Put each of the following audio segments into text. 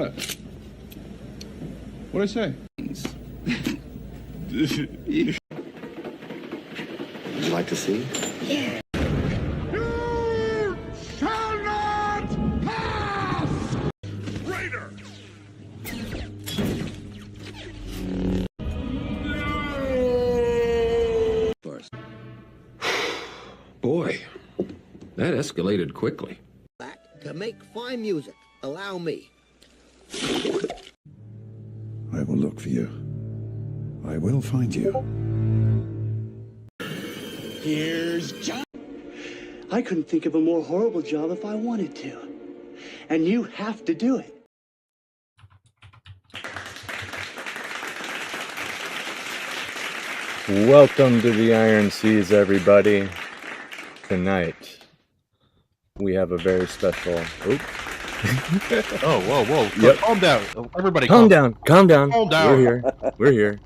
What? What'd I say? Would you like to see? Yeah. You shall not pass! Raider! Boy, that escalated quickly. To make fine music, allow me. I will look for you. I will find you. Here's John. I couldn't think of a more horrible job if I wanted to. And you have to do it. Welcome to the Iron Seas, everybody. Tonight, we have a very special... Oh, whoa. Yep. Calm down. Everybody Calm down. Calm down. We're here.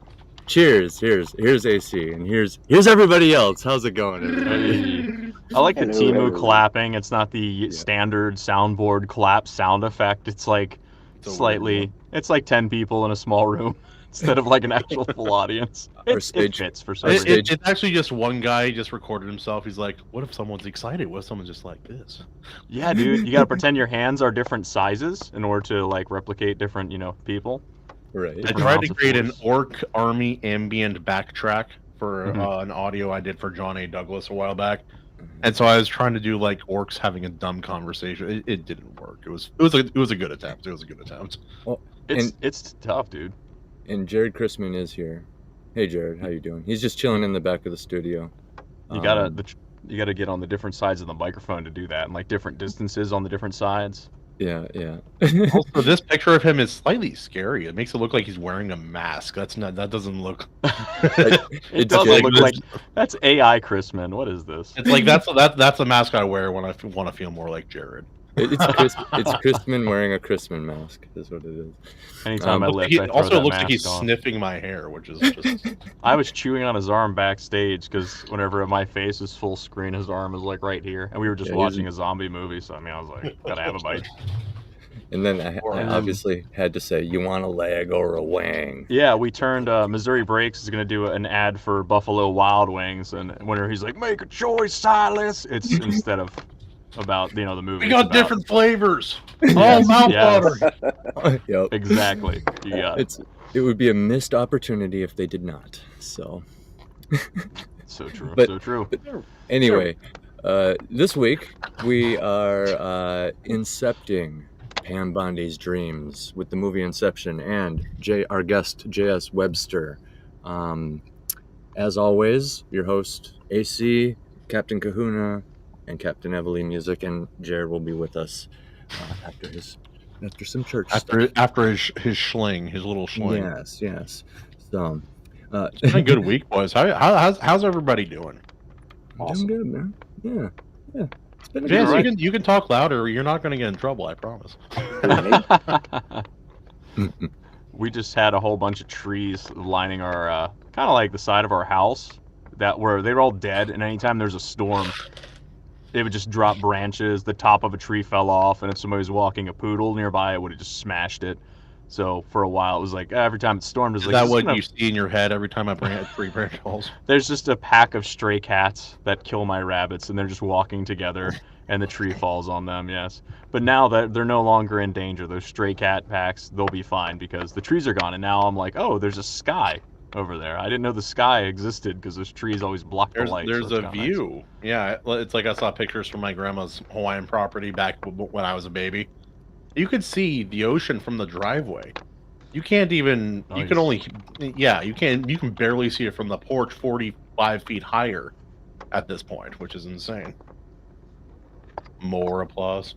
Cheers. Here's AC, and here's everybody else. How's it going, everybody? I like the Timu clapping. It's not the standard soundboard clap sound effect. It's like it's like 10 people in a small room instead of like an actual full audience. It fits for some reason. It's actually just one guy just recorded himself. He's like, what if someone's excited? What if someone's just like this? Yeah, dude. You gotta pretend your hands are different sizes in order to like replicate different, people. Right. I tried to create an orc army ambient backtrack for an audio I did for John A. Douglas a while back. And so I was trying to do like orcs having a dumb conversation. It didn't work. It was a good attempt. Well, it's tough, dude. And Jared Christman is here. Hey, Jared, how you doing? He's just chilling in the back of the studio. You gotta get on the different sides of the microphone to do that, and like different distances on the different sides. Yeah. Also, this picture of him is slightly scary. It makes it look like he's wearing a mask. That doesn't look. It doesn't look like that's AI Christman. What is this? It's like that's a mask I wear when I want to feel more like Jared. It's Christman wearing a Christman mask, is what it is. Anytime I lift, He I throw also that looks like mask he's on. sniffing my hair, which is just. I was chewing on his arm backstage because whenever my face is full screen, his arm is like right here, and we were just watching a zombie movie. So I was like, gotta have a bite. And then I obviously had to say, you want a leg or a wang? Yeah, we turned. Missouri Breaks is gonna do an ad for Buffalo Wild Wings, and whenever he's like, "Make a choice, Silas," it's instead of about the movie. We got different flavors. Yes, Mouth yes. water. Yep. Exactly. You got it. It would be a missed opportunity if they did not. So. So true. But anyway, this week we are incepting Pam Bondi's dreams with the movie Inception and our guest J.S. Webster. As always, your host AC, Captain Kahuna, and Captain Evelyn Music, and Jared will be with us after some church stuff. After his schling, his little schling. Yes. So it's been a good week, boys. How's everybody doing? Awesome. Doing good, man. Yeah. It's been Jess, you can talk louder. You're not going to get in trouble, I promise. We just had a whole bunch of trees lining our kind of like the side of our house they were all dead, and anytime there's a storm, it would just drop branches. The top of a tree fell off, and if somebody was walking a poodle nearby, it would have just smashed it. So for a while, it was like every time it stormed, it was Is that what you see in your head every time a tree branch falls? There's just a pack of stray cats that kill my rabbits, and they're just walking together, and the tree falls on them. Yes, but now that they're no longer in danger, those stray cat packs, they'll be fine because the trees are gone. And now I'm like, oh, there's a sky over there. I didn't know the sky existed because those trees always block the light. There's a view. Nice. Yeah, it's like I saw pictures from my grandma's Hawaiian property back when I was a baby. You could see the ocean from the driveway. You can't even. Nice. You can only. Yeah, you can. You can barely see it from the porch, 45 feet higher, at this point, which is insane. More applause.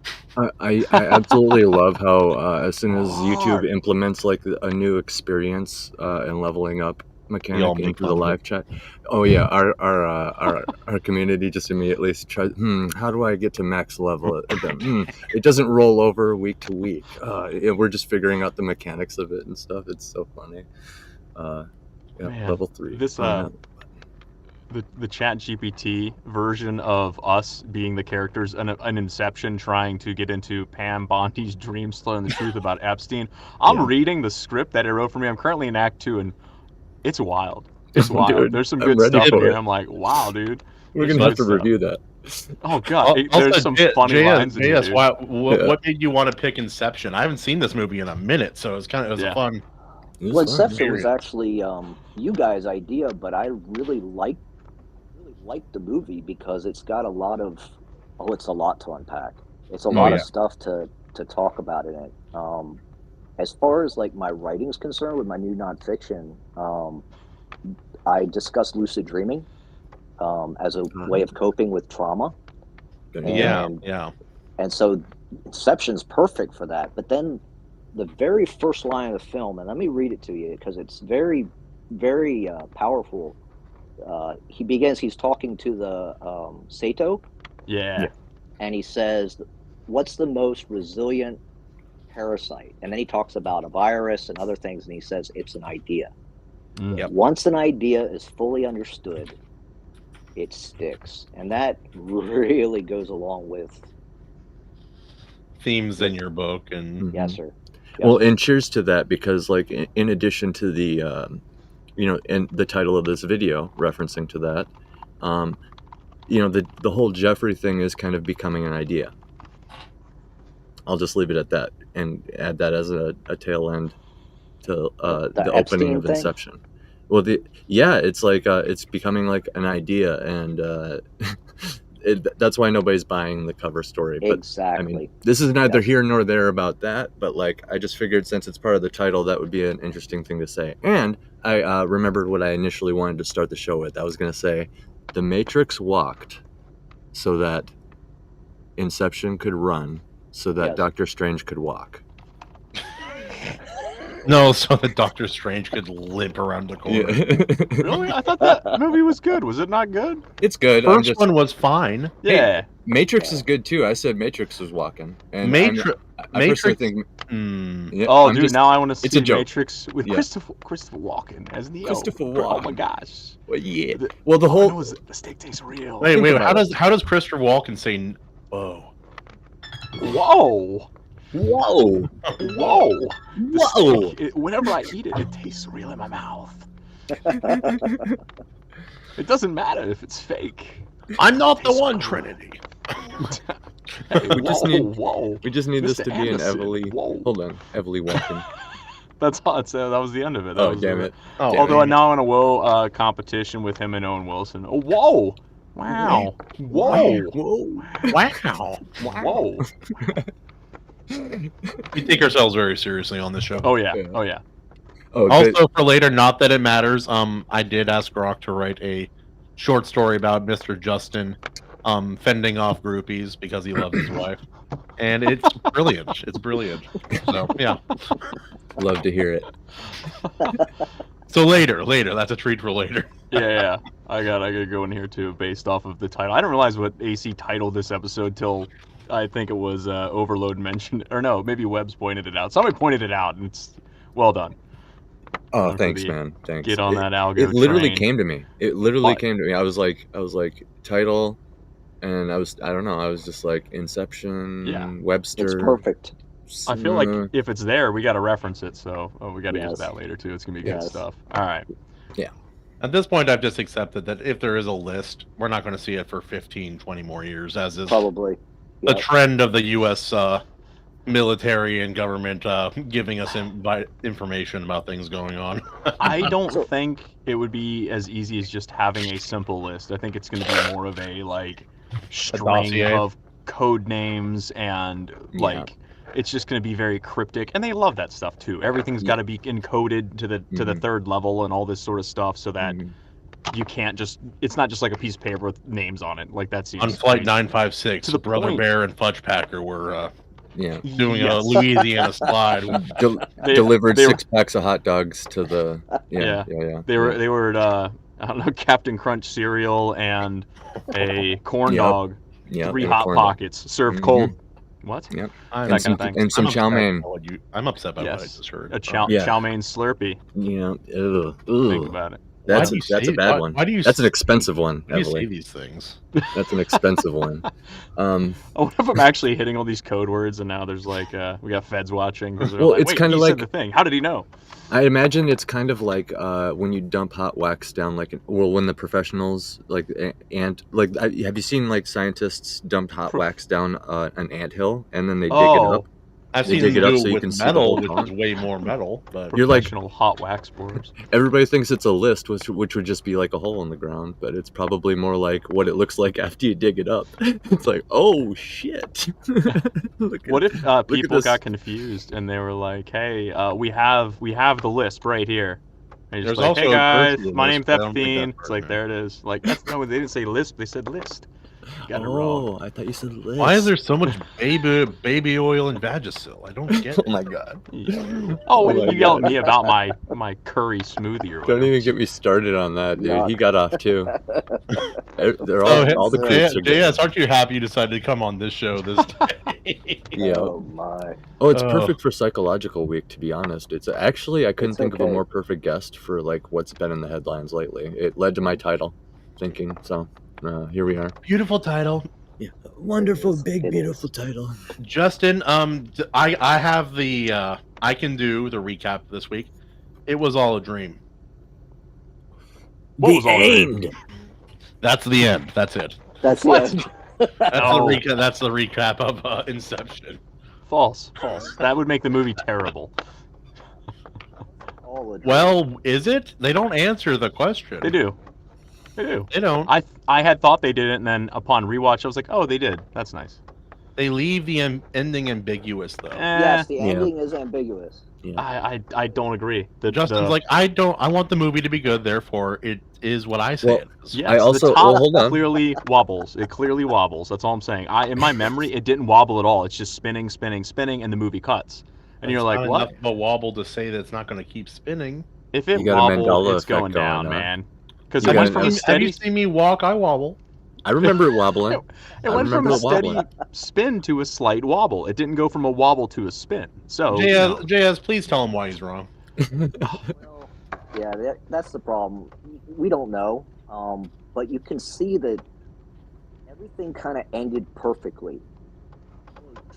I absolutely love how as soon as YouTube implements like a new experience and leveling up mechanic into the live chat, oh yeah, our community just immediately tries. How do I get to max level? It doesn't roll over week to week. We're just figuring out the mechanics of it and stuff. It's so funny. Man, level 3. the Chat GPT version of us being the characters in an Inception trying to get into Pam Bondi's dreams to learn the truth about Epstein. I'm reading the script that it wrote for me. I'm currently in Act 2, and it's wild. It's wild. Dude, there's some I'm good ready stuff in for here. it. I'm like, wow, dude. We're There's gonna have good to stuff. review that. Oh god, there's some funny lines in here, dude. What made you want to pick Inception? I haven't seen this movie in a minute, so it was a fun. Well, Inception was actually you guys' idea, but I really liked the movie because it's got a lot of it's a lot to unpack. It's a lot of stuff to talk about in it. As far as like my writing's concerned with my new nonfiction, I discussed lucid dreaming as a way of coping with trauma. And so Inception's perfect for that. But then the very first line of the film, and let me read it to you because it's very, very powerful. He's talking to the Sato. Yeah. And he says, what's the most resilient parasite? And then he talks about a virus and other things, and he says it's an idea. Once an idea is fully understood, it sticks. And that really goes along with themes in your book. And yes, sir. Well, and cheers to that, because like in addition to the and the title of this video referencing to that, the whole Jeffrey thing is kind of becoming an idea. I'll just leave it at that and add that as a tail end to the opening of Inception. Well, it's like it's becoming like an idea, and that's why nobody's buying the cover story. But, exactly. I mean, this is neither here nor there about that, but like I just figured since it's part of the title, that would be an interesting thing to say. And I remembered what I initially wanted to start the show with. I was going to say, The Matrix walked so that Inception could run, so that Doctor Strange could walk. No, so that Doctor Strange could limp around the corner. Really? I thought that movie was good. Was it not good? It's good. First one was fine. Yeah. Hey, Matrix is good too. I said Matrix was walking. And Matrix. I personally think. Now I want to see Matrix with Christopher Walken as Neo. Christopher Walken. Oh my gosh. Well, yeah. Well, the whole the stake takes real. Wait. How does Christopher Walken say? Whoa. Whoa. Whoa! Whoa! Whoa! Whenever I eat it, it tastes real in my mouth. It doesn't matter if it's fake. I'm not the one, Trinity. Hey, we just need this to be an Evely. Whoa. Hold on, Evely Walken. That's all. That was the end of it. Oh, damn it! Although now I'm in a whoa competition with him and Owen Wilson. Oh, whoa! Wow! Whoa! Whoa! Wow! Whoa! We take ourselves very seriously on this show. Oh yeah. Oh, also, for later, not that it matters. I did ask Rock to write a short story about Mr. Justin, fending off groupies because he loves his wife, and it's brilliant. It's brilliant. So yeah, love to hear it. So later, that's a treat for later. Yeah. I gotta go in here too, based off of the title. I didn't realize what AC titled this episode till. I think it was Overload mentioned, or no, maybe Webbs pointed it out. Somebody pointed it out, and it's well done. Oh, thanks, man. Thanks. Get on that algo. It literally came to me. I was like, title, and I don't know. I was just like Inception, Webster. It's perfect. I feel like if it's there, we got to reference it. So we got to use that later too. It's gonna be good stuff. All right. Yeah. At this point, I've just accepted that if there is a list, we're not going to see it for 15, 20 more years, as is probably the trend of the U.S. Military and government giving us information about things going on. I don't think it would be as easy as just having a simple list. I think it's going to be more of a string of code names and it's just going to be very cryptic, and they love that stuff too. Everything's got to be encoded to the third level and all this sort of stuff, so that you can't it's not just like a piece of paper with names on it. Like that seems on Flight 956. To the Brother point. Bear and Fudge Packer were doing Yes. a Louisiana slide. Delivered 6 packs of hot dogs to the They were I don't know, Captain Crunch cereal and a corn dog, 3 hot pockets served cold. What? Yep. That kind of thing. And some chow mein. I'm upset by what I just heard. A chow mein Slurpee. Yeah. Think about it. That's a bad one. Why do you? That's an expensive one. Why do you say Emily. these things? That's an expensive one. I wonder if I'm actually hitting all these code words, and now there's like we got feds watching. Well, it's kind of like the thing. How did he know? I imagine it's kind of like when you dump hot wax down, like when the professionals have you seen like scientists dump hot wax down an anthill and then they dig it up? I've They seen dig them it up do so it you with can see metal, the which whole is way more metal. But You're like Professional hot wax borers. everybody thinks it's a list, which would just be like a hole in the ground, but it's probably more like what it looks like after you dig it up. It's like, oh shit! What if people got confused and they were like, "Hey, we have the list right here." And There's just like, also "Hey a guys, person my list, name's but I don't think Epstein." that's It's like there it is. Like that's no, they didn't say list. They said list. You got it wrong. I thought you said list. why is there so much baby oil and Vagisil? I don't get it. Oh my god! Oh, my you yell at God. me about my curry smoothie or Don't whatever. even get me started on that, dude. Yuck. He got off too. They're Oh, all the groups are JS, aren't you happy you decided to come on this show this day? Yeah. Oh my. Oh, it's perfect for psychological week, to be honest. It's actually I couldn't It's think of a okay. more perfect guest for like what's been in the headlines lately. It led to my title thinking. So here we are. Beautiful title. Yeah, wonderful, It is. beautiful title. Justin, I have the I can do the recap this week. It was all a dream. What was all that? That's the end. That's it. That's What? it. That's No. the recap. That's the recap of Inception. False. That would make the movie terrible. All the Well, is it? They don't answer the question. They do. They do. They don't. I had thought they did it, and then upon rewatch, I was like, oh, they did. That's nice. They leave the ending ambiguous though. Yes, the Yeah. ending is ambiguous. I don't agree. Justin's like, I want the movie to be good, therefore it is what I say Well, it is. yes, I also- the top well, hold on. clearly wobbles. It clearly wobbles. That's all I'm saying. In my memory, it didn't wobble at all. It's just spinning, spinning, spinning, and the movie cuts. And you're It's like, not what? enough of a wobble to say that it's not going to keep spinning. If it You got a wobbled, Mandela it's going effect going, down, huh? man. Because You it got went an from a Have Have steady. you seen me walk? I wobble. I remember it wobbling. It I went from remember a it steady wobbling. spin to a slight wobble. It didn't go from a wobble to a spin. So, JS, please tell him why he's wrong. Well, yeah, that's the problem. We don't know, but you can see that everything kind of ended perfectly.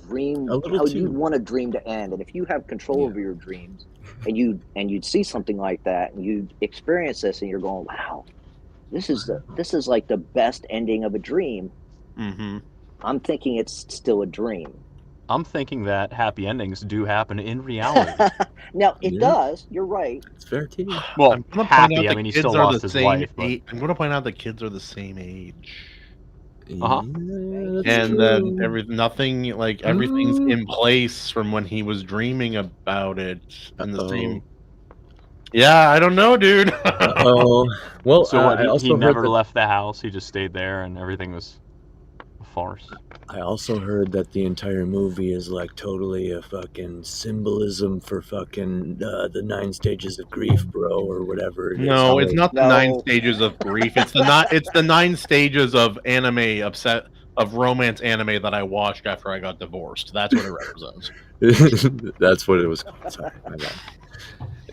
Dream A little how too. you'd want a dream to end, and if you have control over your dreams, and you'd see something like that, and you'd experience this, and you're going, "Wow, this is like the best ending of a dream." Mm-hmm. I'm thinking it's still a dream. I'm thinking that happy endings do happen in reality. Now it Yeah. does. You're right. It's fair too. Well, I'm gonna point happy. out I the mean, he kids still are lost the his same wife. But... age. I'm going to point out the kids are the same age. Uh-huh. And then everything's in place from when he was dreaming about it in the same. Yeah, I don't know, dude. Oh, well, So what, I also he heard never that- left the house. He just stayed there, and everything was a farce. I also heard that the entire movie is like totally a fucking symbolism for fucking the 9 stages of grief, bro, or whatever it is. No, it's not the No. 9 stages of grief. It's the 9 stages of romance anime that I watched after I got divorced. That's what it represents. That's what it was called. Sorry, my bad.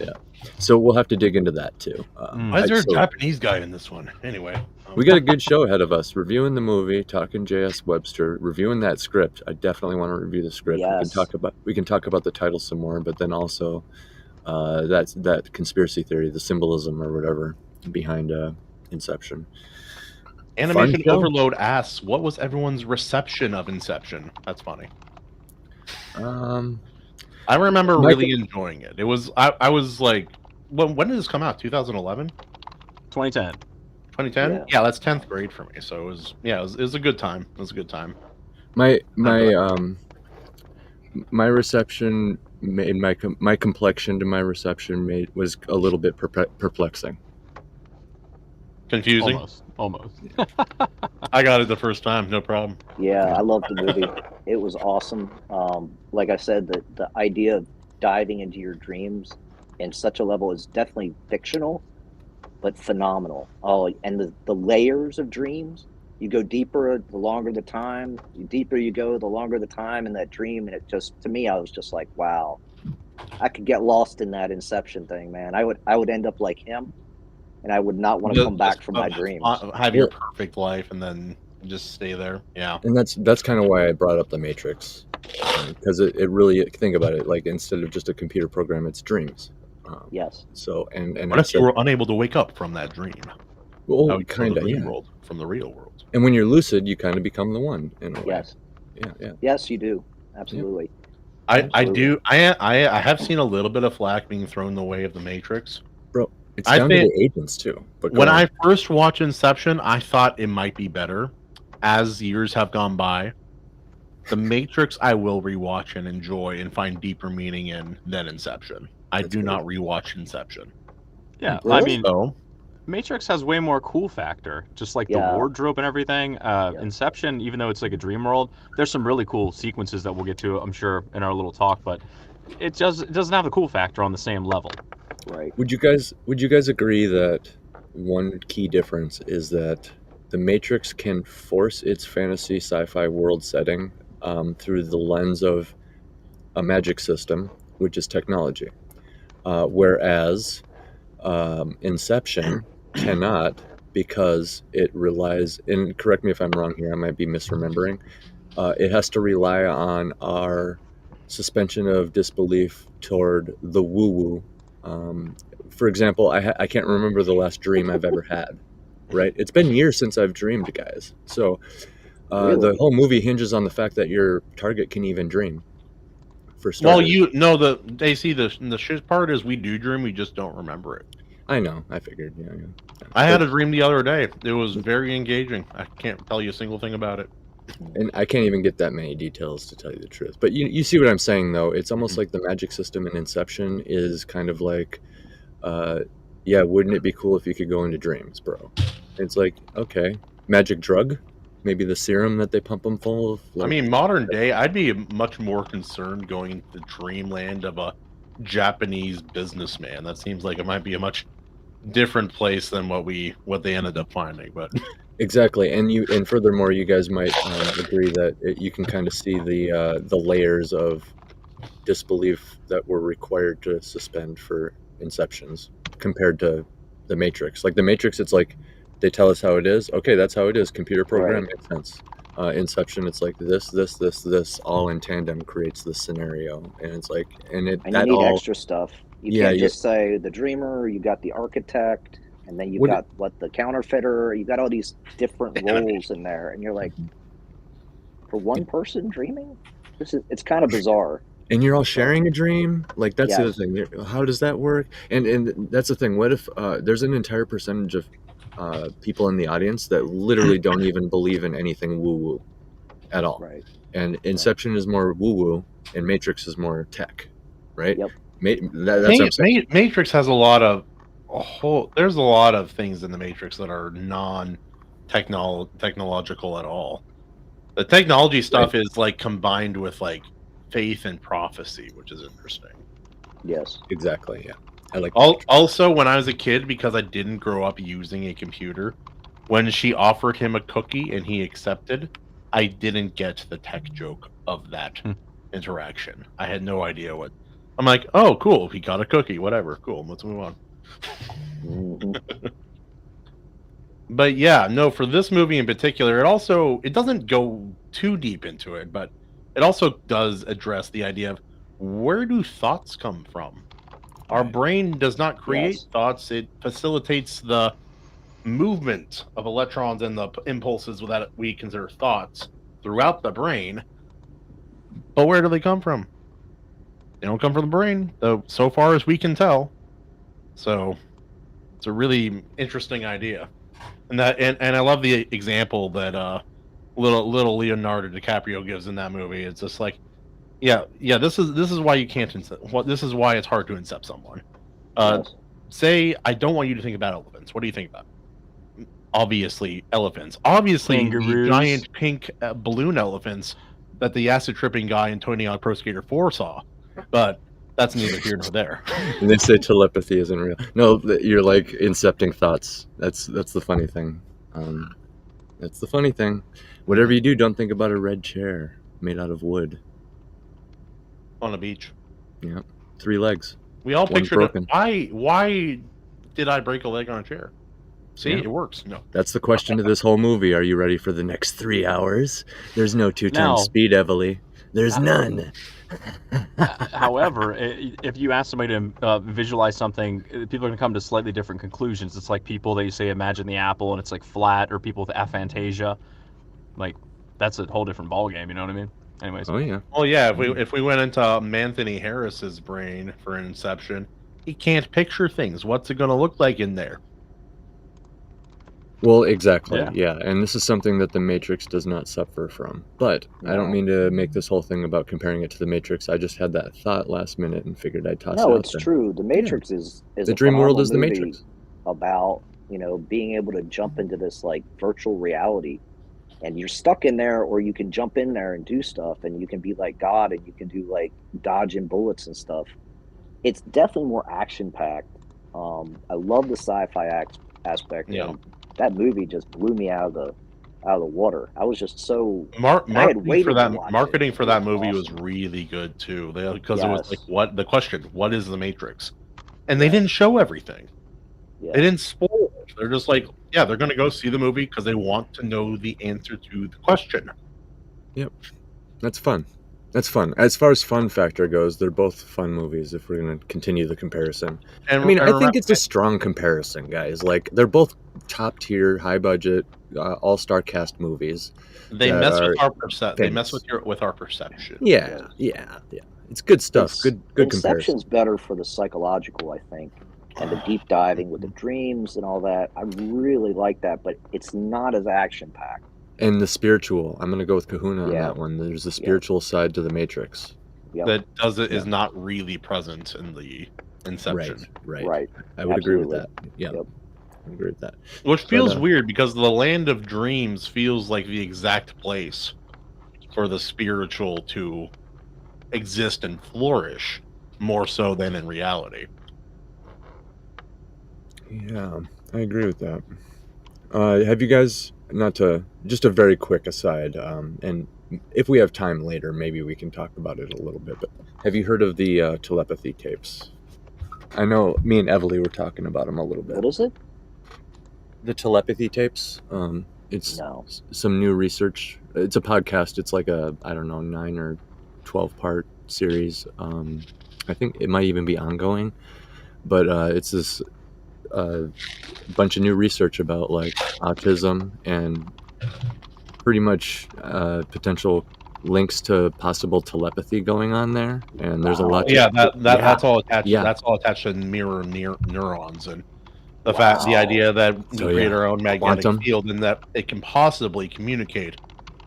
Yeah. So we'll have to dig into that too. Why is there a Japanese guy in this one? Anyway. We got a good show ahead of us. Reviewing the movie, talking J.S. Webster, reviewing that script. I definitely want to review the script. Yes. We can talk about the title some more, but then also that conspiracy theory, the symbolism or whatever behind Inception. Animation Overload asks, what was everyone's reception of Inception? That's funny. I remember really enjoying it. It was I was like, when did this come out? 2011? 2010. 2010? Yeah, that's 10th grade for me. So it was a good time. It was a good time. My reception made my complexion to my reception was a little bit perplexing. Confusing? Almost. I got it the first time, no problem. Yeah, I loved the movie. It was awesome. Like I said, the idea of diving into your dreams in such a level is definitely fictional, but phenomenal. Oh, and the layers of dreams. You go deeper the longer the time. The deeper you go, the longer the time in that dream. And it just, to me, I was just like, wow, I could get lost in that Inception thing, man. I would end up like him. and I would not want to come back from my dreams. Have your perfect life and then just stay there. Yeah. And that's kind of why I brought up the Matrix, because it really, think about it, like instead of just a computer program, it's dreams. Yes. So and what if you were unable to wake up from that dream? Well, kind of, yeah. World from the real world. And when you're lucid, you kind of become the one in a way. Yes. Yeah. Yes, you do. Absolutely. Yeah. I have seen a little bit of flack being thrown in the way of the Matrix. Bro, it's down to the agents too. But when I first watched Inception, I thought it might be better. As years have gone by, the Matrix I will rewatch and enjoy and find deeper meaning in than Inception. I do not rewatch Inception. Yeah, Really? I mean, Matrix has way more cool factor, just like the wardrobe and everything. Inception, even though it's like a dream world, there's some really cool sequences that we'll get to, I'm sure, in our little talk, but it doesn't have the cool factor on the same level. Right. Would you guys agree that one key difference is that the Matrix can force its fantasy sci-fi world setting through the lens of a magic system, which is technology, whereas Inception cannot, because it relies, and correct me if I'm wrong here, I might be misremembering, it has to rely on our suspension of disbelief toward the woo-woo. For example, I can't remember the last dream I've ever had, right? It's been years since I've dreamed, guys. So the whole movie hinges on the fact that your target can even dream. For starters. Well, the shit part is we do dream, we just don't remember it. I know. I figured. Yeah. I had a dream the other day. It was very engaging. I can't tell you a single thing about it. And I can't even get that many details, to tell you the truth. But you see what I'm saying, though. It's almost like the magic system in Inception is kind of like, wouldn't it be cool if you could go into dreams, bro? It's like, okay, magic drug? Maybe the serum that they pump them full of? I mean, modern day, I'd be much more concerned going into the dreamland of a Japanese businessman. That seems like it might be a much different place than what they ended up finding. But exactly, and furthermore, you guys might agree that you can kind of see the layers of disbelief that were required to suspend for Inceptions compared to the Matrix. Like the Matrix, it's like they tell us how it is. Okay, that's how it is. Computer program makes sense. Inception, it's like this all in tandem creates this scenario, and it's like, and you need extra stuff. You can't just say the dreamer. You got the architect, and then you got the counterfeiter. You got all these different roles in there, and you're like, for one person dreaming, it's kind of bizarre. And you're all sharing a dream. Like that's the other thing. How does that work? And that's the thing. What if there's an entire percentage of people in the audience that literally don't even believe in anything woo-woo at all. Right. And Inception is more woo-woo, and Matrix is more tech, right? Yep. That's what I'm saying. Matrix has there's a lot of things in the Matrix that are non-technological at all. The technology stuff is like combined with like faith and prophecy, which is interesting. Yes. Exactly, yeah. I like also, when I was a kid, because I didn't grow up using a computer, when she offered him a cookie and he accepted, I didn't get the tech joke of that interaction. I had no idea what. I'm like, oh, cool. He got a cookie. Whatever. Cool. Let's move on. But yeah, no, for this movie in particular, it doesn't go too deep into it, but it also does address the idea of where do thoughts come from? Our brain does not create thoughts. It facilitates the movement of electrons and the impulses that we consider thoughts throughout the brain. But where do they come from? They don't come from the brain, though, so far as we can tell. So it's a really interesting idea. And I love the example that little Leonardo DiCaprio gives in that movie. It's just like, yeah. This is why you can't this is why it's hard to incept someone. Say I don't want you to think about elephants. What do you think about? Obviously, elephants. Obviously, the giant pink balloon elephants that the acid tripping guy in Tony Hawk Pro Skater 4 saw. But that's neither here nor there. And they say telepathy isn't real. No, you're like incepting thoughts. That's the funny thing. That's the funny thing. Whatever you do, don't think about a red chair made out of wood On a beach. Yeah. 3 legs. We all pictured it. Why did I break a leg on a chair? See, it works. No. That's the question to this whole movie. Are you ready for the next 3 hours? There's no 2 times Now- speed, Evely. There's none. However, if you ask somebody to visualize something, people are going to come to slightly different conclusions. It's like people that you say imagine the apple and it's like flat, or people with aphantasia. Like, that's a whole different ballgame, you know what I mean? Anyways. Oh, yeah. Well, yeah, if we went into Anthony Harris's brain for Inception, he can't picture things. What's it going to look like in there? Well, exactly, Yeah. yeah. And this is something that the Matrix does not suffer from. But I don't mean to make this whole thing about comparing it to the Matrix. I just had that thought last minute and figured I'd toss it out No, it's there. true. The Matrix is The a dream world phenomenal is the movie Matrix. about, you know, being able to jump into this like virtual reality, and you're stuck in there, or you can jump in there and do stuff, and you can be like God, and you can do like dodging bullets and stuff. It's definitely more action packed. I love the sci-fi aspect. Yeah. And that movie just blew me out of the water. I was just so I had waited to watch marketing it. for It that was movie was awesome. really good too. Because it was Yes. like, what the question? What is the Matrix? And they didn't show everything. Yeah. They didn't spoil it. They're just like, yeah, they're going to go see the movie because they want to know the answer to the question. Yep. That's fun. That's fun. As far as fun factor goes, they're both fun movies if we're going to continue the comparison. And I mean, I think remember- it's a strong comparison, guys. Like, they're both top tier, high budget, all-star cast movies. They that mess are with our perception. They mess famous. with our perception. Yeah. It's good stuff. It's- Good comparison. Inception's better for the psychological, I think, and the deep diving with the dreams and all that. I really like that, but it's not as action packed. And the spiritual. I'm going to go with Kahuna on Yeah. that one. There's the spiritual side to the Matrix. Yep. That is not really present in the Inception. Right. I would agree with that. Yeah. Yep. I would agree with that. Which feels But, weird because the land of dreams feels like the exact place for the spiritual to exist and flourish more so than in reality. Yeah, I agree with that. Have you guys, just a very quick aside, and if we have time later, maybe we can talk about it a little bit, but have you heard of the telepathy tapes? I know me and Evely were talking about them a little bit. What is it? The telepathy tapes. It's some new research. It's a podcast. It's like a, I don't know, 9 or 12 part series. I think it might even be ongoing, but it's this bunch of new research about like autism and pretty much potential links to possible telepathy going on there. And there's a lot. Yeah, that's all attached. Yeah. That's all attached to mirror neurons and the idea that we create our own magnetic Quantum. field and that it can possibly communicate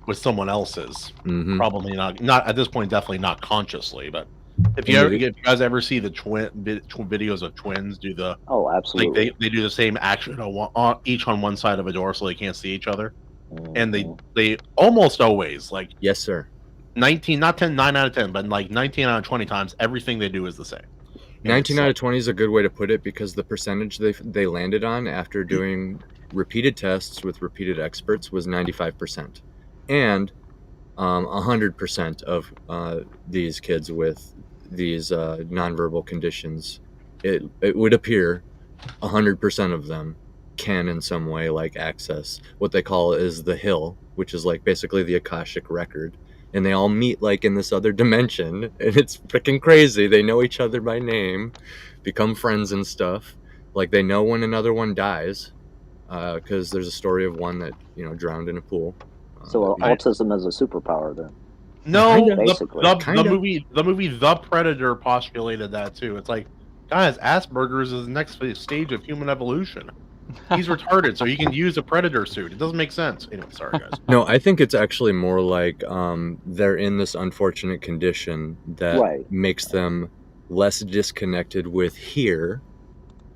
with someone else's. Mhm. Probably not at this point, definitely not consciously, but if you guys ever see the videos of twins do the absolutely, like they do the same action each on one side of a door so they can't see each other, and they almost always, like, yes sir, 9 out of 10, but like 19 out of 20 times everything they do is the same. 19 out of 20 is a good way to put it, because the percentage they landed on after doing repeated tests with repeated experts was 95%, and 100% of these kids with these nonverbal conditions, it would appear 100% of them can in some way like access what they call is the hill, which is like basically the Akashic record, and they all meet like in this other dimension, and it's freaking crazy. They know each other by name, become friends and stuff. Like, they know when another one dies, because there's a story of one that, you know, drowned in a pool. So autism is a superpower then? No, basically. the movie The Predator postulated that too. It's like, guys, Asperger's is the next stage of human evolution. He's retarded, so he can use a predator suit. It doesn't make sense. Anyway, sorry guys. No, I think it's actually more like they're in this unfortunate condition that makes them less disconnected with here,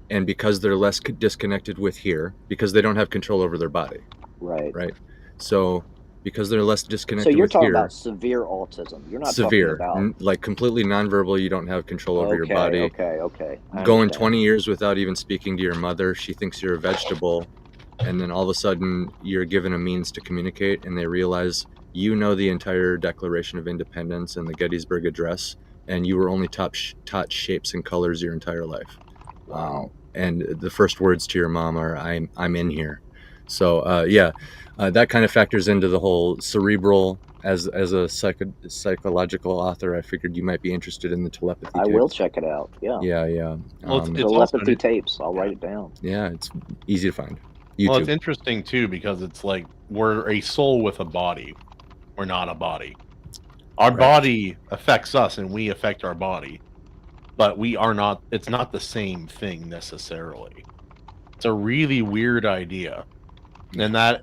and because they're less disconnected with here, because they don't have control over their body. Right. So because they're less disconnected So you're with talking here, about severe autism. You're not severe, talking about like completely nonverbal. You don't have control over your body. Okay. I Going understand. 20 years without even speaking to your mother. She thinks you're a vegetable, and then all of a sudden you're given a means to communicate, and they realize you know the entire Declaration of Independence and the Gettysburg Address, and you were only taught shapes and colors your entire life. Wow. and the first words to your mom are I'm in here. So that kind of factors into the whole cerebral. As a psychological author, I figured you might be interested in the telepathy I tapes. will check it out. Yeah. Yeah. Well, it's telepathy tapes. I'll write it down. Yeah, it's easy to find. YouTube. Well, it's interesting too because it's like we're a soul with a body. We're not a body. Our body affects us, and we affect our body, but we are not. It's not the same thing necessarily. It's a really weird idea. And that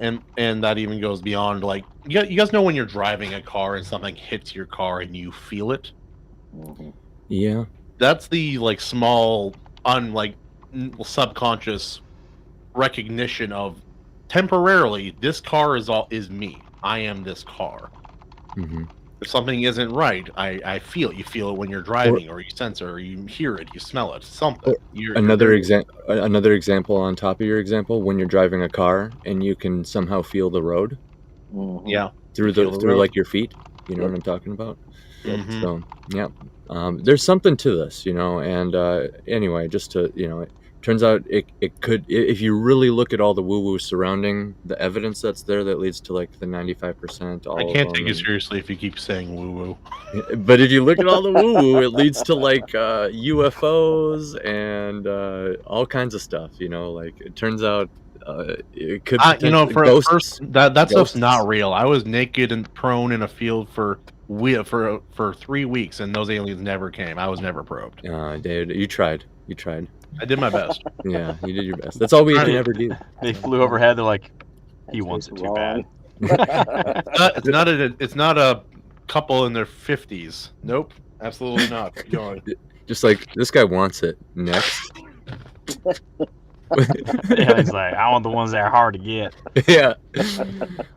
even goes beyond, like, you guys know when you're driving a car and something hits your car and you feel it? Mm-hmm. Yeah. That's the, like, small, subconscious recognition of, temporarily, this car is me. I am this car. Mm-hmm. If something isn't right, I feel it. You feel it when you're driving, or you sense it, or you hear it, you smell it, something. Another example on top of your example, when you're driving a car and you can somehow feel the road. Mm-hmm. Yeah. Through like your feet. You know what I'm talking about? Mm-hmm. So, yeah. There's something to this, and anyway, just to, it turns out it could, if you really look at all the woo-woo surrounding the evidence that's there that leads to like the 95%. I can't take you seriously if you keep saying woo-woo. But if you look at all the woo-woo, it leads to like UFOs and all kinds of stuff, like it turns out it could for ghosts, first, that stuff's not real. I was naked and prone in a field for 3 weeks, and those aliens never came. I was never probed. Dude, you tried. I did my best. Yeah, you did your best. That's all we can ever do. They flew overhead. They're like, he wants it too bad. It's not a couple in their 50s. Nope, absolutely not. Keep going. Just like, this guy wants it. Next. Yeah, he's like, I want the ones that are hard to get. Yeah.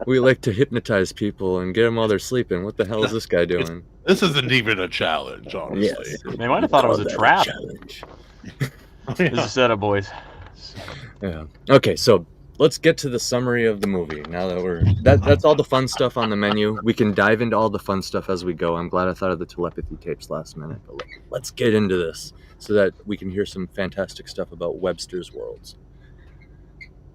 We like to hypnotize people and get them while they're sleeping. What the hell is this guy doing? This isn't even a challenge, honestly. Yes. They might have thought it was a trap. Challenge. This is a setup, boys. Yeah. Okay, so let's get to the summary of the movie. Now that that's all the fun stuff on the menu. We can dive into all the fun stuff as we go. I'm glad I thought of the telepathy tapes last minute, but let's get into this so that we can hear some fantastic stuff about Webster's worlds.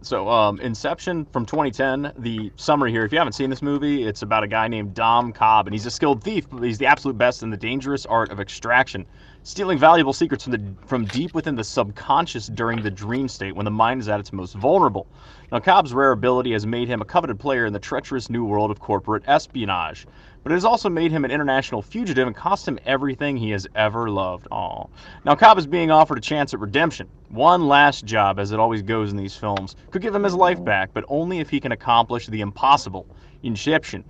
So, Inception from 2010, the summary here, if you haven't seen this movie, it's about a guy named Dom Cobb, and he's a skilled thief, but he's the absolute best in the dangerous art of extraction, stealing valuable secrets from deep within the subconscious during the dream state when the mind is at its most vulnerable. Now, Cobb's rare ability has made him a coveted player in the treacherous new world of corporate espionage, but it has also made him an international fugitive and cost him everything he has ever loved. Aww. Now, Cobb is being offered a chance at redemption. One last job, as it always goes in these films, could give him his life back, but only if he can accomplish the impossible, Inception.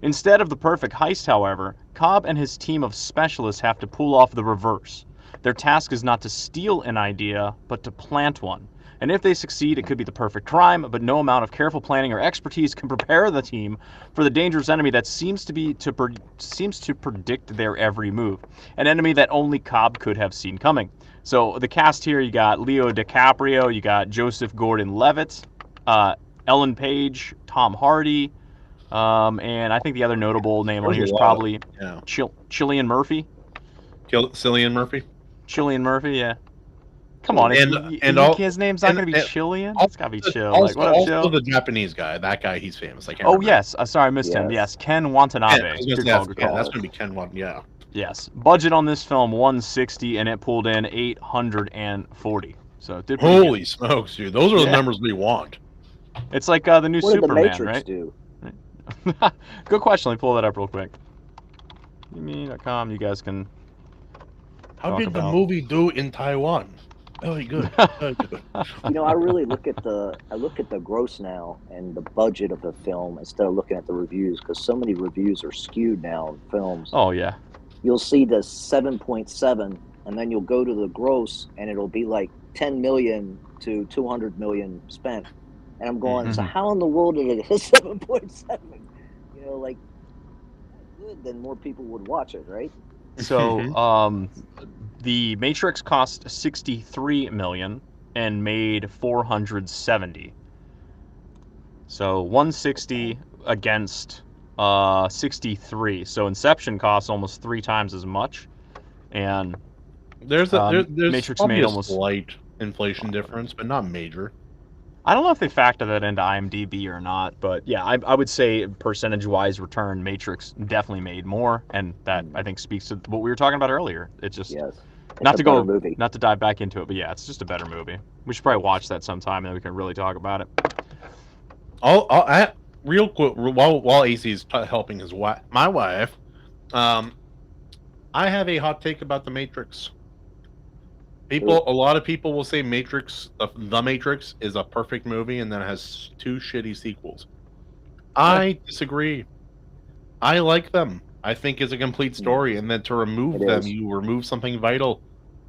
Instead of the perfect heist, however, Cobb and his team of specialists have to pull off the reverse. Their task is not to steal an idea, but to plant one. And if they succeed, it could be the perfect crime, but no amount of careful planning or expertise can prepare the team for the dangerous enemy that seems to predict their every move. An enemy that only Cobb could have seen coming. So the cast here, you got Leo DiCaprio, you got Joseph Gordon-Levitt, Ellen Page, Tom Hardy, and I think the other notable name on here is probably Cillian Murphy. Cillian Murphy? Cillian Murphy, yeah. Come on, his name's not going to be Cillian? It's got to be Chill. Also, what up, Chill? The Japanese guy. That guy, he's famous. Yes. Sorry, I missed him. Yes, Ken Watanabe. That's going to be Ken Watanabe, yeah. Yes. Budget on this film, $160, and it pulled in $840. So it did pretty Holy good. smokes, dude. Those are the numbers we want. It's like the new Superman, Superman, Matrix right? Do? Good question. Let me pull that up real quick. Yumi.com, you guys can How did the movie do in Taiwan? Very good. Very good. I really look at the gross now and the budget of the film instead of looking at the reviews, because so many reviews are skewed now in films. Oh yeah. You'll see the 7.7, and then you'll go to the gross, and it'll be like 10 million to 200 million spent. And I'm going, so how in the world did it hit 7.7? Like, good, then more people would watch it, right? So, The Matrix cost $63 million and made $470. So $160 against 63. So Inception costs almost 3 times as much, and there's Matrix made almost slight inflation difference, but not major. I don't know if they factor that into IMDb or not, but yeah, I would say percentage-wise return, Matrix definitely made more, and that I think speaks to what we were talking about earlier. It's just not to dive back into it, but yeah, it's just a better movie. We should probably watch that sometime, and then we can really talk about it. Real quick, while AC's helping my wife, I have a hot take about The Matrix. A lot of people will say Matrix, The Matrix is a perfect movie, and then it has 2 shitty sequels. I disagree. I like them. I think it's a complete story, and then to remove them, you remove something vital.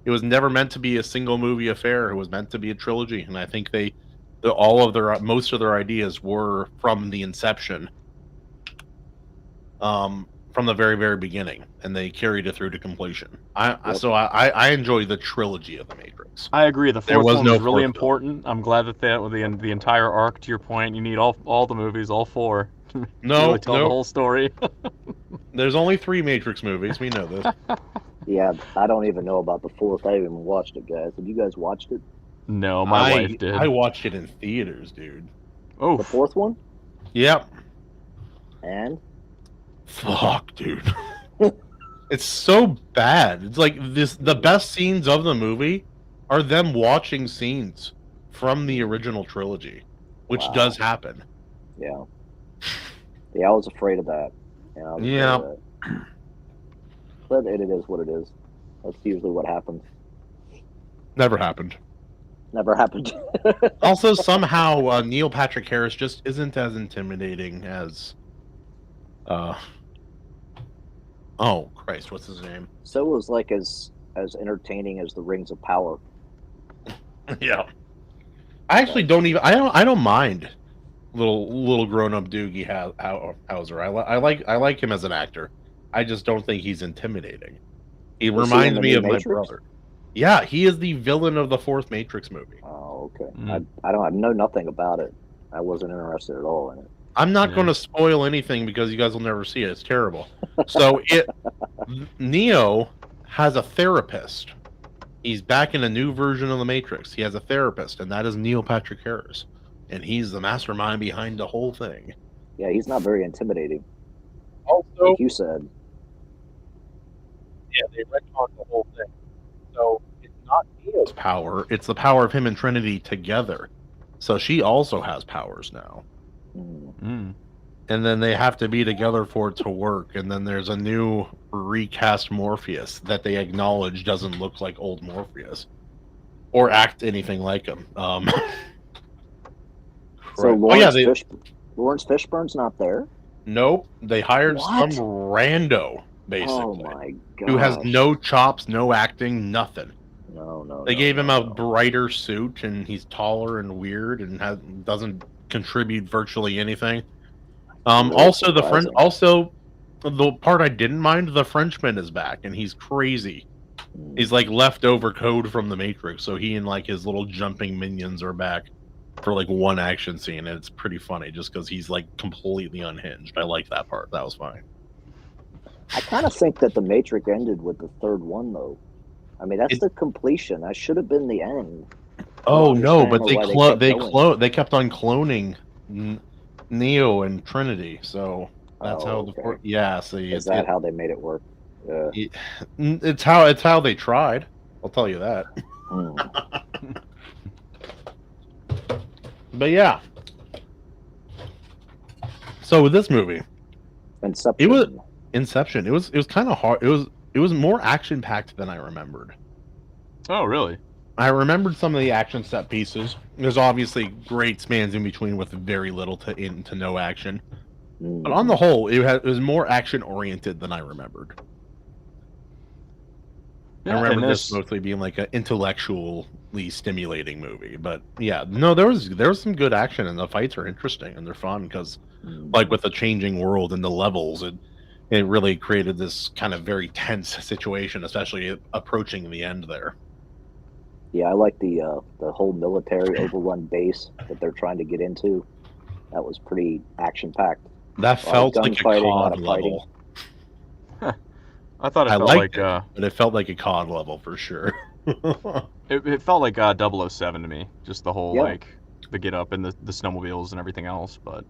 It was never meant to be a single movie affair. It was meant to be a trilogy, and I think most of their ideas were from the inception, from the very, very beginning, and they carried it through to completion. I enjoy the trilogy of The Matrix. I agree. The fourth one was really important. I'm glad that the entire arc, to your point, you need all the movies, all 4. No, tell the whole story. There's only 3 Matrix movies. We know this. Yeah, I don't even know about the 4th. I haven't even watched it, guys. Have you guys watched it? No, my wife did. I watched it in theaters, dude. Oh, the 4th one? Yep. And? Fuck, dude. It's so bad. It's like the best scenes of the movie are them watching scenes from the original trilogy, which does happen. Yeah. Yeah, I was afraid of that. Yeah. But it is what it is. That's usually what happens. Never happened. Never happened. Also, somehow Neil Patrick Harris just isn't as intimidating as. Oh Christ, what's his name? So it was like as entertaining as the Rings of Power. Yeah. I actually don't even. I don't mind little grown up Doogie Howser. I like him as an actor. I just don't think he's intimidating. He reminds me of my brother. Yeah, he is the villain of the 4th Matrix movie. Oh, okay. I know nothing about it. I wasn't interested at all in it. I'm not going to spoil anything because you guys will never see it. It's terrible. So Neo has a therapist. He's back in a new version of the Matrix. He has a therapist, and that is Neil Patrick Harris. And he's the mastermind behind the whole thing. Yeah, he's not very intimidating. Also, like you said. Yeah, they retconned the whole thing. So it's not Neo's power, it's the power of him and Trinity together. So she also has powers now. Mm. And then they have to be together for it to work. And then there's a new recast Morpheus that they acknowledge doesn't look like old Morpheus or act anything like him. So Lawrence Fishburne's not there? Nope. They hired some rando, basically. Oh my god. Who has no chops, no acting, nothing. No. They gave him a brighter suit, and he's taller and weird, and doesn't contribute virtually anything. Also, the part I didn't mind, the Frenchman is back, and he's crazy. He's like leftover code from the Matrix, so he and like his little jumping minions are back for like one action scene, and it's pretty funny just because he's like completely unhinged. I like that part. That was fine. I kind of think that the Matrix ended with the 3rd one, though. I mean, that's the completion. That should have been the end. Oh no, but they kept on cloning Neo and Trinity, so that's how is that how they made it work? Yeah. It's how they tried. I'll tell you that. But yeah. So with this movie, Inception. It was kind of hard. It was more action packed than I remembered. Oh, really? I remembered some of the action set pieces. There's obviously great spans in between with very little to no action. But on the whole, it was more action oriented than I remembered. Yeah, I remember this mostly being like an intellectually stimulating movie. But yeah, no, there was some good action, and the fights are interesting and they're fun because, like with the changing world and the levels, it really created this kind of very tense situation, especially approaching the end there. Yeah, I like the whole military overrun base that they're trying to get into. That was pretty action packed. That felt like a COD level. I thought it felt like but it felt like a COD level for sure. It felt like 007 to me. Just the whole Yeah. like the get up and the snowmobiles and everything else. But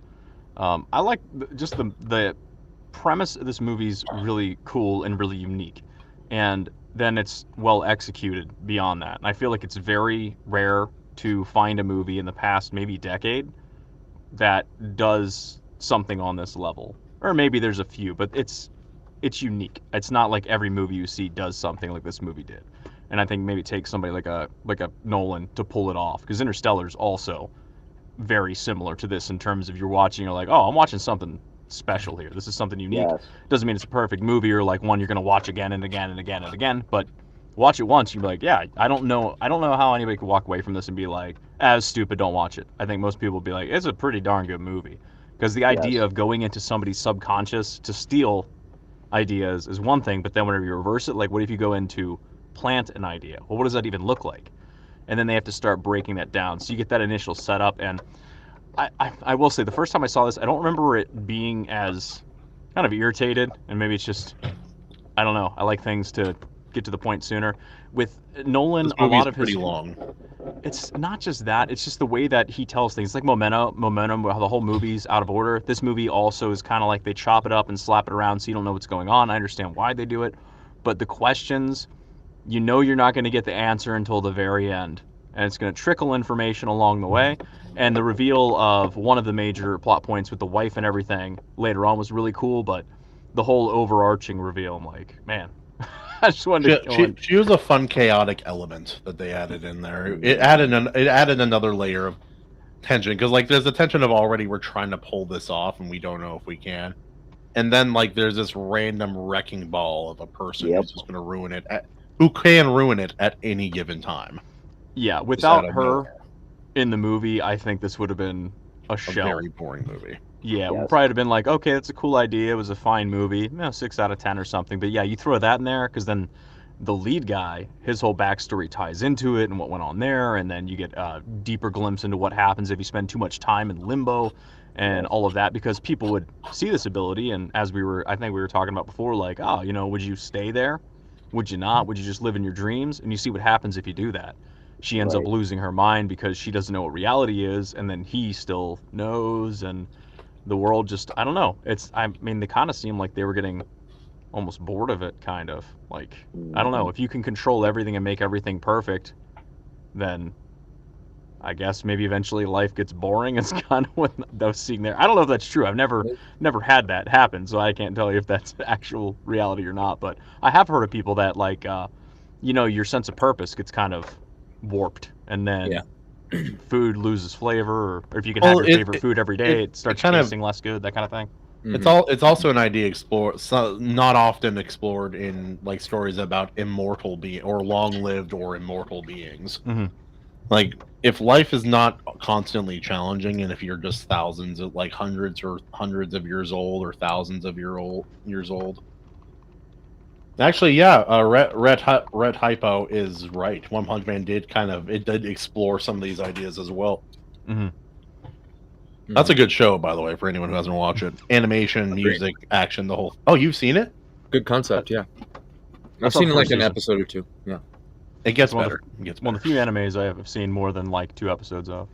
I like just the premise of this movie's really cool and really unique, and then it's well executed beyond that. And I feel like it's very rare to find a movie in the past maybe decade that does something on this level. Or maybe there's a few, but it's unique. It's not like every movie you see does something like this movie did. And I think maybe it takes somebody like a Nolan to pull it off, because Interstellar is also very similar to this in terms of you're watching, you're like, oh, I'm watching something special here. This is something unique. Yes. Doesn't mean it's a perfect movie or like one you're going to watch again and again and again and again, but watch it once, you'll be like, yeah, I don't know how anybody could walk away from this and be like, as stupid, don't watch it. I think most people will be like, it's a pretty darn good movie. Because the idea of going into somebody's subconscious to steal ideas is one thing, but then whenever you reverse it, like what if you go into plant an idea? Well, what does that even look like? And then they have to start breaking that down. So you get that initial setup, and I will say the first time I saw this, I don't remember it being as kind of irritated, and maybe it's just, I don't know, I like things to get to the point sooner. With Nolan, a lot of his... pretty long. It's not just that, it's just the way that he tells things. It's like Momentum, how the whole movie's out of order. This movie also is kind of like they chop it up and slap it around so you don't know what's going on. I understand why they do it, but the questions, you know you're not going to get the answer until the very end. And it's going to trickle information along the way. And the reveal of one of the major plot points with the wife and everything later on was really cool, but the whole overarching reveal, I'm like, man, I just wanted to... She was a fun, chaotic element that they added in there. It added another layer of tension, because like there's the tension of already we're trying to pull this off and we don't know if we can. And then like there's this random wrecking ball of a person who's just going to ruin it, who can ruin it at any given time. Yeah, without her in the movie, I think this would have been a shell. Very boring movie. Yeah, it would probably have been like, okay, that's a cool idea. It was a fine movie, 6 out of 10 or something. But yeah, you throw that in there, because then the lead guy, his whole backstory ties into it and what went on there, and then you get a deeper glimpse into what happens if you spend too much time in limbo and all of that, because people would see this ability, and as I think we were talking about before, like, oh, would you stay there? Would you not? Would you just live in your dreams? And you see what happens if you do that. She ends up losing her mind because she doesn't know what reality is, and then he still knows, and the world just, I don't know. I mean, they kind of seem like they were getting almost bored of it, kind of. Like, I don't know. If you can control everything and make everything perfect, then I guess maybe eventually life gets boring. It's kind of what I was seeing there. I don't know if that's true. I've never had that happen, so I can't tell you if that's actual reality or not. But I have heard of people that, like, your sense of purpose gets kind of warped, and then food loses flavor, or if you can have your favorite food every day, it starts tasting less good, that kind of thing. It's also an idea not often explored in like stories about immortal or long-lived or immortal beings. Like, if life is not constantly challenging, and if you're just hundreds of years old or thousands of years old. Actually, yeah, Red Hypo is right. One Punch Man did explore some of these ideas as well. That's a good show, by the way, for anyone who hasn't watched it. Animation, music, action, the whole... Oh, you've seen it? Good concept, yeah. I've seen like an episode or two, yeah. It gets better. One of the few animes I have seen more than like 2 episodes of.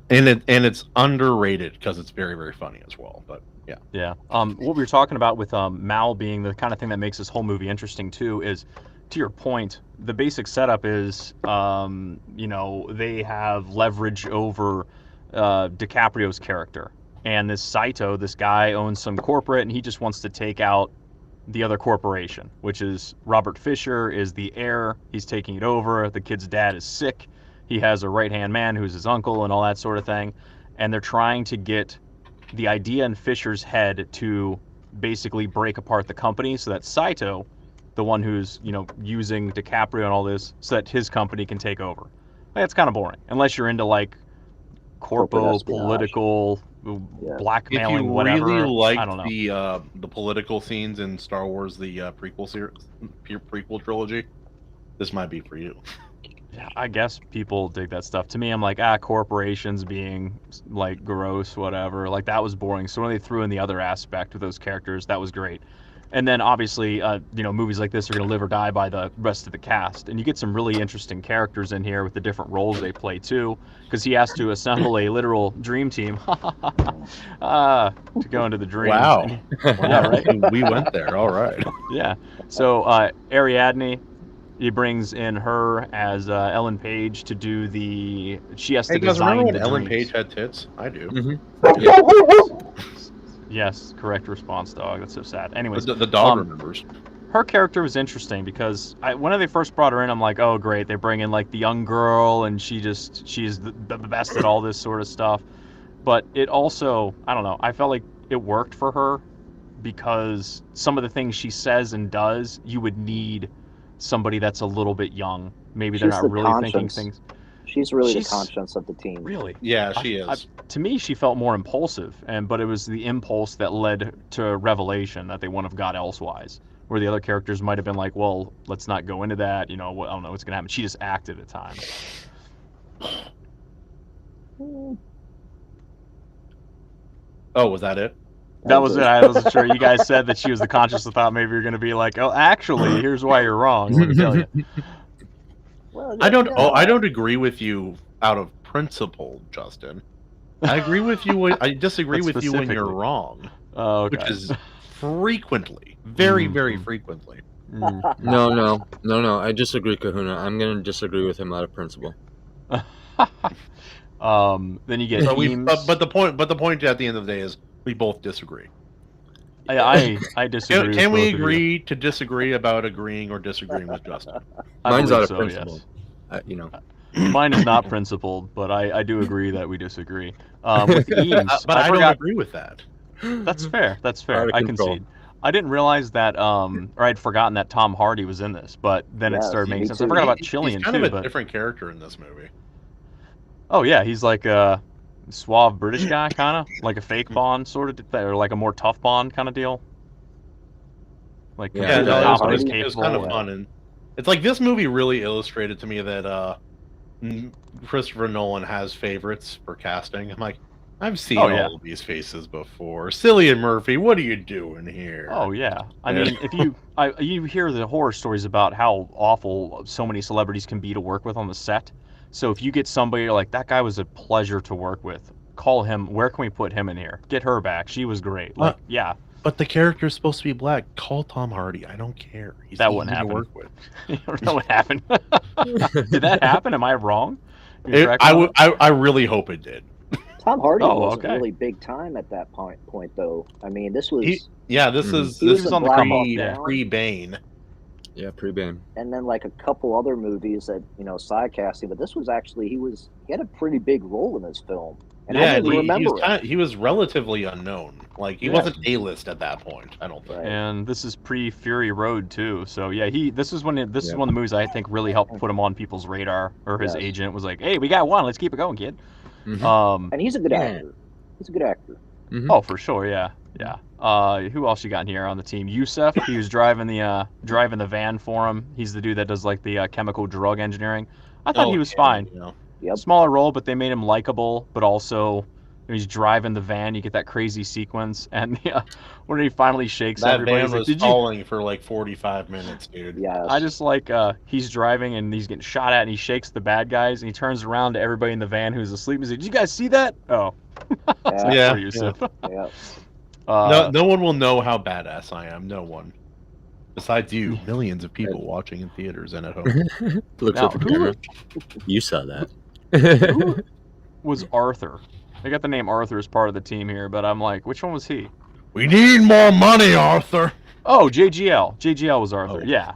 And it's underrated because it's very, very funny as well, but... Yeah. What we were talking about with Mal being the kind of thing that makes this whole movie interesting too is, to your point, the basic setup is, they have leverage over DiCaprio's character, and this Saito, this guy, owns some corporate, and he just wants to take out the other corporation, which is Robert Fisher is the heir. He's taking it over. The kid's dad is sick. He has a right-hand man who's his uncle and all that sort of thing, and they're trying to get the idea in Fisher's head to basically break apart the company so that Saito, the one who's, using DiCaprio and all this, so that his company can take over. That's kind of boring, unless you're into, like, political, blackmailing, whatever. If you really like I don't know. The political scenes in Star Wars, the prequel trilogy, this might be for you. Yeah, I guess people dig that stuff. To me, I'm like, corporations being like gross, whatever. Like, that was boring. So when they threw in the other aspect of those characters, that was great. And then obviously, movies like this are going to live or die by the rest of the cast. And you get some really interesting characters in here with the different roles they play too, because he has to assemble a literal dream team to go into the dreams. Wow. Yeah, right? We went there. All right. Yeah. So Ariadne, he brings in her as Ellen Page to do she has to Hey guys, design remember the when Ellen dreams. Page had tits? I do. Yes, correct response, dog. That's so sad. Anyways, The dog remembers. her character was interesting because when they first brought her in, I'm like, oh great, they bring in like the young girl and she's the best at all this sort of stuff. But it also, I don't know, I felt like it worked for her because some of the things she says and does, you would need somebody that's a little bit young. Maybe they're not really thinking things. She's really the conscience of the team. Really? Yeah, she is. To me, she felt more impulsive, but it was the impulse that led to revelation that they wouldn't have got elsewise. Where the other characters might have been like, well, let's not go into that. I don't know what's going to happen. She just acted at times. Oh, was that it? That was it. I wasn't sure. You guys said that she was the conscious. I thought maybe you're going to be like, oh, actually, here's why you're wrong. Let me tell you. Well, I don't agree with you out of principle, Justin. I agree with you. I disagree with you when you're wrong. Oh, okay. Which is frequently, very, very frequently. No. I disagree, Kahuna. I'm going to disagree with him out of principle. Then you get themes. But the point at the end of the day is we both disagree. I disagree. Can we agree to disagree about agreeing or disagreeing with Justin? Mine's out of principle. Yes. Mine is not principled, but I do agree that we disagree. With Eames, but I don't agree with that. That's fair. I concede. I didn't realize that, or I'd forgotten that Tom Hardy was in this, but then it started making sense. I forgot about Chilean he's kind of a different character in this movie. Oh yeah, he's like a suave British guy, kind of like a fake Bond sort of, or like a more tough Bond kind of deal. Like it was kind of fun, and it's like this movie really illustrated to me that Christopher Nolan has favorites for casting. I'm like, I've seen all of these faces before. Cillian Murphy, what are you doing here? Oh yeah, I mean, if you hear the horror stories about how awful so many celebrities can be to work with on the set. So if you get somebody you're like, that guy was a pleasure to work with, call him. Where can we put him in here? Get her back. She was great. Like, yeah. But the character's supposed to be black. Call Tom Hardy. I don't care. He's that wouldn't happen. To work with. You don't know what happened. Did that happen? Am I wrong? I really hope it did. Tom Hardy wasn't really big time at that point though. I mean, this was this is on the pre-Bane. Yeah, pre-Bane. And then like a couple other movies that side casting, but this was actually he had a pretty big role in this film. And I didn't remember he was relatively unknown. Like he wasn't A-list at that point, I don't think. Right. And this is pre-Fury Road too. So yeah, this is one of the movies I think really helped put him on people's radar. Or his agent was like, "Hey, we got one. Let's keep it going, kid." Mm-hmm. And he's a good actor. He's a good actor. Mm-hmm. Oh, for sure. Yeah. Who else you got in here on the team? Yusef. He was driving the van for him. He's the dude that does like the chemical drug engineering. I thought he was fine. Yep. Smaller role, but they made him likable. But also, he's driving the van. You get that crazy sequence, and when he finally shakes everybody, van was falling for like 45 minutes, dude. Yeah. I just like he's driving and he's getting shot at, and he shakes the bad guys, and he turns around to everybody in the van who's asleep and says, "Did you guys see that?" Oh, yeah. No one will know how badass I am. No one. Besides you, millions of people watching in theaters and at home. Looks up at the camera. You saw that. Who was Arthur? They got the name Arthur as part of the team here, but I'm like, which one was he? We need more money, Arthur. Oh, JGL. JGL was Arthur. Yeah.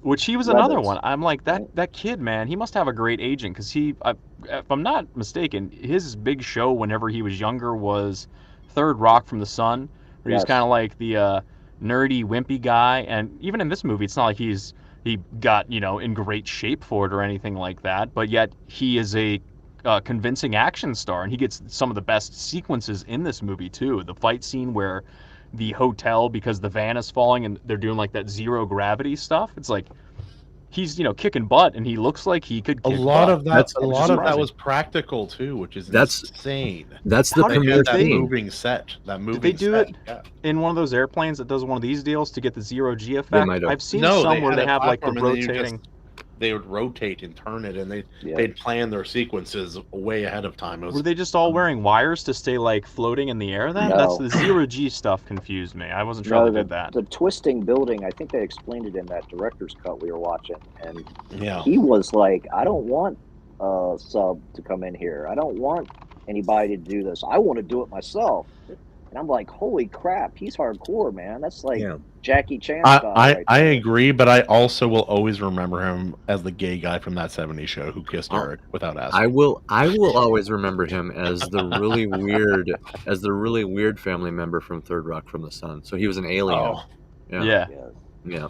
Which he was another one. I'm like, that kid, man, he must have a great agent because if I'm not mistaken, his big show whenever he was younger was Third Rock from the Sun, where he's kind of like the nerdy, wimpy guy. And even in this movie, it's not like he got, in great shape for it or anything like that, but yet he is a convincing action star, and he gets some of the best sequences in this movie too. The fight scene where the hotel, because the van is falling and they're doing like that zero gravity stuff, it's like he's kicking butt, and he looks like he could kick A lot butt. of that. A Which is lot of that surprising. was practical too, which is That's insane. That's the How They did premiere had that they- scene. moving set. That moving. Did they do set. it Yeah. in one of those airplanes that does one of these deals to get the zero G They effect? might have. I've seen No, some where had they a have like the platform and then you rotating. they would rotate and turn it, and Yeah. they'd plan their sequences way ahead of time. It was, Were they just all wearing wires to stay like floating in the air? Then No. that's the zero G stuff confused me. I wasn't sure No, how they did that. the twisting building, I think they explained it in that director's cut we were watching. And yeah. he was like, I don't want a sub to come in here. I don't want anybody to do this. I want to do it myself. And I'm like, holy crap, he's hardcore, man. That's like Yeah. Jackie Chan style. I agree, but I also will always remember him as the gay guy from that '70s show who kissed Eric without asking. I will always remember him as the really weird family member from Third Rock from the Sun. So he was an alien. Oh. Yeah. Yeah.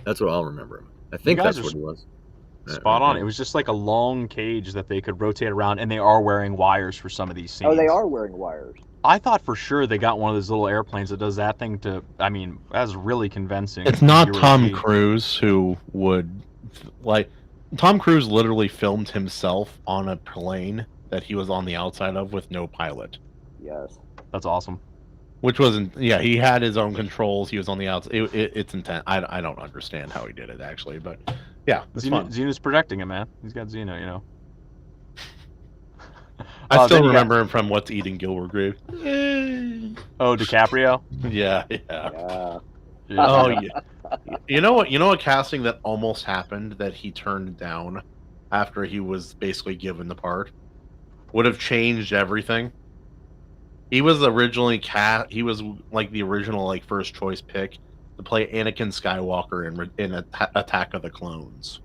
That's what I'll remember him. I think guys that's are what he was. Spot on. It was just like a long cage that they could rotate around, and they are wearing wires for some of these scenes. Oh, they are wearing wires. I thought for sure they got one of those little airplanes that does that thing to. I mean, that's really convincing. It's not Zero Tom G. Cruise who would like. Tom Cruise literally filmed himself on a plane that he was on the outside of with no pilot. Yes. That's awesome. Which wasn't. Yeah, he had his own controls. He was on the outside. It's intense. I don't understand how he did it actually, but yeah, it's fun. Xeno's protecting him, man. He's got Xeno, I still then you remember him from What's Eating Gilbert Grape. Oh, DiCaprio. Yeah. Yeah. Oh yeah. You know what? You know a casting that almost happened that he turned down after he was basically given the part would have changed everything. He was originally He was like the original like first choice pick to play Anakin Skywalker in Attack of the Clones.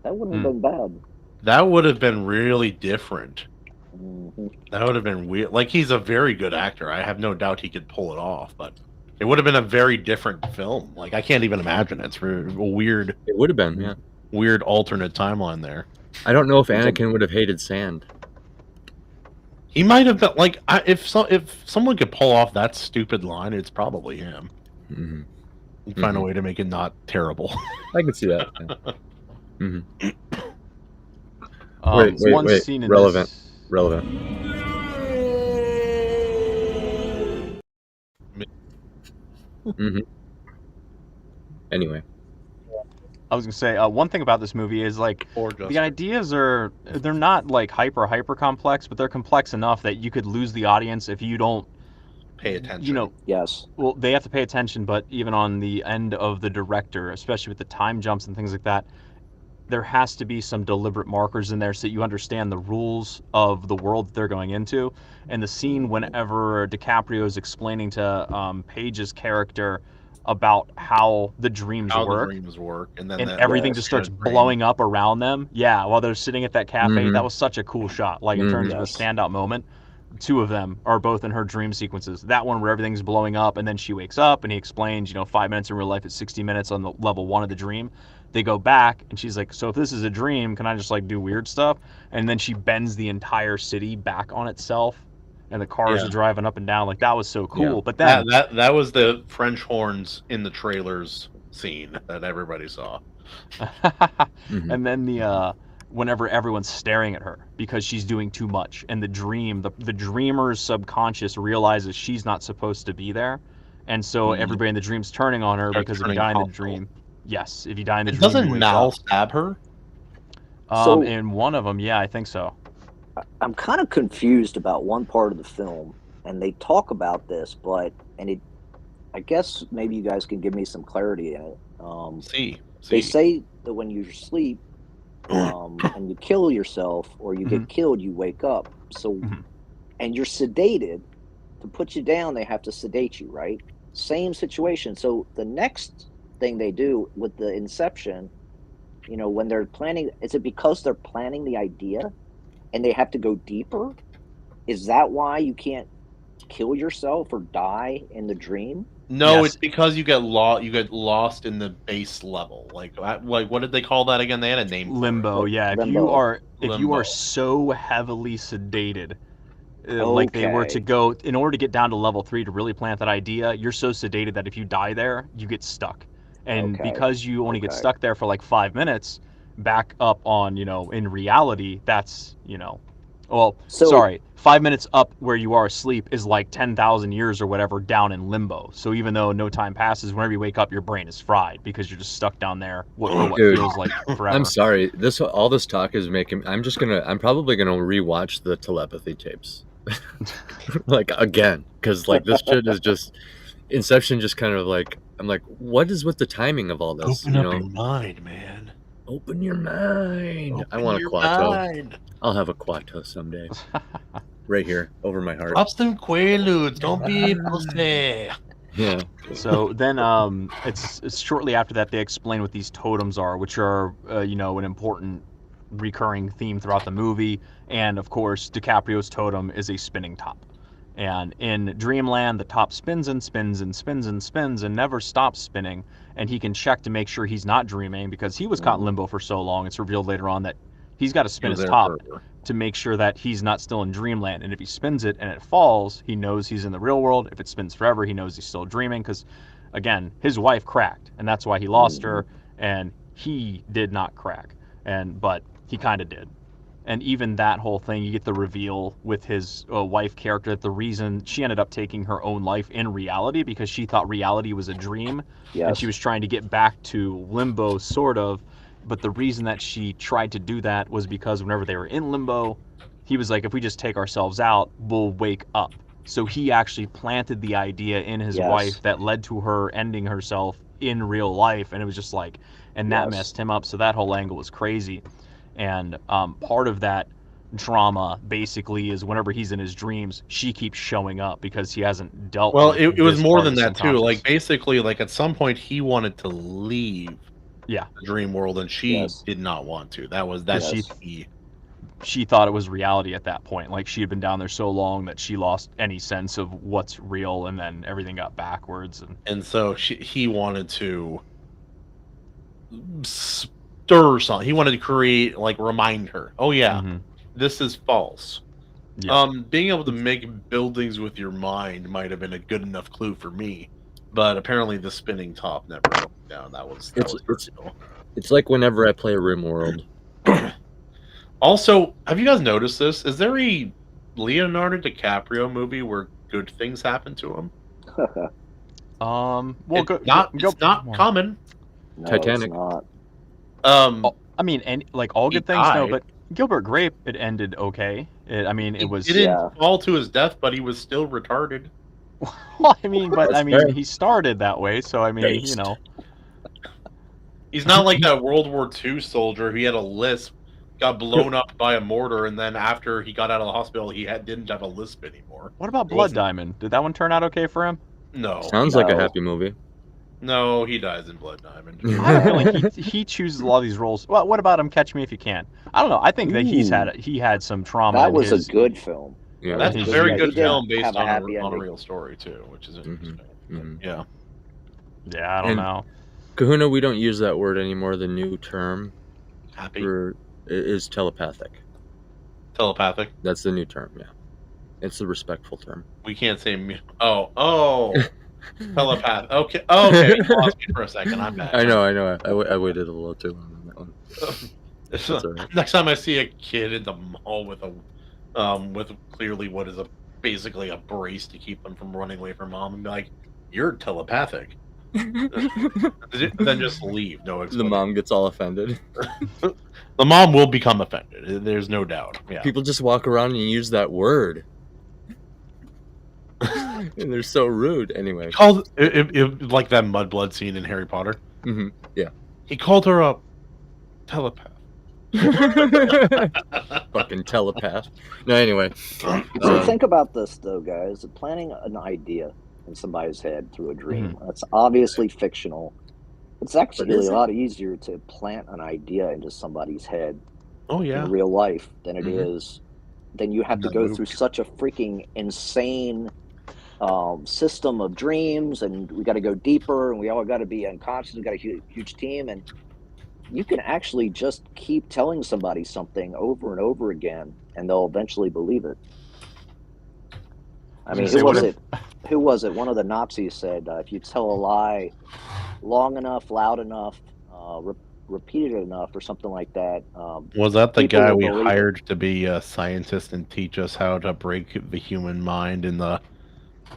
That wouldn't have been bad. That would have been really different. Mm-hmm. That would have been weird. Like he's a very good actor. I have no doubt he could pull it off, but it would have been a very different film. Like I can't even imagine it. It's a weird. It would have been, yeah. Weird alternate timeline there. I don't know if Anakin would have hated sand. He might have been like if someone could pull off that stupid line, it's probably him. Mm-hmm. Find a way to make it not terrible. I can see that. Yeah. Mm-hmm. One Wait. scene in Relevant. this. Relevant. Mm-hmm. Anyway. I was gonna say one thing about this movie is like the ideas they're not like hyper complex, but they're complex enough that you could lose the audience if you don't pay attention. Yes. Well, they have to pay attention, but even on the end of the director, especially with the time jumps and things like that, there has to be some deliberate markers in there so that you understand the rules of the world that they're going into. And the scene whenever DiCaprio is explaining to Paige's character about how the dreams work, and then everything just starts blowing up around them. Yeah, while they're sitting at that cafe, Mhm. that was such a cool shot. Like in terms of a Yes. standout moment, two of them are both in her dream sequences. That one where everything's blowing up, and then she wakes up, and he explains, 5 minutes in real life is 60 minutes on the level 1 of the dream. They go back, and she's like, so if this is a dream, can I just like do weird stuff? And then she bends the entire city back on itself, and the cars are driving up and down. Like that was so cool. Yeah. But then that was the French horns in the trailers scene that everybody saw. Mhm. And then the whenever everyone's staring at her because she's doing too much, and the dreamer's subconscious realizes she's not supposed to be there, and so everybody in the dream's turning on her Starts because if you turning die in the hostile. dream, yes, if you die in the And dream, doesn't you wake Mal up. stab her? So- In one of them, yeah, I think so. I'm kind of confused about one part of the film, and they talk about this, I guess maybe you guys can give me some clarity in it. They say that when you sleep and you kill yourself or you get killed, you wake up. So, and you're sedated. To put you down, they have to sedate you, right? Same situation. So the next thing they do with the Inception, when they're planning, is it because they're planning the idea and they have to go deeper? Is that why you can't kill yourself or die in the dream? No, Yes. it's because you get lost. You get lost in the base level. Like what did they call that again? They had a name. for it. Limbo, yeah. If you Limbo. are Limbo. so heavily sedated, like they were to Okay. go in order to get down to level 3 to really plant that idea, you're so sedated that if you die there, you get stuck. And Okay. because you only get Okay. stuck there for like 5 minutes, back up on, in reality, that's, So- sorry, 5 minutes up where you are asleep is like 10,000 years or whatever down in limbo. So even though no time passes, whenever you wake up, your brain is fried because you're just stuck down there for what Dude, feels like forever. I'm sorry. All this talk is making. I'm probably gonna rewatch the telepathy tapes, like again, because like this shit is just Inception. Just kind of like I'm like, what is with the timing of all this? Open up your mind, man. Open your mind. I Open want a your Quato. mind. I'll have a Quato someday. Right here, over my heart. Pop some Quaaludes. Don't be a pussy. Yeah. So then, it's shortly after that they explain what these totems are, which are, an important recurring theme throughout the movie. And of course, DiCaprio's totem is a spinning top. And in Dreamland, the top spins and spins and spins and spins and never stops spinning. And he can check to make sure he's not dreaming because he was caught in limbo for so long. It's revealed later on that he's got to spin his top to make sure that he's not still in dreamland. And if he spins it and it falls, he knows he's in the real world. If it spins forever, he knows he's still dreaming because, again, his wife cracked, and that's why he lost her, and he did not crack, but he kind of did. And even that whole thing, you get the reveal with his wife character that the reason she ended up taking her own life in reality because she thought reality was a dream, and she was trying to get back to limbo, sort of. But the reason that she tried to do that was because whenever they were in limbo, he was like, if we just take ourselves out, we'll wake up. So he actually planted the idea in his wife that led to her ending herself in real life. And it was just like, and that messed him up. So that whole angle was crazy. And part of that drama basically is whenever he's in his dreams, she keeps showing up because he hasn't dealt with it was this more part than of that too. subconscious. Like basically, like at some point he wanted to leave the dream world and she did not want to. That's she thought it was reality at that point. Like she had been down there so long that she lost any sense of what's real, and then everything got backwards. And so he wanted to stir something. He wanted to create, like, remind her, oh yeah, this is false. Being able to make buildings with your mind might have been a good enough clue for me, but apparently the spinning top never broke down. It's like whenever I play RimWorld. Also, have you guys noticed this? Is there a Leonardo DiCaprio movie where good things happen to him? It's not common. No, Titanic. It's not. I mean, and like all good things, no, but Gilbert Grape, it ended okay. It didn't fall to his death, but he was still retarded. Well, he started that way, so I mean, you know. He's not like that World War II soldier. He had a lisp, got blown up by a mortar, and then after he got out of the hospital, he didn't have a lisp anymore. What about Blood Diamond? Did that one turn out okay for him? No. Sounds like a happy movie. No, he dies in Blood Diamond. I have a feeling he chooses a lot of these roles. Well, what about him? Catch Me If You Can. I don't know. I think that he had some trauma. That was a good film. Yeah, that's a very good film based on a ending. real story too, which is interesting. Yeah. Yeah, I don't know. Kahuna, we don't use that word anymore. The new term happy is telepathic. Telepathic? That's the new term, yeah. It's the respectful term. We can't say telepath. Okay. You lost me for a second. I'm back. I know. I waited a little too long on that one. Right. Next time I see a kid in the mall with clearly what is basically a brace to keep them from running away from mom, and be like, "You're telepathic." Then just leave. No explanation. The mom gets all offended. The mom will become offended. There's no doubt. Yeah. People just walk around and use that word. And they're so rude. Anyway, called it like that Mudblood scene in Harry Potter. Mm-hmm. Yeah, he called her a telepath. Fucking telepath. No, anyway. So think about this, though, guys. Planting an idea in somebody's head through a dream. That's obviously fictional. It's actually a lot easier to plant an idea into somebody's head in real life than it is. Then you have to go through such a freaking insane system of dreams, and we got to go deeper, and we all got to be unconscious. We got a huge team, and you can actually just keep telling somebody something over and over again, and they'll eventually believe it. I mean, who was it? One of the Nazis said, if you tell a lie long enough, loud enough, repeated enough, or something like that. Was that the people guy will we believe it. hired to be a scientist and teach us how to break the human mind in the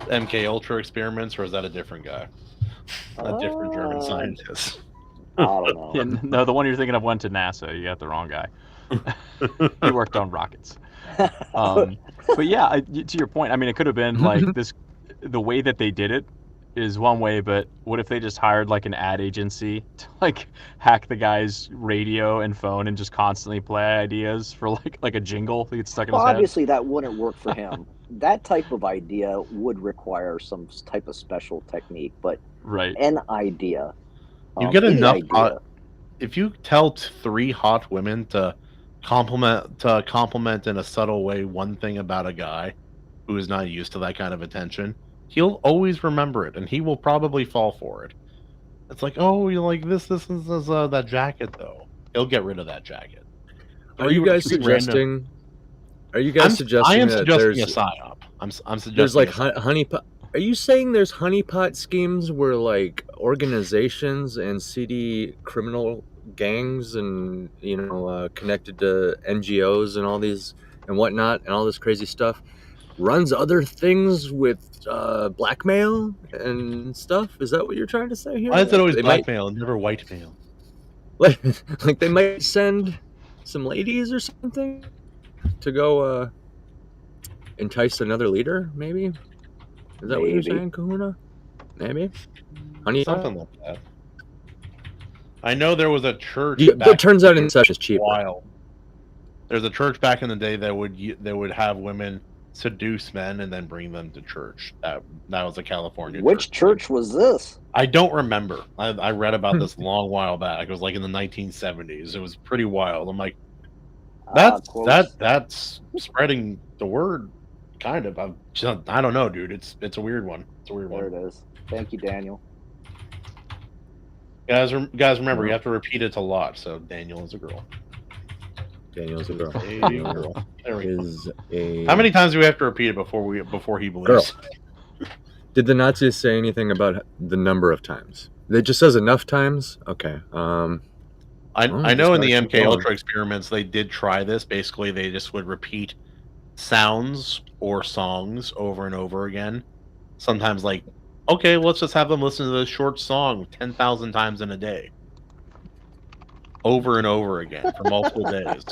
MK Ultra experiments, or is that a different guy? A different German scientist. I don't know. Yeah, no, the one you're thinking of went to NASA. You got the wrong guy. He worked on rockets. But yeah, to your point, I mean, it could have been like this. The way that they did it is one way, but what if they just hired like an ad agency to like hack the guy's radio and phone and just constantly play ideas for like a jingle that gets stuck in his head? Obviously, that wouldn't work for him. That type of idea would require some type of special technique, but right, an idea. You get enough idea. hot. If you tell 3 hot women to compliment in a subtle way one thing about a guy who is not used to that kind of attention, he'll always remember it, and he will probably fall for it. It's like, oh, you like this, that jacket though. He'll get rid of that jacket. Are you guys suggesting? Are you guys suggesting? I am that suggesting there's a psyop. I'm suggesting there's like a psyop. honeypot. Are you saying there's honeypot schemes where like organizations and seedy criminal gangs and connected to NGOs and all these and whatnot and all this crazy stuff runs other things with blackmail and stuff? Is that what you're trying to say here? Why is it always They blackmail and never whitemail? like they might send some ladies or something to go entice another leader, maybe? Is that what you're saying, Kahuna? Maybe? Honey, something like that. I know there was a church. It turns out Inception is cheaper. Wild. There's a church back in the day that would have women seduce men and then bring them to church. That was a California. Which church was this? I don't remember. I read about this a long while back. It was like in the 1970s. It was pretty wild. I'm like, that's spreading the word. Kind of. I don't know, dude. It's a weird one. It's a weird one. There it is. Thank you, Daniel. Guys, remember, you have to repeat it a lot. So Daniel is a girl. Daniel's a girl. A girl. There we go. How How many times do we have to repeat it before he believes? Girl. Did the Nazis say anything about the number of times? It just says enough times? Okay. I know in the MK Ultra experiments they did try this. Basically, they just would repeat sounds or songs over and over again. Sometimes like, okay, let's just have them listen to this short song 10,000 times in a day. Over and over again for multiple days.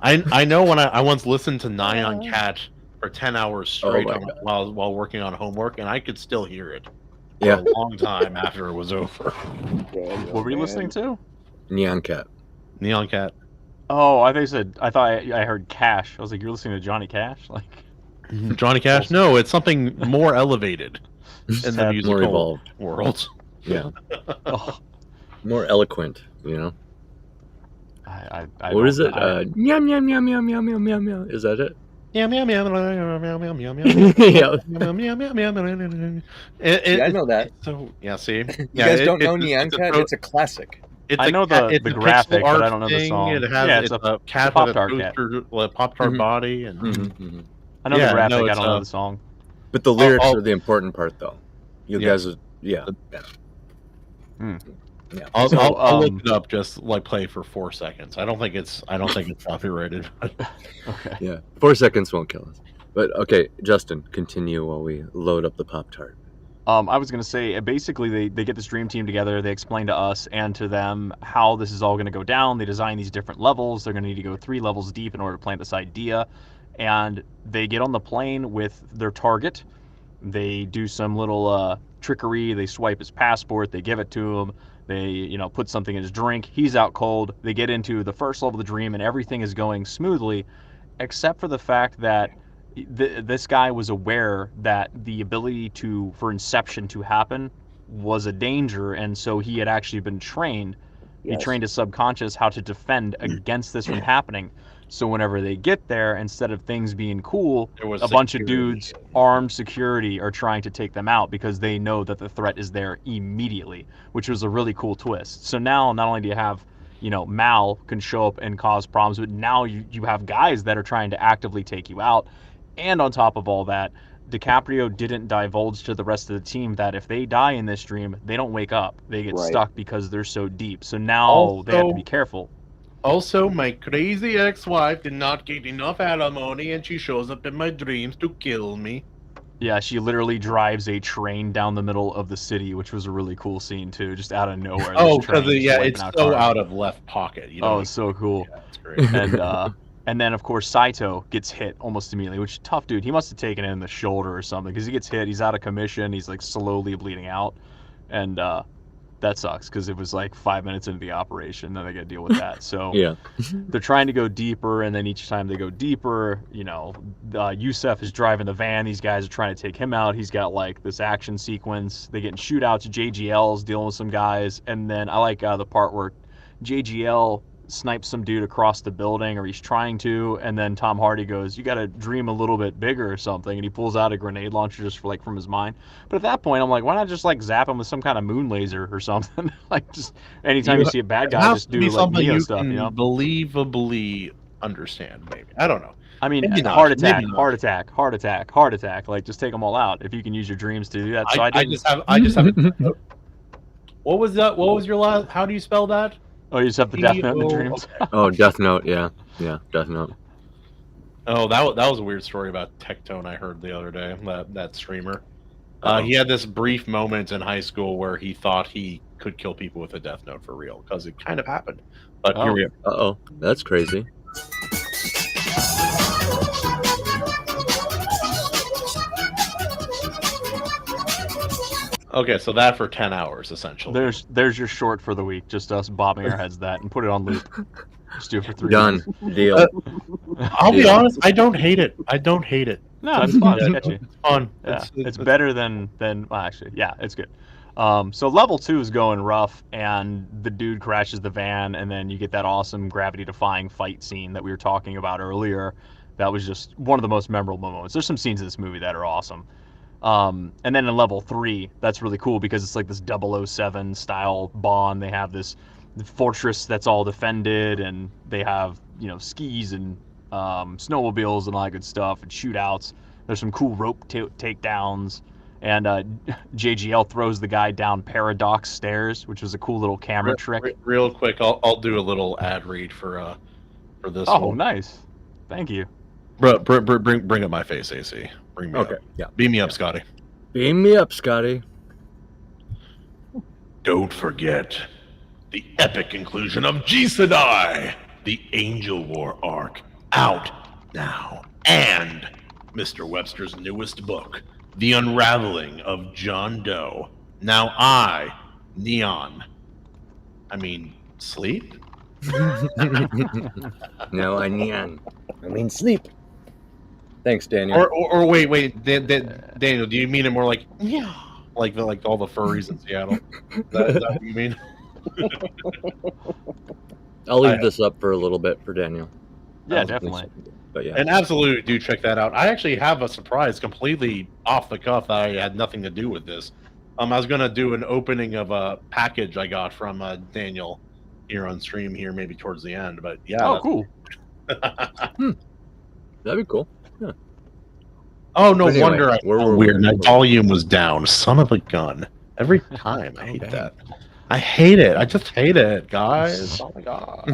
I know when I once listened to Nyan Cat for 10 hours straight while working on homework, and I could still hear it for a long time after it was over. What were you listening to? Neon Cat. Neon Cat. Oh, I thought I heard Cash. I was like, you're listening to Johnny Cash? Like Johnny Cash? No, it's something more elevated in the musical evolved world. Yeah. Oh. More eloquent, you know? I what is it? Meow, meow, meow, meow, meow, meow, meow, meow. Is that it? Meow, meow, meow, meow, meow, meow, meow, meow. Yeah. Meow, meow, meow, meow, meow. I know that. So, yeah, see? You guys don't know Neon Cat? It's a classic. I know the graphic, but I don't know the song. It has, it's a cat with a Pop-Tart body. And I know the graphic, I don't know the song. But the lyrics are the important part, though. You guys are, yeah. Yeah. I'll look it up. Just like play for 4 seconds. I don't think it's copyrighted. Okay. Yeah, 4 seconds won't kill us. But okay, Justin, continue while we load up the Pop-Tart. I was gonna say basically they get this dream team together. They explain to us and to them how this is all gonna go down. They design these different levels. They're gonna need to go 3 levels deep in order to plant this idea. And they get on the plane with their target. They do some little trickery. They swipe his passport. They give it to him. They, put something in his drink. He's out cold. They get into the first level of the dream, and everything is going smoothly, except for the fact that this guy was aware that the ability for Inception to happen was a danger, and so he had actually been trained. Yes. He trained his subconscious how to defend against this from happening. So whenever they get there, instead of things being cool, a bunch of dudes, armed security, are trying to take them out because they know that the threat is there immediately, which was a really cool twist. So now, not only do you have, Mal can show up and cause problems, but now you have guys that are trying to actively take you out. And on top of all that, DiCaprio didn't divulge to the rest of the team that if they die in this dream, they don't wake up. They get stuck because they're so deep. So now they have to be careful. Also, my crazy ex-wife did not get enough alimony, and she shows up in my dreams to kill me. Yeah, she literally drives a train down the middle of the city, which was a really cool scene too, just out of nowhere. Oh, because it's so out of left pocket. You know? Oh, it's so cool. Yeah, it's great. And then of course Saito gets hit almost immediately, which is tough, dude. He must have taken it in the shoulder or something, because he gets hit. He's out of commission. He's like slowly bleeding out, and that sucks because it was like 5 minutes into the operation. Then they got to deal with that. So yeah, they're trying to go deeper, and then each time they go deeper, Yusef is driving the van. These guys are trying to take him out. He's got like this action sequence. They get in shootouts. JGL's dealing with some guys, and then I like the part where JGL snipes some dude across the building, or he's trying to, and then Tom Hardy goes, "You got to dream a little bit bigger or something," and he pulls out a grenade launcher just from his mind. But at that point, I'm like, why not just like zap him with some kind of moon laser or something? Like, just anytime you see a bad guy, just do like Neo stuff, you know? Believably understand, maybe. I don't know. I mean, heart attack. Like, just take them all out if you can use your dreams to do that. So I just have. What was that? What was your last? How do you spell that? Oh, you just have the Death Note in the dreams. Oh, Death Note, yeah, Death Note. Oh, that was a weird story about Tectone I heard the other day. That streamer, he had this brief moment in high school where he thought he could kill people with a Death Note for real, because it kind of happened. But here we are. That's crazy. Okay, so that for 10 hours, essentially. There's your short for the week. Just us bobbing our heads that and put it on loop. Just do it for 3 Done. days. Deal. I'll be honest, I don't hate it. No, it's fun. It's catchy. It's fun. Yeah, it's better than well, actually, yeah, it's good. So level 2 is going rough, and the dude crashes the van, and then you get that awesome gravity-defying fight scene that we were talking about earlier. That was just one of the most memorable moments. There's some scenes in this movie that are awesome. And then in level 3, that's really cool because it's like this 007 style Bond. They have this fortress that's all defended, and they have, skis and snowmobiles and all that good stuff, and shootouts. There's some cool rope takedowns, and JGL throws the guy down Paradox stairs, which was a cool little camera trick. Real quick, I'll do a little ad read for this. Oh, one. Nice. Thank you. Bro, bring up my face, AC. Bring me up. Yeah. Beam me up, Scotty. Beam me up, Scotty. Don't forget the epic conclusion of Gisedai, the Angel War arc, out now. And Mr. Webster's newest book, The Unraveling of John Doe. Now sleep? No, I mean sleep. Thanks, Daniel. Or wait, Daniel, do you mean it more like like all the furries in Seattle? Is that what you mean? I'll leave this up for a little bit for Daniel. Yeah, definitely. But yeah, and absolutely do check that out. I actually have a surprise, completely off the cuff, that I had nothing to do with this. I was gonna do an opening of a package I got from Daniel here on stream here, maybe towards the end. But yeah. Oh, cool. That'd be cool. Yeah. Oh, no Anyway, wonder I felt weird. My volume was down. Son of a gun. Every time. I hate that. I hate it. I just hate it, guys. Oh my god.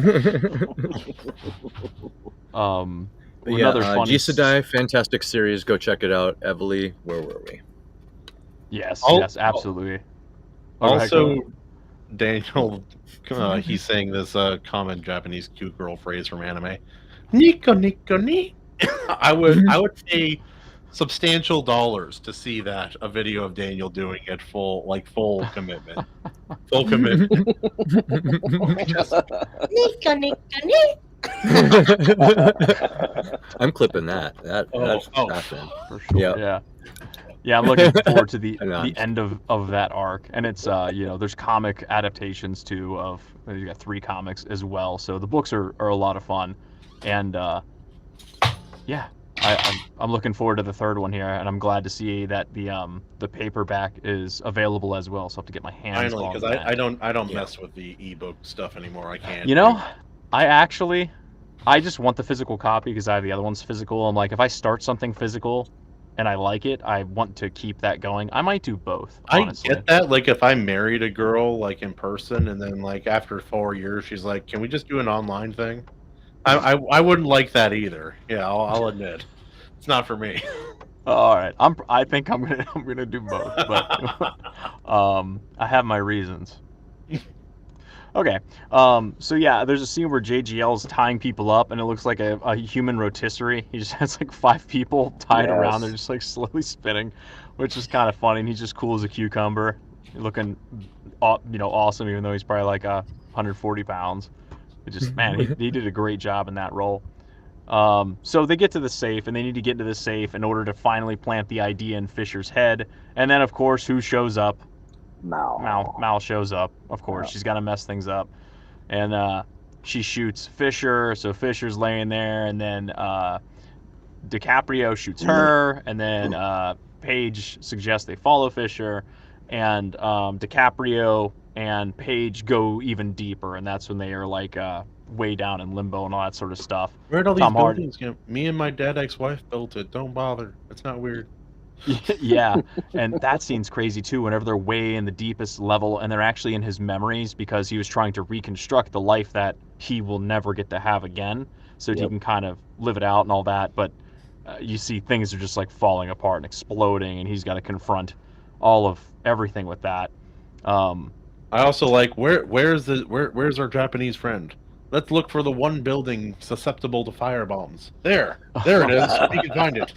Another funny... Gisedai, fantastic series. Go check it out. Evely, where were we? Yes, absolutely. Also, Daniel, he's saying this common Japanese cute girl phrase from anime. Nico Nico ni. I would pay substantial dollars to see a video of Daniel doing it full commitment. Full commitment. Nico Nico ni. I'm clipping that. That's happening. For sure. Yeah, I'm looking forward to the end of that arc, and it's there's comic adaptations too of you got 3 comics as well, so the books are a lot of fun, and I'm looking forward to the 3rd one here, and I'm glad to see that the paperback is available as well, so I have to get my hands on because that. I don't mess with the ebook stuff anymore. I can't. I just want the physical copy because I have the other ones physical. I'm like, if I start something physical, and I like it, I want to keep that going. I might do both, honestly. I get that. Like, if I married a girl, like, in person, and then, like, after 4 years, she's like, can we just do an online thing? I wouldn't like that either. Yeah, I'll admit. It's not for me. All right. I think I'm gonna do both, but I have my reasons. Okay. So yeah, there's a scene where JGL's tying people up, and it looks like a human rotisserie. He just has like 5 people tied around. They're just like slowly spinning, which is kind of funny. And he's just cool as a cucumber, looking, awesome, even though he's probably like 140 pounds. It just, man, he did a great job in that role. So they get to the safe, and they need to get into the safe in order to finally plant the idea in Fisher's head. And then, of course, who shows up? Mal shows up, of course. She's got to mess things up. And she shoots Fisher, so Fisher's laying there, and then DiCaprio shoots her, and then Paige suggests they follow Fisher, and DiCaprio and Paige go even deeper, and that's when they are like way down in limbo and all that sort of stuff. Where'd all these buildings go? Me and my dead ex-wife built it. Don't bother. It's not weird. Yeah, and that scene's crazy too, whenever they're way in the deepest level and they're actually in his memories, because he was trying to reconstruct the life that he will never get to have again, so he can kind of live it out and all that. But you see things are just like falling apart and exploding, and he's got to confront all of everything with that. I also like, where's our Japanese friend? Let's look for the one building susceptible to fire bombs. There it is. You can find it.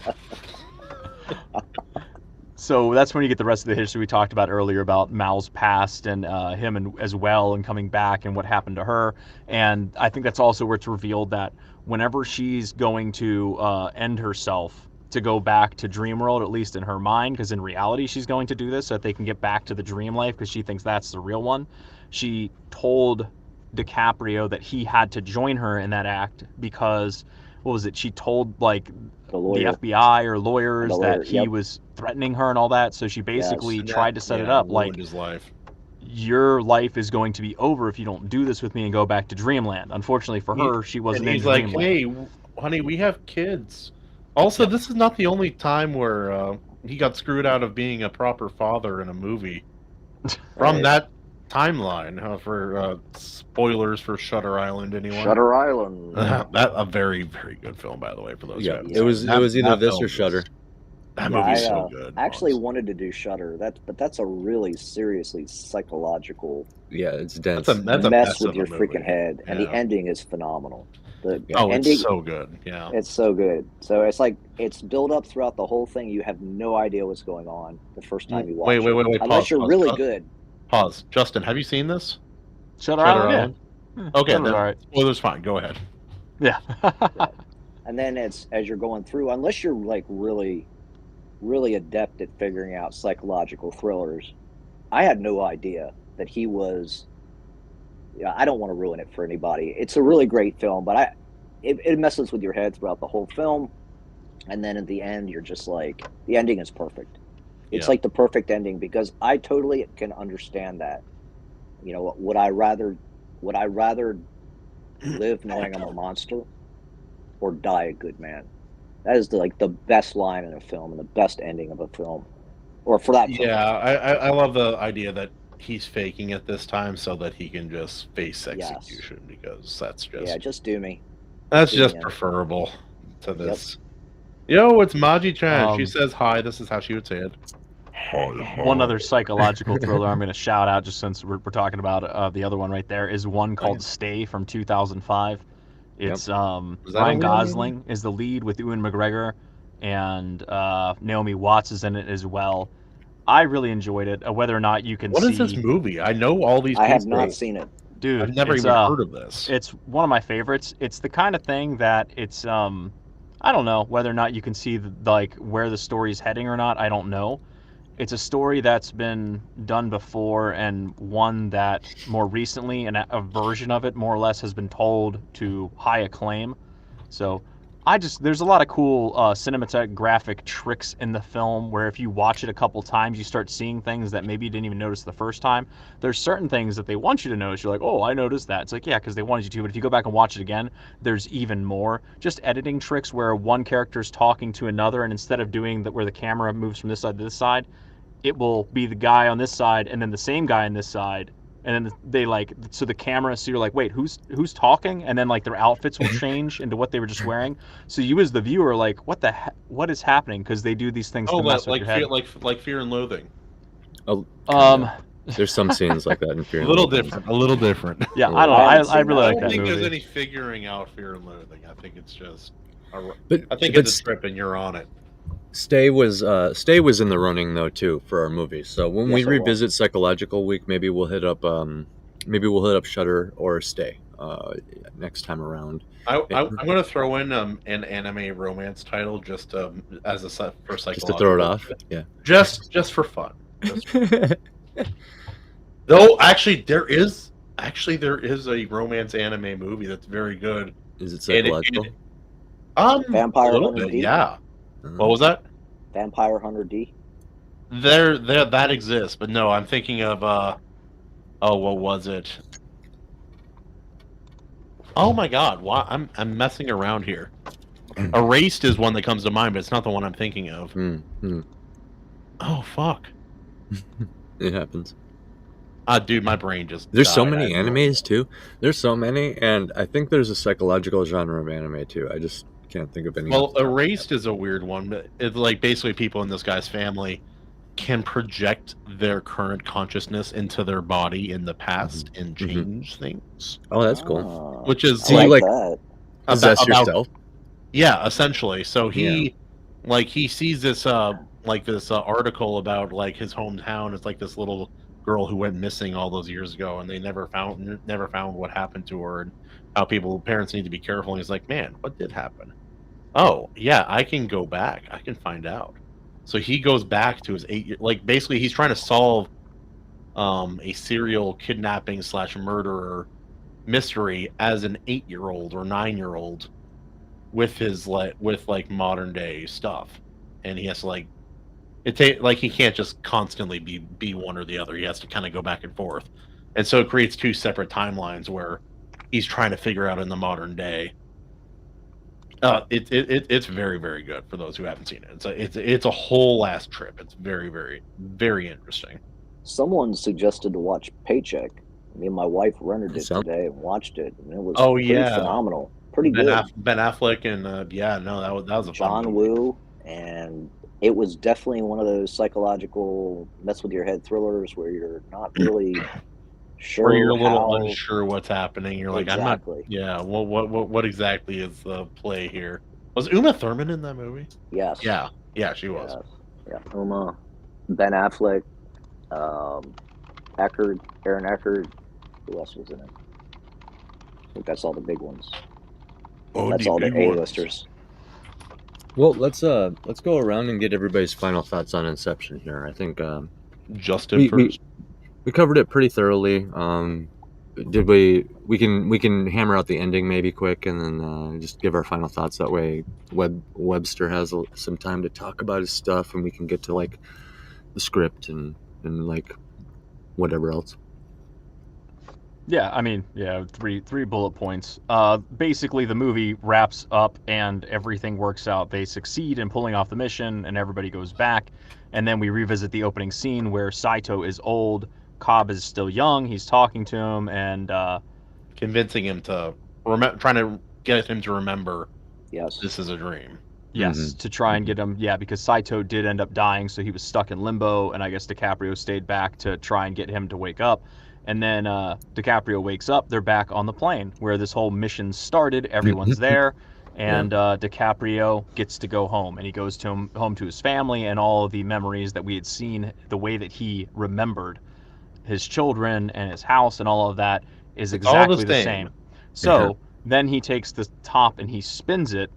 So that's when you get the rest of the history we talked about earlier about Mal's past and him as well, and coming back and what happened to her. And I think that's also where it's revealed that whenever she's going to end herself to go back to dream world, at least in her mind, because in reality she's going to do this so that they can get back to the dream life, because she thinks that's the real one. She told DiCaprio that he had to join her in that act because, what was it? She told like the FBI or lawyers that he was threatening her and all that. So she basically tried to set it up like, his life. Your life is going to be over if you don't do this with me and go back to Dreamland. Unfortunately for her, she wasn't in Dreamland. He's like, hey, honey, we have kids. Also, this is not the only time where he got screwed out of being a proper father in a movie. From that timeline, for spoilers for Shutter Island, anyone? Shutter Island. That a very, very good film, by the way, for those guys. It was either this or Shutter. That movie's so good. I actually wanted to do Shutter, but that's a really seriously psychological. Yeah, it's dense. That's a mess with your freaking head, and the ending is phenomenal. The ending, it's so good. Yeah, it's so good. So it's like it's built up throughout the whole thing. You have no idea what's going on the first time you watch it. Wait. Unless you're really good. Pause. Justin, have you seen this? Shutter Island? Yeah. Okay, then, all right. Spoilers fine. Go ahead. Yeah. And then it's as you're going through, unless you're like really, really adept at figuring out psychological thrillers, I had no idea that he was. Yeah, I don't want to ruin it for anybody. It's a really great film, but it messes with your head throughout the whole film, and then at the end, you're just like, the ending is perfect. It's like the perfect ending, because I totally can understand that. You know, would I rather live knowing I'm a monster, or die a good man? That is the best line in a film and the best ending of a film, or for that film. Yeah, I love the idea that he's faking it this time so that he can just face execution, because that's just just do me. That's just preferable to this. Yo, it's Maji-chan. She says hi. This is how she would say it. One other psychological thriller I'm going to shout out, just since we're talking about the other one right there, is one called Stay from 2005. It's Ryan Gosling is the lead with Ewan McGregor, and Naomi Watts is in it as well. I really enjoyed it. Whether or not you can see... What is this movie? I know all these I have not seen it. Dude, I've never even heard of this. It's one of my favorites. It's the kind of thing that it's... I don't know whether or not you can see where the story's heading or not. I don't know. It's a story that's been done before, and one that more recently, and a version of it more or less has been told to high acclaim. So there's a lot of cool cinematographic tricks in the film where if you watch it a couple times, you start seeing things that maybe you didn't even notice the first time. There's certain things that they want you to notice. You're like, oh, I noticed that. It's like, yeah, because they wanted you to. But if you go back and watch it again, there's even more. Just editing tricks where one character's talking to another, and instead of doing that where the camera moves from this side to this side, it will be the guy on this side and then the same guy on this side. And then they so the camera, so you're like, wait, who's talking? And then like their outfits will change into what they were just wearing. So you as the viewer are like, what is happening? Because they do these things to mess with your head. Like Fear and Loathing. There's some scenes like that in Fear and Loathing. A little different. Yeah, I don't know. I really like that movie. I don't think there's any figuring out Fear and Loathing. I think it's just, it's a trip and you're on it. Stay was in the running though too for our movie. So when we revisit Psychological Week, maybe we'll hit up Shudder or Stay next time around. I'm going to throw in an anime romance title just as a set for Psychological. Just to throw it off, yeah. Just for fun. Though actually there is a romance anime movie that's very good. Is it psychological? Vampire Hunter D. Yeah. What was that? Vampire Hunter D. There, that exists, but no, I'm thinking of what was it? Oh my God! Why I'm messing around here. Erased is one that comes to mind, but it's not the one I'm thinking of. Oh fuck! It happens. Dude, my brain just. There's so many animes too. There's so many, and I think there's a psychological genre of anime too. I just can't think of any. Well, Erased is a weird one. But it's like basically people in this guy's family can project their current consciousness into their body in the past and change things. Oh, that's cool. Which is so like possess yourself. Yeah, essentially. So he sees this article about like his hometown. It's like this little girl who went missing all those years ago, and they never found what happened to her, and how parents need to be careful. And he's like, man, what did happen? Oh yeah, I can go back. I can find out. So he goes back to his 8 year. Like basically, he's trying to solve a serial kidnapping / murderer mystery as an 8-year-old or 9-year-old with his with modern day stuff, and he has to he can't just constantly be one or the other. He has to kind of go back and forth, and so it creates two separate timelines where he's trying to figure out in the modern day. It's very, very good for those who haven't seen it. It's a whole ass trip. It's very, very, very interesting. Someone suggested to watch Paycheck. Me and my wife rented it today and watched it, and it was pretty phenomenal. Pretty good. Ben Affleck and that was a John fun Woo, and it was definitely one of those psychological mess with your head thrillers where you're not really sure. Or you're a little unsure what's happening. You're like, exactly. I'm not. Yeah. Well, what exactly is the play here? Was Uma Thurman in that movie? Yes. Yeah, she was. Yeah, Uma, Ben Affleck, Aaron Eckhart. Who else was in it? I think that's all the big ones. That's all the A-listers. Well, let's go around and get everybody's final thoughts on Inception here. I think Justin first. We covered it pretty thoroughly. Did we can hammer out the ending maybe quick, and then just give our final thoughts. That way Webster has some time to talk about his stuff, and we can get to like the script and like whatever else. Yeah, I mean, three bullet points. Basically, the movie wraps up and everything works out. They succeed in pulling off the mission, and everybody goes back. And then we revisit the opening scene where Saito is old, Cobb is still young. He's talking to him and convincing him to trying to get him to remember. Yes, this is a dream. Yes, to try and get him. Yeah, because Saito did end up dying, so he was stuck in limbo, and I guess DiCaprio stayed back to try and get him to wake up. And then DiCaprio wakes up. They're back on the plane where this whole mission started. Everyone's there, and DiCaprio gets to go home, and he goes home to his family and all of the memories that we had seen. The way that he remembered his children and his house and all of that is exactly the same. So then he takes the top and he spins it,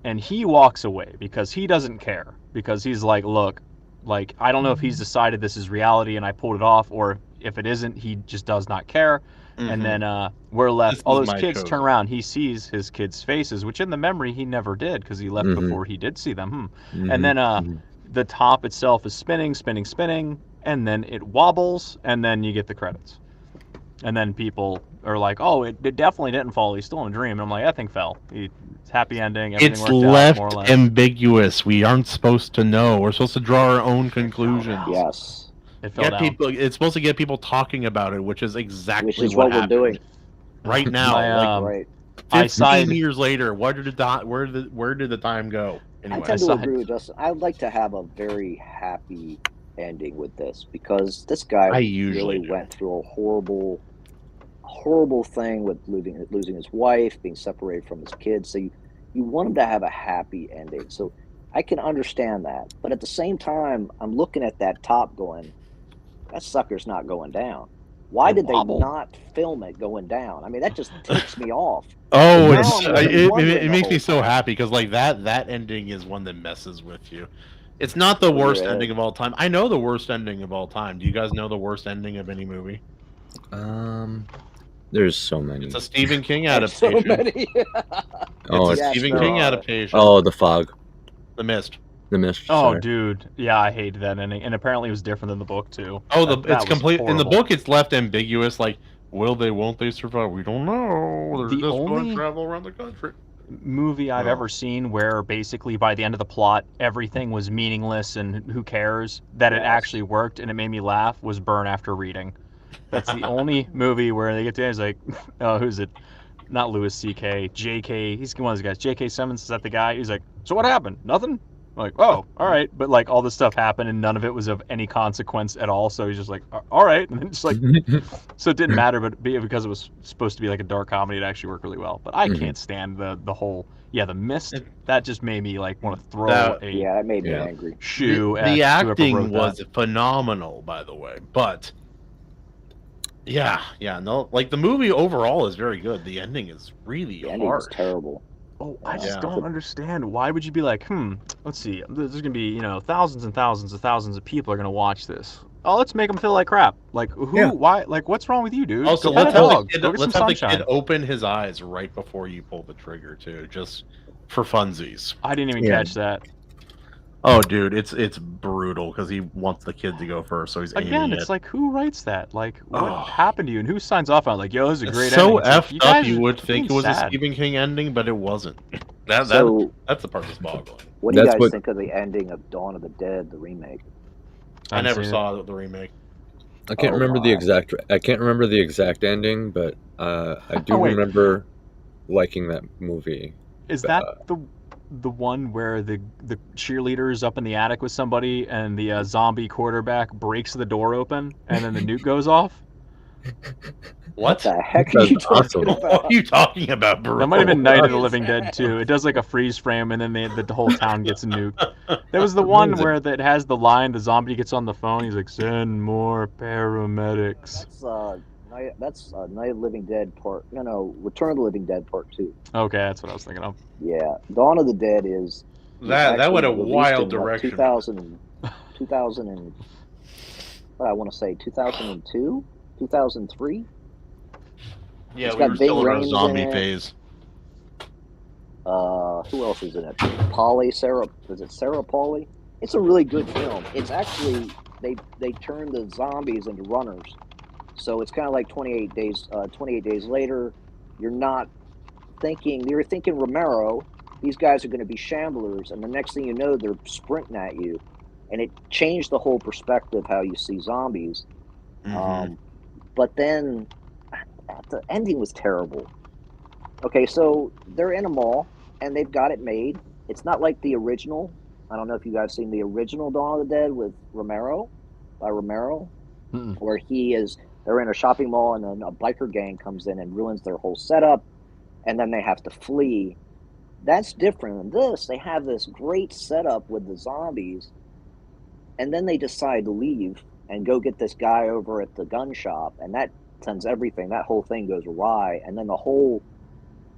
and he walks away because he doesn't care. Because he's like, look, like I don't know if he's decided this is reality and I pulled it off, or if it isn't, he just does not care. And then we're left. This All is those my kids chosen. turn around. He sees his kids' faces, which in the memory he never did because he left before he did see them. And then the top itself is spinning, spinning, spinning, and then it wobbles, and then you get the credits. And then people are like, "Oh, it definitely didn't fall. He's still in a dream." And I'm like, "That thing fell. It's happy ending. Everything It's worked left out more or less." ambiguous. We aren't supposed to know. We're supposed to draw our own conclusions. Yes. It fell Get down. people. It's supposed to get people talking about it, which is exactly Which is what we're happened doing right now. My, right. 15 years later, where did the time go? Anyway, I tend to agree with Justin. I'd like to have a very happy ending with this because this guy really went through a horrible thing with losing his wife, being separated from his kids. So you want him to have a happy ending. So I can understand that. But at the same time, I'm looking at that top going, that sucker's not going down. Why did they not film it going down? I mean, that just ticks me off. Oh, it makes me so happy because like that ending is one that messes with you. It's not the worst ending of all time. I know the worst ending of all time. Do you guys know the worst ending of any movie? There's so many. It's a Stephen King adaptation. So many. It's a Stephen King adaptation. Oh, The Fog. The Mist. The Mist. Oh, sorry. dude. Yeah, I hated that ending. And apparently it was different than the book, too. Oh, That it's complete. In the book, it's left ambiguous. Like, will they, won't they survive? We don't know. They're just going to travel around the country. Movie I've ever seen where basically by the end of the plot, everything was meaningless and who cares, that it actually worked and it made me laugh was Burn After Reading. That's the only movie where they get to, it's like, oh, who's it? Not Louis C.K. J.K. He's one of those guys. J.K. Simmons, is that the guy? He's like, so what happened? Nothing? I'm like, oh, all right. But like all this stuff happened and none of it was of any consequence at all. So he's just like, all right. And then just like, so it didn't matter, but because it was supposed to be like a dark comedy, it actually worked really well. But I can't stand the whole, the Mist. That just made me like want to throw it made me angry. Shoe at the whoever acting wrote was that. phenomenal, by the way. But no, like the movie overall is very good. The ending is really hard. Ending is terrible. Oh, I just don't understand. Why would you be like, let's see, there's going to be, thousands and thousands of people are going to watch this. Oh, let's make them feel like crap. Like, why? Like, what's wrong with you, dude? Also, Go let's pet a have, dog. the kid, Go get let's some have the sunshine. kid open his eyes right before you pull the trigger, too, just for funsies. I didn't even catch that. Oh, dude, it's brutal because he wants the kid to go first, so he's Again, it's like, who writes that? Like, what happened to you? And who signs off on it? Like, yo, this is a great so ending. effed up you would think it was sad. a Stephen King ending, but it wasn't. That's the part that's boggling. What do you guys think of the ending of Dawn of the Dead, the remake? I never saw the remake. I can't remember the exact ending, but I do remember liking that movie. Is that the one where the cheerleader is up in the attic with somebody and the zombie quarterback breaks the door open and then the nuke goes off? What the heck are you talking about? What are you talking about, bro? That might have been Night of the Living Dead too. It does like a freeze frame and then the whole town gets nuked. There was the one where that has the line, the zombie gets on the phone, he's like, send more paramedics. That's Night of the Living Dead part. No, Return of the Living Dead part 2. Okay, that's what I was thinking of. Yeah, Dawn of the Dead is that went a wild in, direction. 2000 and what I want to say 2002, 2003. Yeah, it's we got were still in our Raines zombie in it. phase. Who else is in it? Sarah Pauli? It's a really good film. It's actually they turned the zombies into runners. So it's kind of like 28 days. 28 days later, you're thinking Romero. These guys are going to be shamblers, and the next thing you know, they're sprinting at you, and it changed the whole perspective how you see zombies. But then the ending was terrible. Okay, so they're in a mall, and they've got it made. It's not like the original. I don't know if you guys seen the original Dawn of the Dead with Romero, where they're in a shopping mall and then a biker gang comes in and ruins their whole setup, and then they have to flee. That's different than this. They have this great setup with the zombies, and then they decide to leave and go get this guy over at the gun shop, and that sends everything. That whole thing goes awry, and then the whole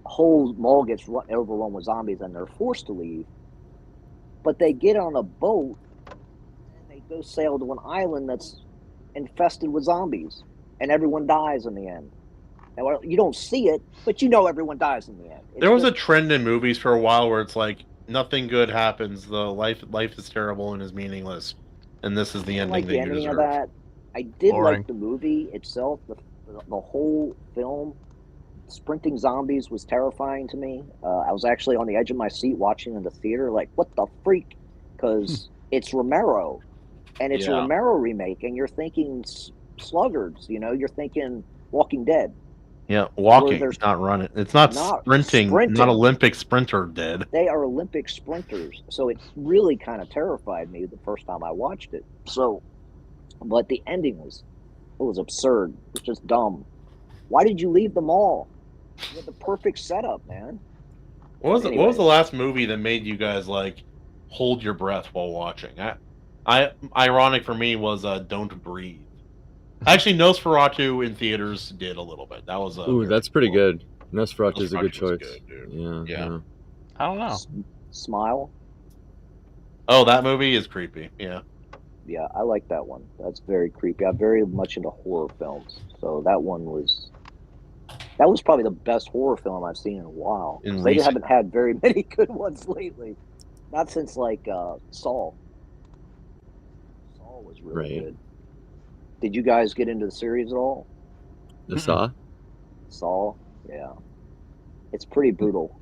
mall gets overrun with zombies, and they're forced to leave. But they get on a boat, and they go sail to an island that's infested with zombies, and everyone dies in the end. And well, you don't see it, but you know everyone dies in the end. There was a trend in movies for a while where it's like nothing good happens. The life is terrible and is meaningless, and this is the ending like that the you ending deserve. of that. I did Boring. like the movie itself. The whole film, sprinting zombies was terrifying to me. I was actually on the edge of my seat watching in the theater, like, what the freak? Because it's Romero, and it's a Romero remake, and you're thinking sluggards, you know, you're thinking Walking Dead. Yeah, walking, not running. It's not sprinting, not Olympic sprinter dead. They are Olympic sprinters. So it really kind of terrified me the first time I watched it. So, but the ending was absurd. It was just dumb. Why did you leave the mall? You had the perfect setup, man. What was the last movie that made you guys like hold your breath while watching? Ironic for me was Don't Breathe. Actually, Nosferatu in theaters did a little bit. That was that's pretty good. Nosferatu is a good choice. Good, yeah. I don't know. Smile. Oh, that movie is creepy. Yeah. Yeah, I like that one. That's very creepy. I'm very much into horror films, so that was probably the best horror film I've seen in a while. They haven't had very many good ones lately. Not since like Saw. Saw was really good. Did you guys get into the series at all? The Saw? Saw, yeah. It's pretty brutal.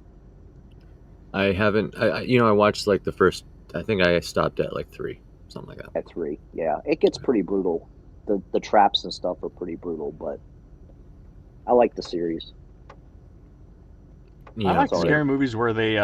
I haven't. I watched like the first. I think I stopped at like 3, something like that. At 3, yeah. It gets pretty brutal. The traps and stuff are pretty brutal, but I like the series. Yeah, I like scary movies where they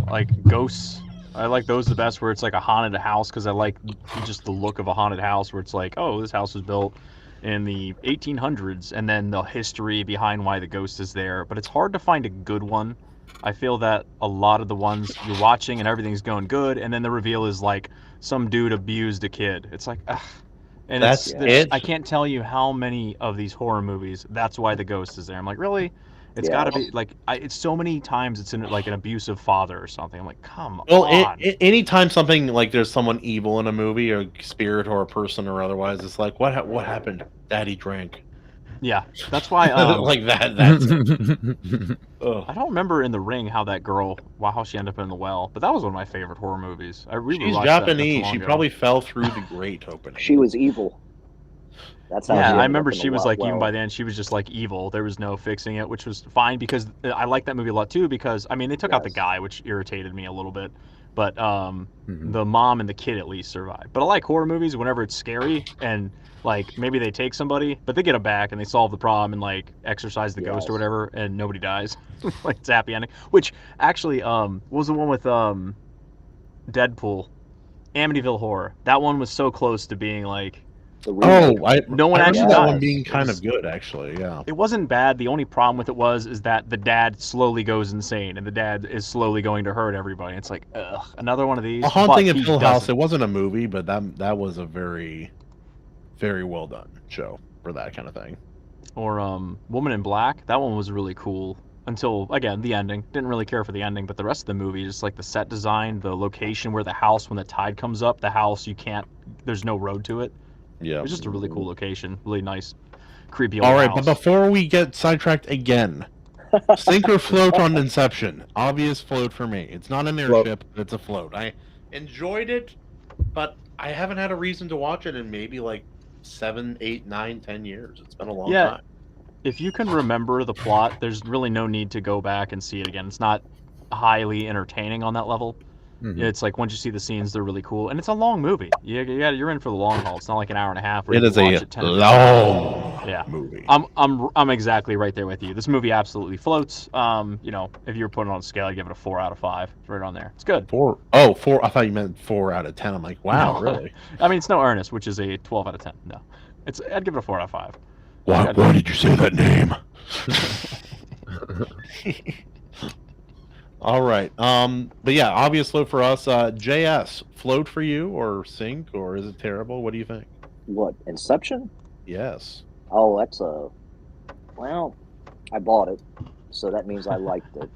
like ghosts. I like those the best, where it's like a haunted house, because I like just the look of a haunted house, where it's like, oh, this house was built in the 1800s, and then the history behind why the ghost is there. But it's hard to find a good one. I feel that a lot of the ones you're watching and everything's going good, and then the reveal is like some dude abused a kid. It's like, ugh. And that's it. I can't tell you how many of these horror movies that's why the ghost is there. I'm like, really? It's got to be like it's so many times it's in like an abusive father or something. I'm like, come on. Anytime something like there's someone evil in a movie, or a spirit or a person or otherwise, it's like, what happened? Daddy drank. Yeah, that's why. Like that. That's it. I don't remember in The Ring how that girl, how she ended up in the well, but that was one of my favorite horror movies. She's Japanese. She probably fell through the grate opening. She was evil. That's how I remember she was like, even by then, she was just like evil. There was no fixing it, which was fine, because I like that movie a lot too, because I mean, they took out the guy, which irritated me a little bit, but the mom and the kid at least survived. But I like horror movies whenever it's scary and like maybe they take somebody, but they get them back and they solve the problem and like exorcise the ghost or whatever, and nobody dies. Like it's a happy ending. Which actually, what was the one with Deadpool, Amityville Horror? That one was so close to being like. No one actually that dies. one being kind of good, actually. Yeah, it wasn't bad. The only problem with it is that the dad slowly goes insane, and the dad is slowly going to hurt everybody. It's like, ugh, another one of these. A Haunting of Hill House. It wasn't a movie, but that was a very, very well done show for that kind of thing. Or Woman in Black. That one was really cool until again the ending. Didn't really care for the ending, but the rest of the movie, just like the set design, the location where the house, when the tide comes up, the house there's no road to it. Yeah, it's just a really cool location, really nice, creepy old All right, house. but before we get sidetracked again, sink or float on Inception. Obvious float for me. It's not an airship, but it's a float. I enjoyed it, but I haven't had a reason to watch it in maybe like 7, 8, 9, 10 years. It's been a long time. If you can remember the plot, there's really no need to go back and see it again. It's not highly entertaining on that level. Mm-hmm. It's like once you see the scenes, they're really cool, and it's a long movie. You're in for the long haul. It's not like an hour and a half. It is a long movie. I'm exactly right there with you. This movie absolutely floats. If you were putting it on a scale, I'd give it a 4 out of 5. It's right on there. It's good. 4. Oh, 4. I thought you meant 4 out of 10. I'm like, wow, no. Really? I mean, it's no Ernest, which is a 12 out of 10. No, I'd give it a 4 out of 5. Why did you say that name? All right. But yeah, obvious float for us. JS, float for you or sink, or is it terrible? What do you think? What, Inception? Yes. Oh, well, I bought it, so that means I liked it.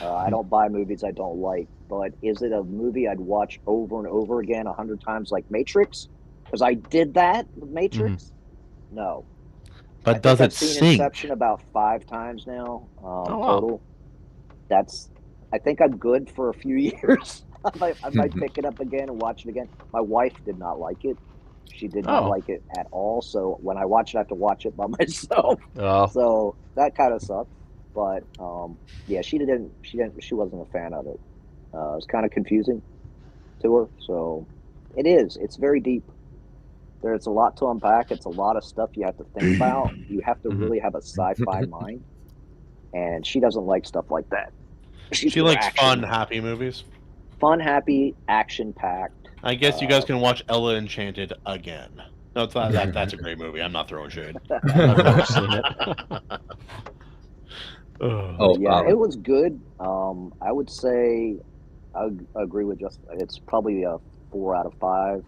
I don't buy movies I don't like, but is it a movie I'd watch over and over again 100 times like Matrix? Because I did that with Matrix? No. But does it I've seen sink? Inception about 5 times now, wow. total. I think I'm good for a few years. I might pick it up again and watch it again. My wife did not like it. She did not like it at all. So when I watch it, I have to watch it by myself. Oh. So that kind of sucked. But yeah, she wasn't a fan of it. It was kind of confusing to her. So it's very deep. There's a lot to unpack. It's a lot of stuff you have to think about. You have to really have a sci-fi mind. And she doesn't like stuff like that. She likes fun, happy movies. Fun, happy, action-packed. I guess you guys can watch Ella Enchanted again. No, it's not, that's a great movie. I'm not throwing shade. I've never seen it. It was good. I would say I agree with Justin. It's probably a 4 out of 5,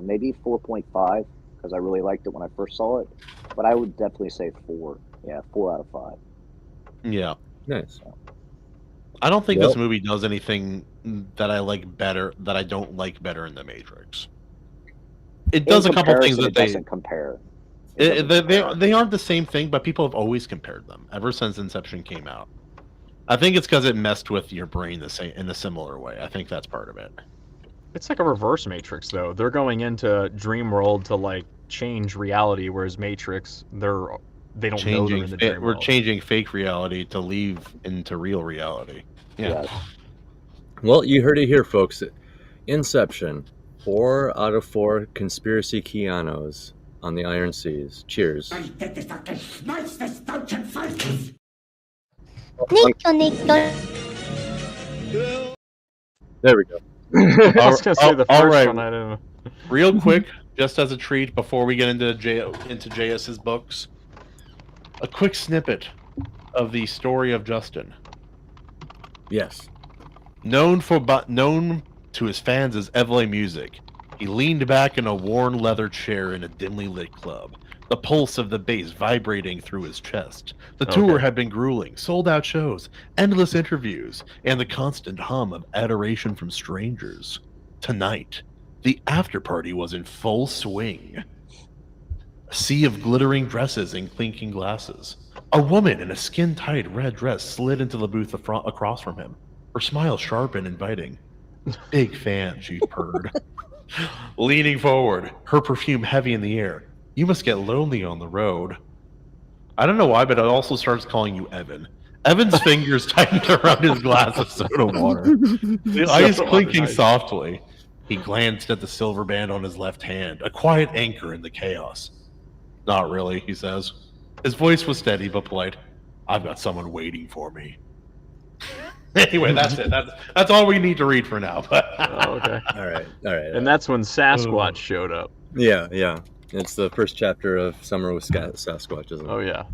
maybe 4.5 because I really liked it when I first saw it. But I would definitely say 4. Yeah, 4 out of 5. Yeah, nice. I don't think this movie does anything that I like better that I don't like better in The Matrix. It does a couple things that doesn't compare. They aren't the same thing, but people have always compared them ever since Inception came out. I think it's because it messed with your brain in a similar way. I think that's part of it. It's like a reverse Matrix, though. They're going into Dream World to like change reality, whereas Matrix, they don't know they're in the dream We're world. changing fake reality to leave into real reality. Yeah. Well, you heard it here, folks. Inception, 4 out of 4 conspiracy Keanos on the Iron Seas. Cheers. There we go. I was gonna say the first right. one. I don't know. Real quick, just as a treat, before we get into JS's books, a quick snippet of the story of Justin. Yes. Known to his fans as Evole Music, he leaned back in a worn leather chair in a dimly lit club, the pulse of the bass vibrating through his chest. The tour had been grueling, sold-out shows, endless interviews, and the constant hum of adoration from strangers. Tonight, the after-party was in full swing. A sea of glittering dresses and clinking glasses. A woman in a skin-tight red dress slid into the booth across from him, her smile sharp and inviting. Big fan, she purred. Leaning forward, her perfume heavy in the air. You must get lonely on the road. I don't know why, but it also starts calling you Evan. Evan's fingers tightened around his glass of soda water. The ice clinking softly. He glanced at the silver band on his left hand, a quiet anchor in the chaos. Not really, he says. His voice was steady but polite. I've got someone waiting for me. Anyway, that's it. That's all we need to read for now. Okay. All right. And that's when Sasquatch showed up. Yeah. It's the first chapter of Summer with Sasquatch, isn't it? Oh yeah.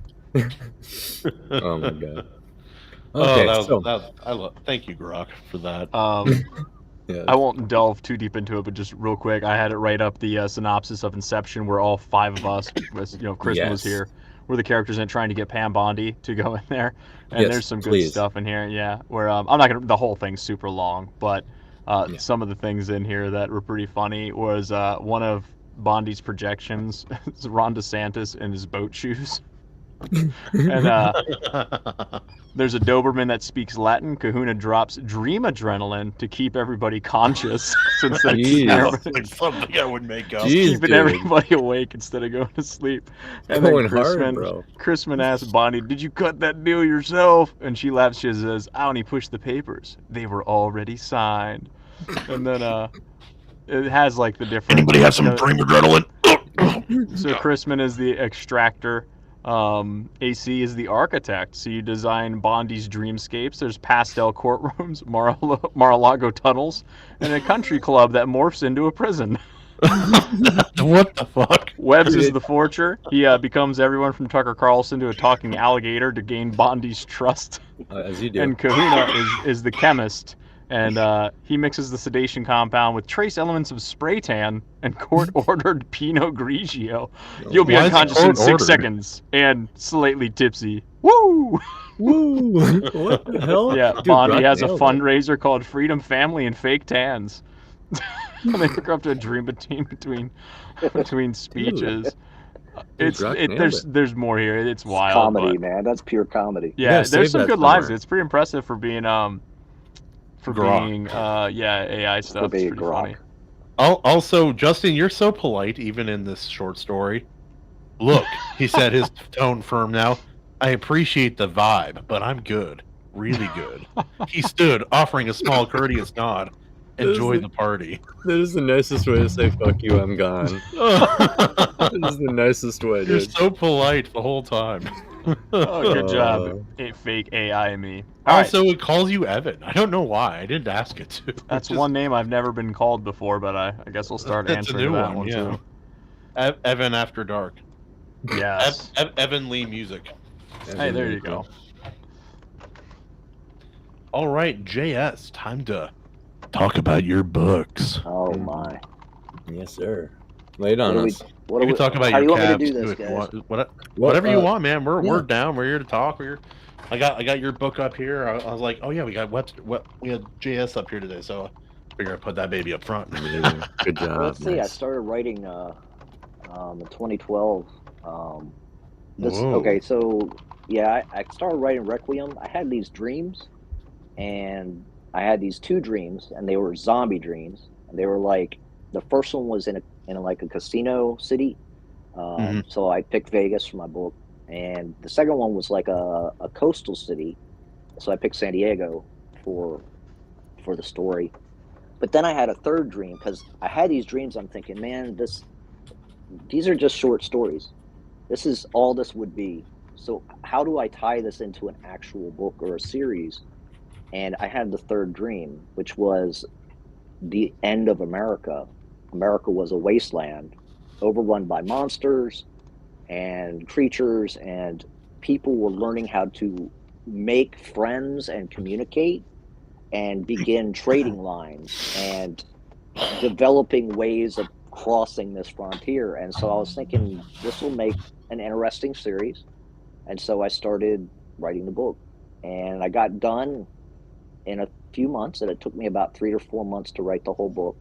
Oh my god. Okay, thank you, Grok, for that. Yeah. I won't delve too deep into it, but just real quick, I had it write up the synopsis of Inception, where all 5 of us, Kristen was here, we're the characters in it trying to get Pam Bondi to go in there, and there's some good stuff in here. Yeah, where I'm not gonna. The whole thing's super long, but some of the things in here that were pretty funny was one of Bondi's projections is Ron DeSantis in his boat shoes. And there's a Doberman that speaks Latin. Kahuna drops dream adrenaline to keep everybody conscious, since that's like something I would make up. Keeping everybody awake instead of going to sleep. And going then hard, Chrisman asks Bondi, "Did you cut that deal yourself?" And she laughs. She says, "I only pushed the papers. They were already signed." And then it has like the different. Anybody have some dream adrenaline? So Chrisman is the extractor. AC is the architect, so you design Bondi's dreamscapes. There's pastel courtrooms, Mar-a-Lago tunnels, and a country club that morphs into a prison. What the fuck? Webbs is the forger. He becomes everyone from Tucker Carlson to a talking alligator to gain Bondi's trust. As you do. And Kahuna is the chemist. And he mixes the sedation compound with trace elements of spray tan and court-ordered Pinot Grigio. You'll be unconscious in 6 seconds and slightly tipsy. Woo! Woo! What the hell? Yeah, Dude, Bondi has a nailed it. fundraiser called Freedom Family and Fake Tans. And they hook up to a dream team between speeches. There's more here. It's wild. Comedy, man. That's pure comedy. Yeah, there's some good lines. It's pretty impressive for being AI stuff. It's pretty funny. Also, Justin, you're so polite even in this short story. Look, he said, his tone firm now. I appreciate the vibe, but I'm good. Really good. He stood, offering a small courteous nod. Enjoy the party. That is the nicest way to say fuck you, I'm gone. That is the nicest way, dude. You're so polite the whole time. Oh, good job. Fake AI me. Also, it calls you Evan. I don't know why. I didn't ask it to. That's one name I've never been called before, but I guess we'll start answering that one too. Evan After Dark. Yes. Evan Lee Music. Hey, there you go. All right, JS, time to talk about your books. Oh my. Yes, sir. Lay it on us. You can talk about your cabs too if you want. Whatever you want, man. We're down. We're here to talk. I got your book up here. I was like, oh yeah, we got Webster. We had JS up here today, so I figured I'd put that baby up front. Good job. Let's see. I started writing in 2012. Okay, so yeah, I started writing Requiem. I had these dreams, and I had these two dreams, and they were zombie dreams, and they were like, the first one was in like a casino city, so I picked Vegas for my book, and the second one was like a coastal city, so I picked San Diego for the story. But then I had a third dream, because I had these dreams. I'm thinking, man, these are just short stories. This is all this would be. So how do I tie this into an actual book or a series? And I had the third dream, which was the end of America. America was a wasteland, overrun by monsters and creatures, and people were learning how to make friends and communicate and begin trading lines and developing ways of crossing this frontier. And so I was thinking, this will make an interesting series. And so I started writing the book, and I got done in a few months, and it took me about 3 or 4 months to write the whole book.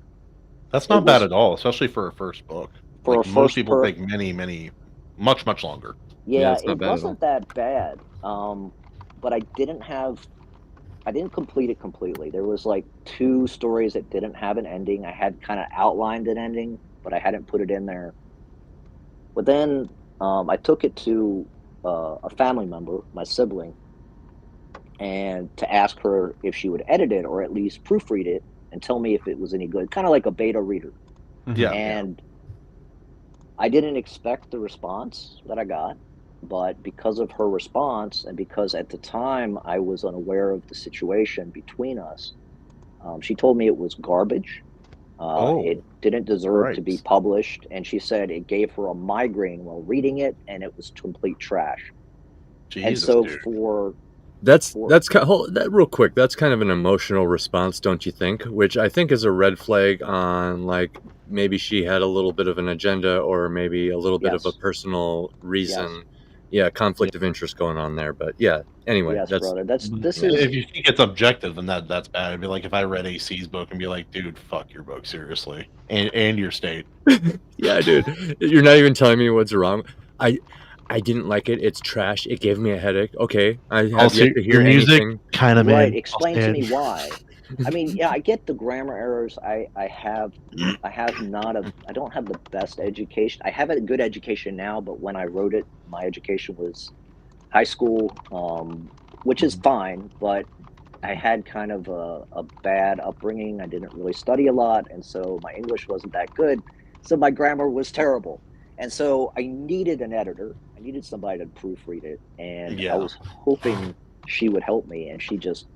That's not bad at all, especially for a first book. Most people take much longer. Yeah, it wasn't that bad. But I didn't complete it completely. There was like 2 stories that didn't have an ending. I had kind of outlined an ending, but I hadn't put it in there. But then I took it to a family member, my sibling, and to ask her if she would edit it or at least proofread it and tell me if it was any good, kind of like a beta reader. Yeah. And I didn't expect the response that I got, but because of her response, and because at the time I was unaware of the situation between us, she told me it was garbage. It didn't deserve to be published, and she said it gave her a migraine while reading it, and it was complete trash. Jesus, and so dude. That's real quick. That's kind of an emotional response, don't you think? Which I think is a red flag on, like, maybe she had a little bit of an agenda, or maybe a little bit of a personal reason. Yes. Yeah, conflict of interest going on there. But yeah, anyway, yes, that's brother. This is. If you think it's objective, then that's bad. It'd be like if I read AC's book and be like, dude, fuck your book, seriously, and your state. Yeah, dude, you're not even telling me what's wrong. I didn't like it. It's trash. It gave me a headache. Okay, I have yet to hear music anything. Kind of right. Explain to me why. I mean, yeah, I get the grammar errors. I don't have the best education. I have a good education now, but when I wrote it, my education was high school, which is fine, but I had kind of a bad upbringing. I didn't really study a lot, and so my English wasn't that good. So my grammar was terrible. And so I needed an editor. I needed somebody to proofread it, and I was hoping she would help me, and she just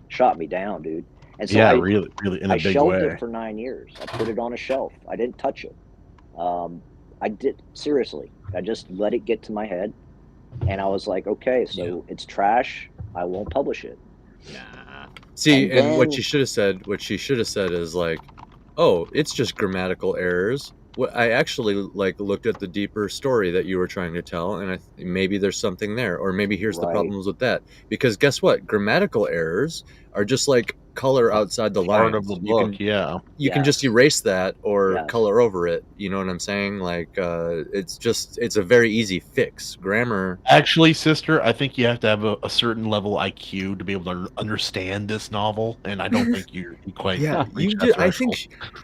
shot me down, dude. And so really in a big way. I shelved it for 9 years. I put it on a shelf. I didn't touch it. I did, seriously. I just let it get to my head, and I was like, okay, so it's trash. I won't publish it. See, and what she should have said is like, oh, it's just grammatical errors. What I actually looked at the deeper story that you were trying to tell, and maybe there's something there, or maybe here's the problems with that. Because guess what? Grammatical errors are just like color outside the part lines. of the You book. can, you can just erase that or Yes. color over it. You know what I'm saying? Like, it's a very easy fix. Grammar. Actually, sister, I think you have to have a certain level IQ to be able to understand this novel, and I don't think you quite Yeah, reach you that did. threshold.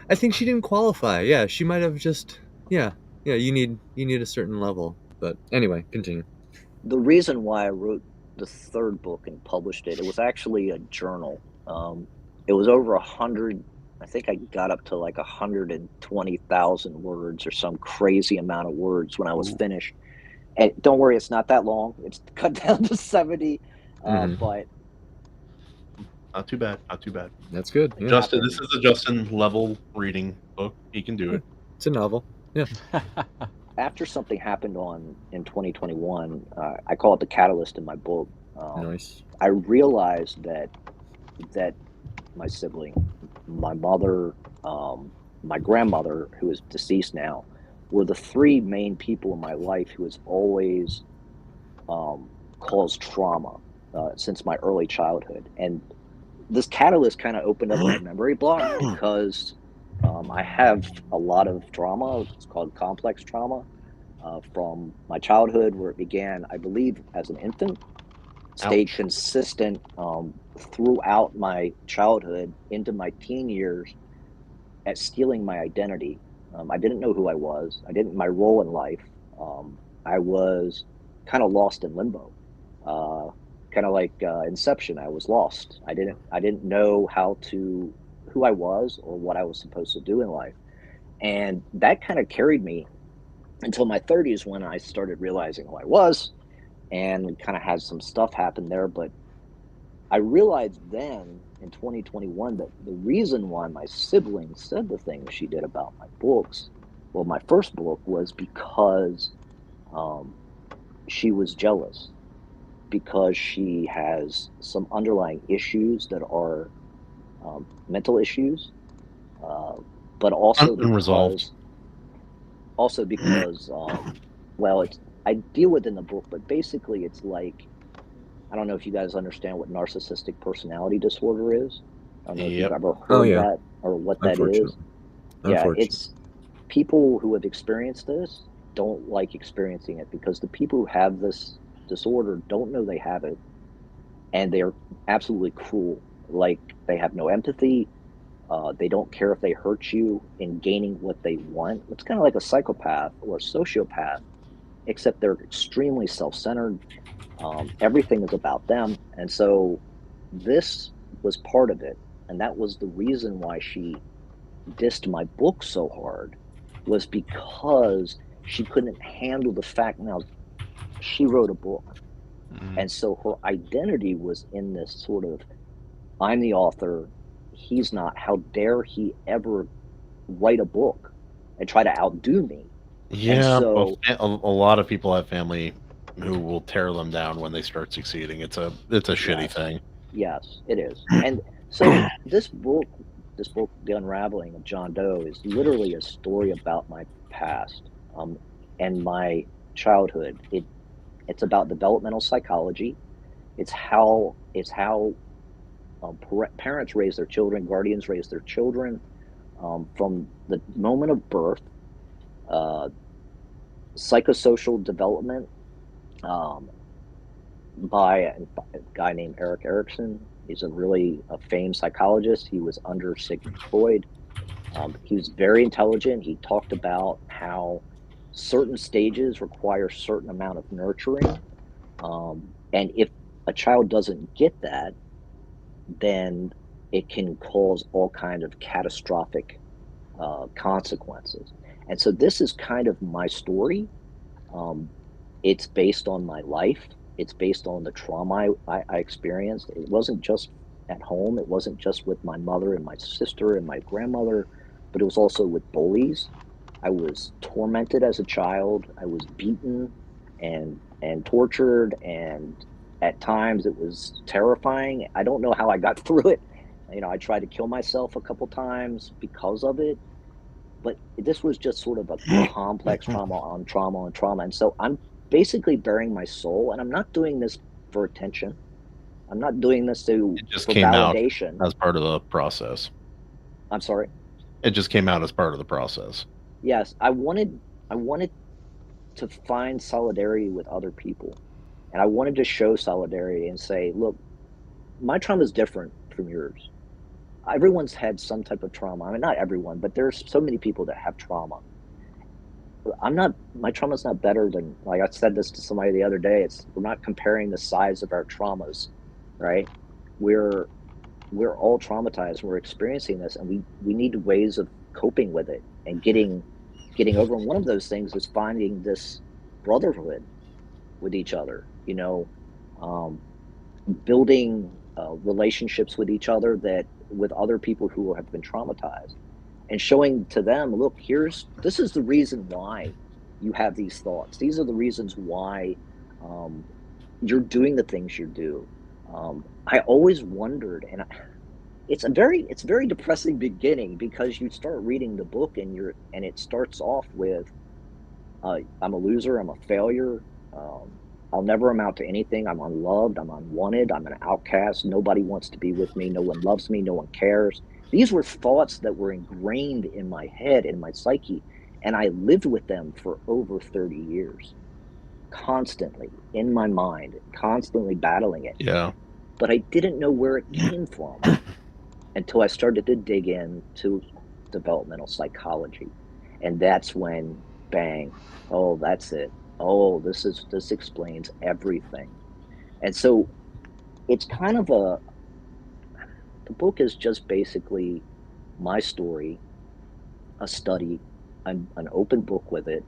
I think she didn't qualify. Yeah, she might have just. Yeah. You need a certain level. But anyway, continue. The reason why I wrote the third book and published it, it was actually a journal. It was over 100. I think I got up to like 120,000 words or some crazy amount of words when I was finished. And don't worry, it's not that long. It's cut down to 70. But Not too bad. Not too bad. That's good. Yeah. Justin, this is a Justin level reading book. He can do it. It's a novel. Yeah. after something happened in 2021, I call it the catalyst in my book. Nice. I realized that my sibling, my mother, my grandmother, who is deceased now, were the three main people in my life who has always caused trauma since my early childhood. And this catalyst kind of opened up my memory block because I have a lot of trauma. It's called complex trauma from my childhood, where it began, I believe, as an infant, stayed consistent throughout my childhood into my teen years at stealing my identity. I didn't know who I was. My role in life. I was kind of lost in limbo. Kind of like Inception. I was lost. I didn't know who I was or what I was supposed to do in life. And that kind of carried me until my 30s, when I started realizing who I was, and kind of had some stuff happen there. But I realized then in 2021 that the reason why my sibling said the things she did about my books, well, my first book, was because she was jealous, because she has some underlying issues that are mental issues, but also unresolved. because well, I deal with in the book, but basically it's like, I don't know if you guys understand what narcissistic personality disorder is. I don't know if you've ever heard that or what that is. Yeah, it's people who have experienced this don't like experiencing it, because the people who have this disorder don't know they have it, and they're absolutely cruel. Like, they have no empathy. They don't care if they hurt you in gaining what they want. It's kind of like a psychopath or a sociopath, except they're extremely self-centered. Everything is about them. And so this was part of it. And that was the reason why she dissed my book so hard, was because she couldn't handle the fact, now she wrote a book. And so her identity was in this sort of, I'm the author, he's not. How dare he ever write a book and try to outdo me? Yeah, so, a lot of people have family who will tear them down when they start succeeding. It's a shitty thing. Yes, it is. And so this book, The Unraveling of John Doe, is literally a story about my past and my childhood. It's about developmental psychology. It's how parents raise their children, guardians raise their children, from the moment of birth, psychosocial development by a guy named Erik Erikson. He's a famed psychologist. He was under Sigmund Freud. He was very intelligent. He talked about how certain stages require a certain amount of nurturing. And if a child doesn't get that, then it can cause all kinds of catastrophic consequences. And so this is kind of my story. It's based on my life. It's based on the trauma I experienced. It wasn't just at home. It wasn't just with my mother and my sister and my grandmother, but it was also with bullies. I was tormented as a child. I was beaten and tortured, and at times it was terrifying. I don't know how I got through it. I tried to kill myself a couple times because of it. But this was just sort of a complex trauma on trauma on trauma. And so I'm basically bearing my soul, and I'm not doing this for attention. I'm not doing this to It just for came validation. out as part of the process. I'm sorry. It just came out as part of the process. Yes, I wanted to find solidarity with other people, and I wanted to show solidarity and say, look, my trauma is different from yours. Everyone's had some type of trauma. I mean, not everyone, but there's so many people that have trauma. My trauma's not better than, like I said this to somebody the other day, we're not comparing the size of our traumas, right? We're all traumatized. We're experiencing this, and we need ways of coping with it and getting over. And one of those things is finding this brotherhood with each other, building relationships with each other, that with other people who have been traumatized, and showing to them, look, this is the reason why you have these thoughts. These are the reasons why you're doing the things you do. I always wondered, and it's a very depressing beginning, because you start reading the book and it starts off with, I'm a loser, I'm a failure, I'll never amount to anything, I'm unloved, I'm unwanted, I'm an outcast, nobody wants to be with me, no one loves me, no one cares. These were thoughts that were ingrained in my head, in my psyche, and I lived with them for over 30 years, constantly in my mind, constantly battling it. Yeah. But I didn't know where it came from until I started to dig into developmental psychology. And that's when, bang, oh, that's it. Oh, this explains everything. And so it's kind of the book is just basically my story, a study. I'm an open book with it.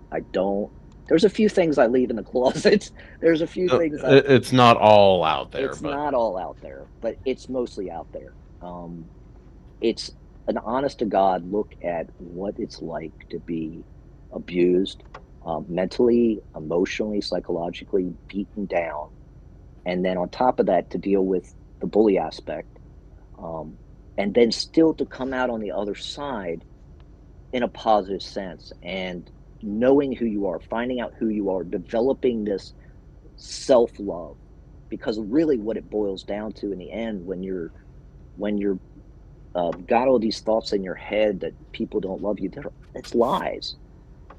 There's a few things I leave in the closet. There's a few things it's not all out there. Not all out there, but it's mostly out there. It's an honest to God look at what it's like to be abused, mentally, emotionally, psychologically beaten down, and then on top of that to deal with the bully aspect, and then still to come out on the other side in a positive sense, and knowing who you are, finding out who you are, developing this self-love, because really what it boils down to in the end, when you're got all these thoughts in your head that people don't love you, it's lies.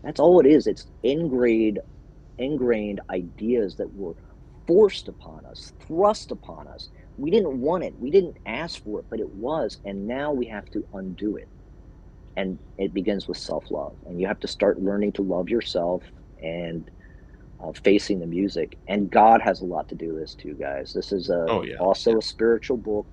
That's all it is. It's ingrained ideas that were forced upon us, thrust upon us. We didn't want it, we didn't ask for it, but it was, and now we have to undo it. And it begins with self-love, and you have to start learning to love yourself and facing the music. And God has a lot to do with this too, guys. This is also a spiritual book.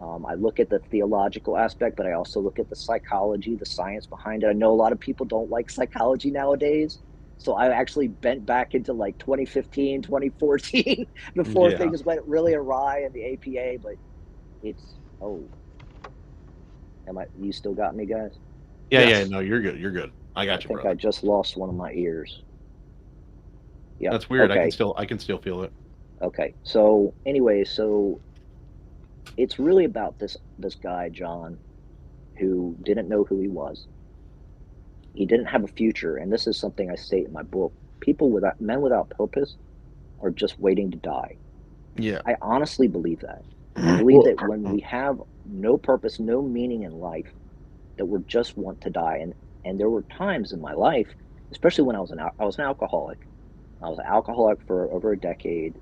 I look at the theological aspect, but I also look at the psychology, the science behind it. I know a lot of people don't like psychology nowadays, so I actually bent back into like 2015, 2014 before things went really awry in the APA. But you still got me, guys? Yeah, no, you're good. I got you, think brother. I just lost one of my ears. Yeah, that's weird. Okay. I can still feel it. Okay, so anyway, it's really about this guy, John, who didn't know who he was. He didn't have a future, and this is something I state in my book. Men without purpose are just waiting to die. Yeah. I honestly believe that. I believe that when we have no purpose, no meaning in life, that we just want to die. And there were times in my life, especially when I was an alcoholic. I was an alcoholic for over a decade.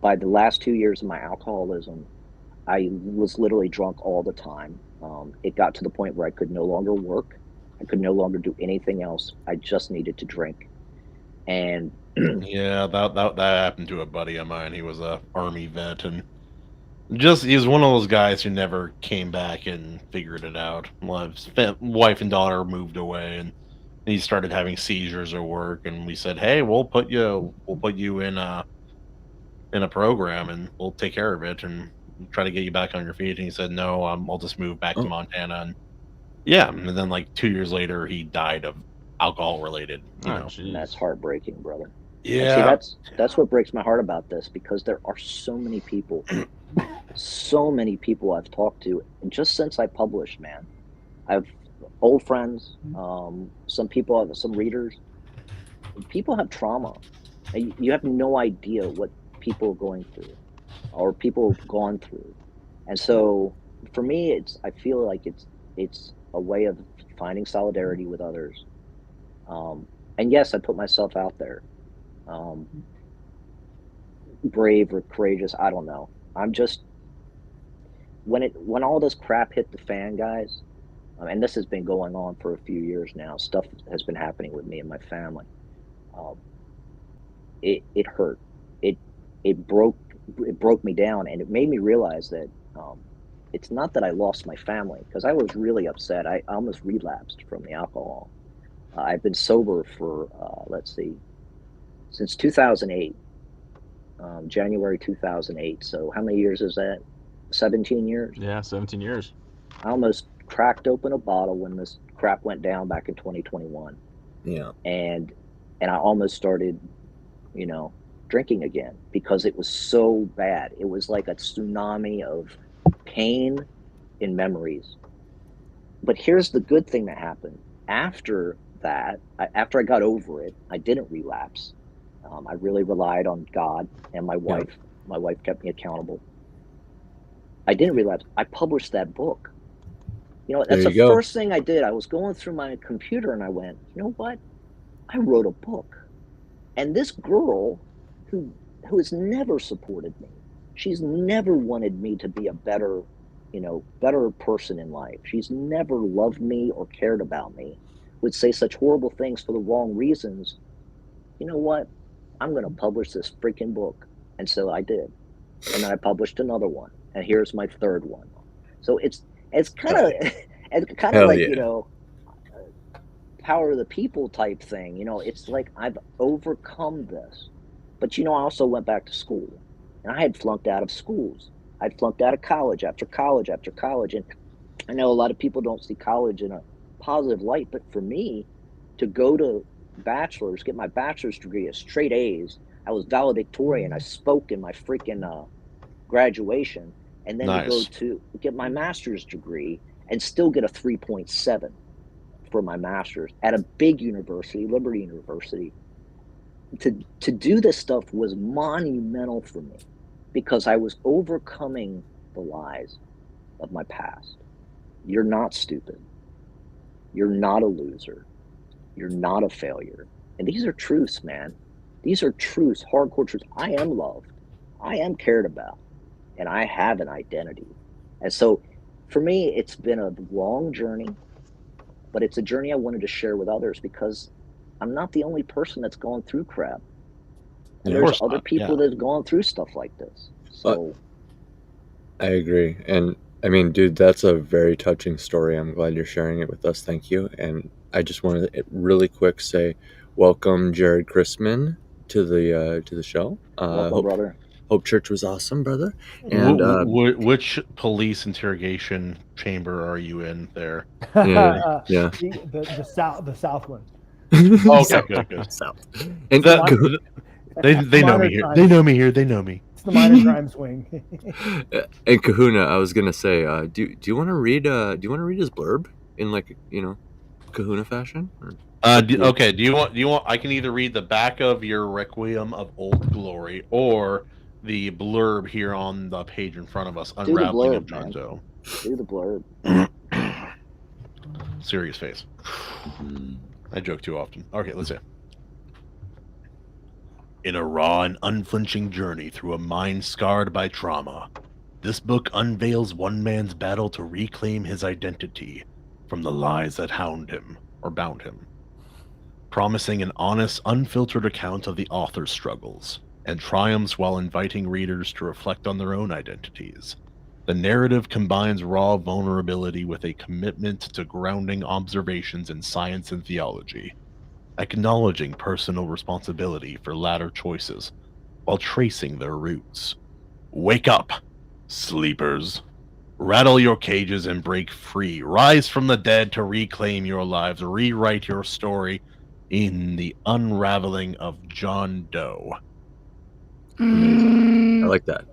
By the last 2 years of my alcoholism, I was literally drunk all the time. It got to the point where I could no longer work. I could no longer do anything else. I just needed to drink. And yeah, that happened to a buddy of mine. He was a Army vet, and he's one of those guys who never came back and figured it out. Wife and daughter moved away, and he started having seizures at work. And we said, "Hey, we'll put you in a program, and we'll take care of it, and try to get you back on your feet." And he said, "No, I'll just move back to Montana." And and then like 2 years later, he died of alcohol related. And that's heartbreaking, brother. Yeah, and see, that's what breaks my heart about this, because there are so many people I've talked to, and just since I published, man. I have old friends, some people, some readers. People have trauma. You have no idea what people are going through. or people have gone through. And so for me, I feel like it's a way of finding solidarity with others. And yes, I put myself out there. Brave or courageous, I don't know. I'm just, when all this crap hit the fan, guys, and this has been going on for a few years now, stuff has been happening with me and my family. It hurt. It broke me down, and it made me realize that it's not that I lost my family, because I was really upset. I almost relapsed from the alcohol. I've been sober for since 2008, January 2008. So how many years is that? 17 years? Yeah, 17 years. I almost cracked open a bottle when this crap went down back in 2021. Yeah. And I almost started, drinking again, because it was so bad. It was like a tsunami of pain and memories. But here's the good thing that happened. After that, after I got over it, I didn't relapse. I really relied on God and my wife. Yeah. My wife kept me accountable. I didn't relapse. I published that book. That's the first thing I did. I was going through my computer and I went, you know what? I wrote a book. And this girl who has never supported me, she's never wanted me to be a better person in life. She's never loved me or cared about me, would say such horrible things for the wrong reasons. You know what? I'm going to publish this freaking book. And so I did. And then I published another one. And here's my third one. So it's kind of like, power of the people type thing. It's like I've overcome this. But, I also went back to school. And I had flunked out of schools. I'd flunked out of college after college after college. And I know a lot of people don't see college in a positive light. But for me, to go to bachelor's, get my bachelor's degree as straight A's, I was valedictorian. I spoke in my freaking graduation. And then to go to get my master's degree and still get a 3.7 for my master's at a big university, Liberty University. To do this stuff was monumental for me, because I was overcoming the lies of my past. You're not stupid. You're not a loser. You're not a failure. And these are truths, man. These are truths, hardcore truths. I am loved. I am cared about. And I have an identity. And so for me, it's been a long journey, but it's a journey I wanted to share with others, because I'm not the only person that's gone through crap. And there's other people that have gone through stuff like this. So I agree. And I mean, dude, that's a very touching story. I'm glad you're sharing it with us. Thank you. And I just wanted to really quick say, welcome Jared Chrisman to the show. Welcome, brother. Hope church was awesome, brother. And which police interrogation chamber are you in there? Yeah. The south one. Okay, good. South. And they know me here. Crimes. They know me here. They know me. It's the minor crimes wing. And Kahuna, I was gonna say, do you want to read his blurb in Kahuna fashion? Okay. Do you want? I can either read the back of your Requiem of Old Glory or the blurb here on the page in front of us. Unraveling of John Doe. Do the blurb. Serious face. I joke too often. Okay, let's see. In a raw and unflinching journey through a mind scarred by trauma, this book unveils one man's battle to reclaim his identity from the lies that bound him, promising an honest, unfiltered account of the author's struggles and triumphs while inviting readers to reflect on their own identities. The narrative combines raw vulnerability with a commitment to grounding observations in science and theology, acknowledging personal responsibility for latter choices while tracing their roots. Wake up, sleepers. Rattle your cages and break free. Rise from the dead to reclaim your lives. Rewrite your story in the unraveling of John Doe. Amazing. I like that.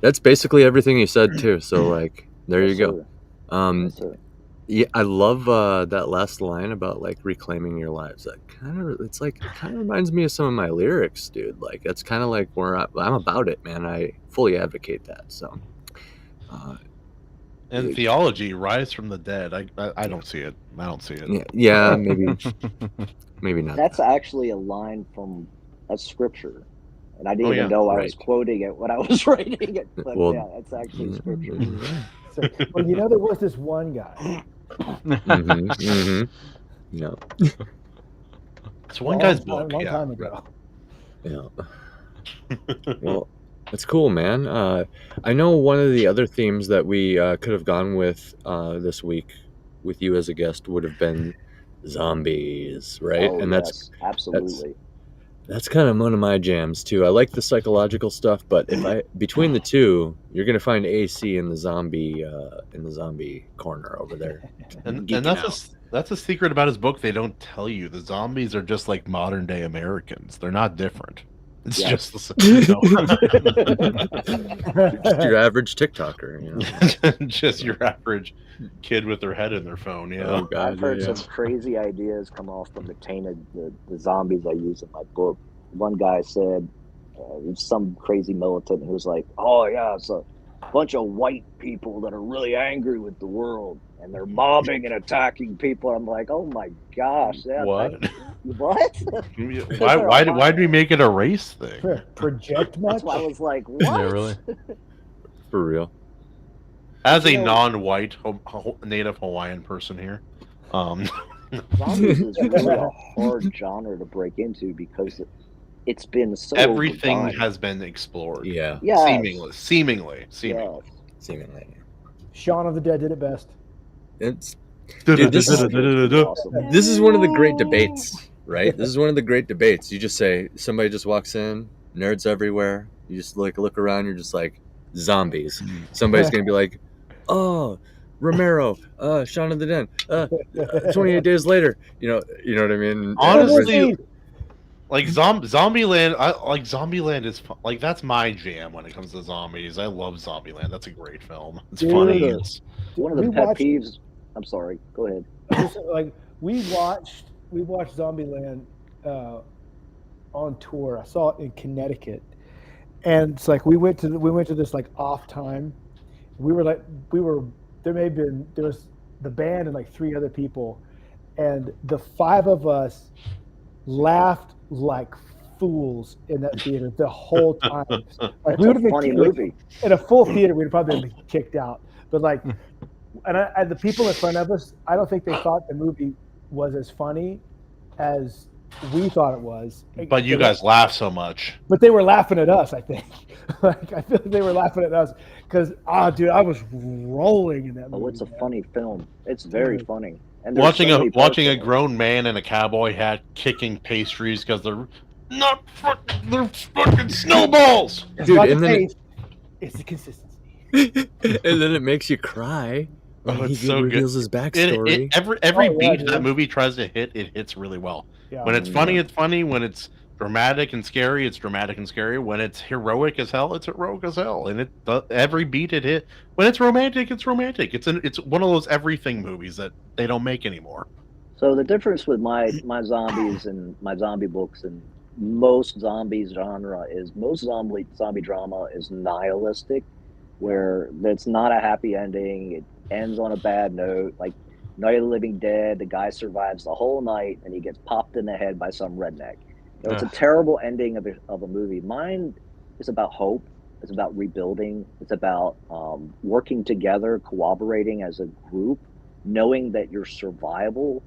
That's basically everything you said too. So there you go. Yes, sir. Yeah, I love that last line about like reclaiming your lives. That it kind of reminds me of some of my lyrics, dude. Like that's kind of like where I'm about it, man. I fully advocate that. So, And theology, rise from the dead. I don't see it. I don't see it. Yeah, maybe not. That's actually a line from a scripture, and I didn't even know I was quoting it when I was writing it. But yeah, it's actually scripture. So, well, you know, there was this one guy. Yeah. It's one guy's book. Long time ago. Yeah. Well, that's cool, man. I know one of the other themes that we could have gone with this week with you as a guest would have been zombies, right? Oh, and yes, absolutely. That's kind of one of my jams too. I like the psychological stuff, but if between the two, you're gonna find AC in the zombie corner over there. And that's a secret about his book. They don't tell you the zombies are just like modern day Americans. They're not different. It's just the just your average TikToker, you know? Just your average kid with their head in their phone. Yeah, oh, I've heard some crazy ideas come off from the zombies I use in my book. One guy said, some crazy militant who was like, "Oh yeah, it's a bunch of white people that are really angry with the world, and they're mobbing and attacking people." I'm like, "Oh my gosh, yeah, what? What? Why do we make it a race thing? Project much?" That's why I was like, "What?" Yeah, really? For real. As a non-white native Hawaiian person here, zombies is really a hard genre to break into because it's been so everything overdone. has been explored. Yeah. Seemingly. Shaun of the Dead did it best. Dude, this is one of the great debates, right? This is one of the great debates. You just say somebody just walks in, nerds everywhere. You just look around. You're just like zombies. Somebody's gonna be like, "Oh, Romero, Shaun of the Dead, 28 days later." You know what I mean? Honestly, like Zombieland, Zombieland is like that's my jam when it comes to zombies. I love Zombieland. That's a great film. It's funny. One of the pet peeves. I'm sorry. Go ahead. Like we watched Zombieland on tour. I saw it in Connecticut, and it's like we went to this like off time. There was the band and like 3 other people, and the 5 of us laughed like fools in that theater the whole time. Like we would have been funny movie. In a full theater. We'd probably been kicked out, but like. And the people in front of us, I don't think they thought the movie was as funny as we thought it was. But you guys laugh so much. But they were laughing at us, I think. Like I feel like they were laughing at us because, dude, I was rolling in that movie. Oh, it's a funny film. It's very funny. And watching a grown man in a cowboy hat kicking pastries because they're fucking snowballs, dude. And then it's the consistency. And then it makes you cry. Oh, it's he so reveals good. His backstory. Every beat that movie tries to hit, it hits really well. Yeah. When it's funny, it's funny. When it's dramatic and scary, it's dramatic and scary. When it's heroic as hell, it's heroic as hell. And every beat it hit. When it's romantic, it's romantic. It's one of those everything movies that they don't make anymore. So the difference with my zombies and my zombie books and most zombies genre is most zombie drama is nihilistic, where it's not a happy ending. It ends on a bad note. Like Night of the Living Dead, the guy survives the whole night and he gets popped in the head by some redneck. You know, it's a terrible ending of a movie. Mine is about hope. It's about rebuilding. It's about working together, cooperating as a group, knowing that your survival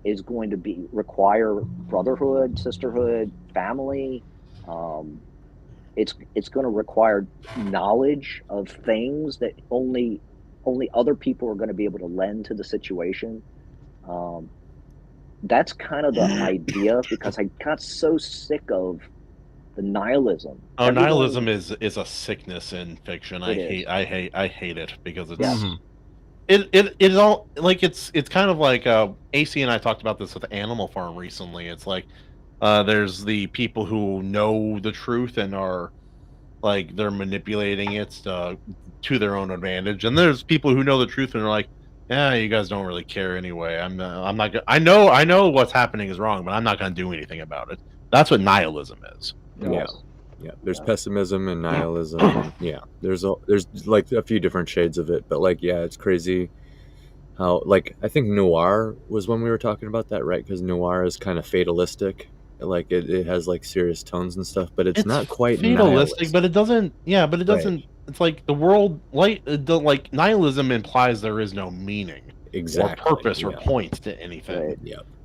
is going to require brotherhood, sisterhood, family. It's going to require knowledge of things that only other people are going to be able to lend to the situation. That's kind of the idea, because I got so sick of the nihilism. Oh, nihilism is a sickness in fiction. I hate it because it's it's all like it's kind of like AC and I talked about this with Animal Farm recently. It's like there's the people who know the truth and are like they're manipulating it to their own advantage, and there's people who know the truth and are like, Yeah, you guys don't really care anyway. I'm not. I know what's happening is wrong, but I'm not going to do anything about it. That's what nihilism is. Yeah. There's pessimism and nihilism. And there's like a few different shades of it, but like it's crazy how like I think noir was when we were talking about that, right? Because noir is kind of fatalistic. Like it has like serious tones and stuff, but it's not quite fatalistic. But it doesn't. Yeah, but it doesn't. Right. It's like the world, like nihilism implies there is no meaning, or purpose, or point to anything.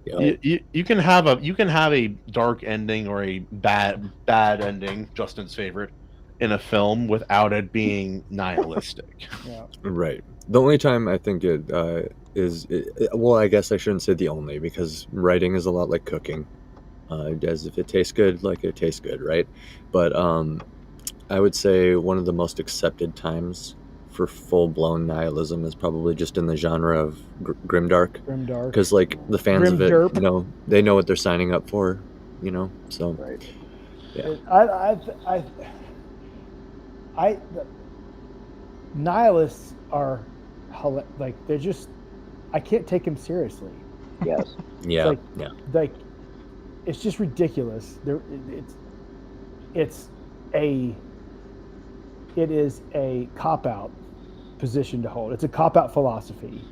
Right. You can have a dark ending or a bad ending, Justin's favorite, in a film without it being nihilistic. Right. The only time I think it is, well, I guess I shouldn't say the only, because writing is a lot like cooking. As if it tastes good, like it tastes good, right? But I would say one of the most accepted times for full-blown nihilism is probably just in the genre of grimdark. Because like the fans of it, they know what they're signing up for, so nihilists are like, they're just, I can't take them seriously. Yes. Like it's just ridiculous. It is a cop-out position to hold. It's a cop-out philosophy.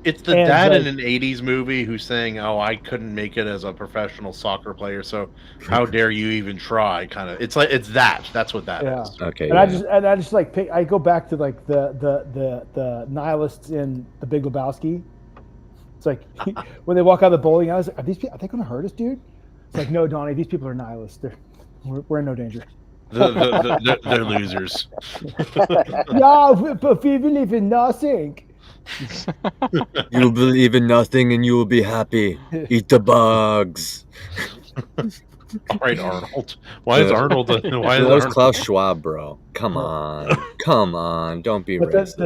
It's the dad in an 80s movie who's saying, "Oh, I couldn't make it as a professional soccer player, so how dare you even try?" Kind of. It's like that's what that is. Okay. And I just like I go back to like the nihilists in The Big Lebowski. It's like when they walk out of the bowling alley, are they going to hurt us, dude? It's like, no, Donnie, these people are nihilists. We're in no danger. They're losers. Yeah, but we believe in nothing. You believe in nothing and you will be happy. Eat the bugs. All right, Arnold. Why is Arnold? That was Klaus Schwab, bro. Come on. Don't be racist.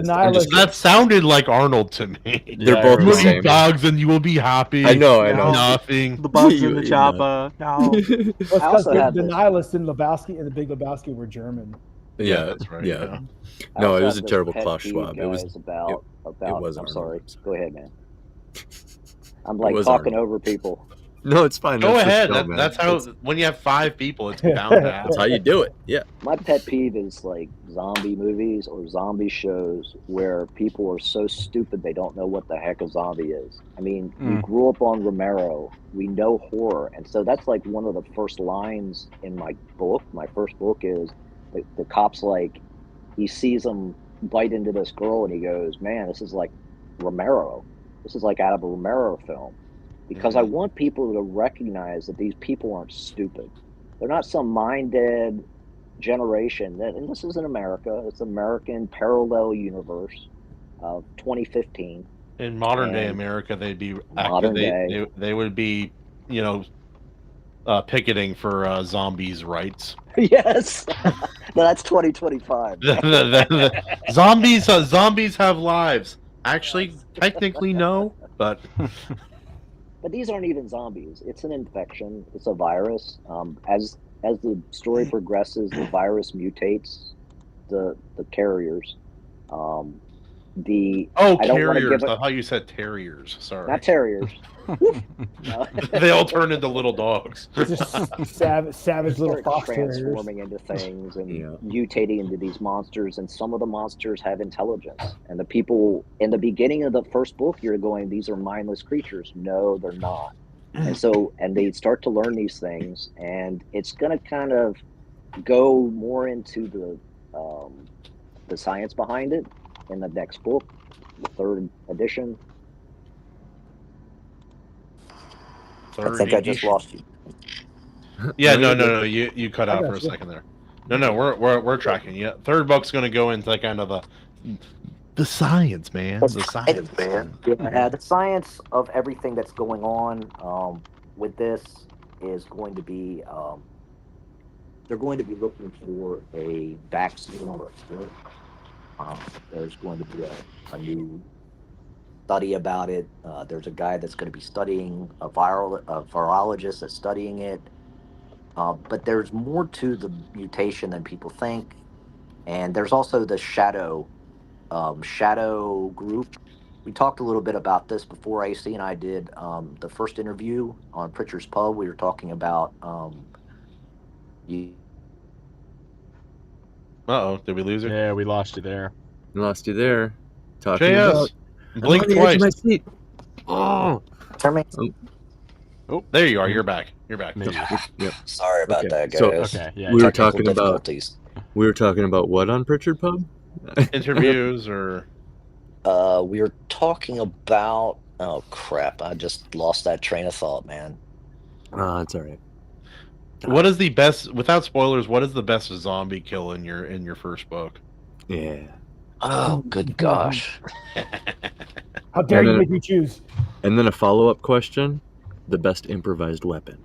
That sounded like Arnold to me. They're both the same. Eat bugs and you will be happy. I know. Nothing. The bugs in the chopper. No. Because the nihilists in Lebowski and The Big Lebowski were German. Yeah, that's right. Yeah. No, it was a terrible Klaus Schwab. It was about. I'm sorry. Go ahead, man. I'm like talking over people. No, it's fine. Go ahead. That's how. When you have 5 people, it's bound to happen. That's how you do it. Yeah. My pet peeve is like zombie movies or zombie shows where people are so stupid they don't know what the heck a zombie is. I mean, we grew up on Romero. We know horror, and so that's like one of the first lines in my book. My first book is the cop's like, he sees him bite into this girl, and he goes, "Man, this is like Romero. This is like out of a Romero film." Because I want people to recognize that these people aren't stupid. They're not some mind-dead generation. And this is in America. It's American parallel universe of 2015. In modern day America, they'd be they would be, picketing for zombies' rights. Yes, no, that's 2025. Zombies have lives. Actually, technically, no, but. But these aren't even zombies. It's an infection. It's a virus. As the story progresses, the virus mutates the carriers. Carriers. I thought you said terriers. Sorry. Not terriers. They all turn into little dogs. Just savage little fox transforming into things and mutating into these monsters, and some of the monsters have intelligence. And the people in the beginning of the first book, you're going, these are mindless creatures. No, they're not. And they start to learn these things, and it's going to kind of go more into the science behind it in the next book, the 3rd edition. I think I just lost you. Yeah, no. You cut out for a second there. No, we're tracking. Yeah, 3rd book's going to go into kind of the science, man. The science, man. The science of everything that's going on with this is going to be. They're going to be looking for a vaccine or a cure. There's going to be a new study about it. There's a guy that's going to be studying a virologist that's studying it. But there's more to the mutation than people think, and there's also the shadow group. we talked a little bit about this before AC and I did the first interview on Pritchard's Pub. We were talking about you. Uh-oh, did we lose it? Yeah, we lost you there. Lost you there. Talking JS, about. blink I'm on the edge of twice. my seat. Oh. Turn me. Oh, there you are. You're back. You're back. Yep. Sorry about that, guys. So okay, yeah. we were Technical talking about. difficulties. We were talking about what on Pritchard Pub? Interviews or. We were talking about. Oh crap! I just lost that train of thought, man. That's all right. What is the best, without spoilers, what is the best zombie kill in your first book? Yeah. Oh, good gosh. How dare And you then- make me choose? And then a follow-up question: the best improvised weapon.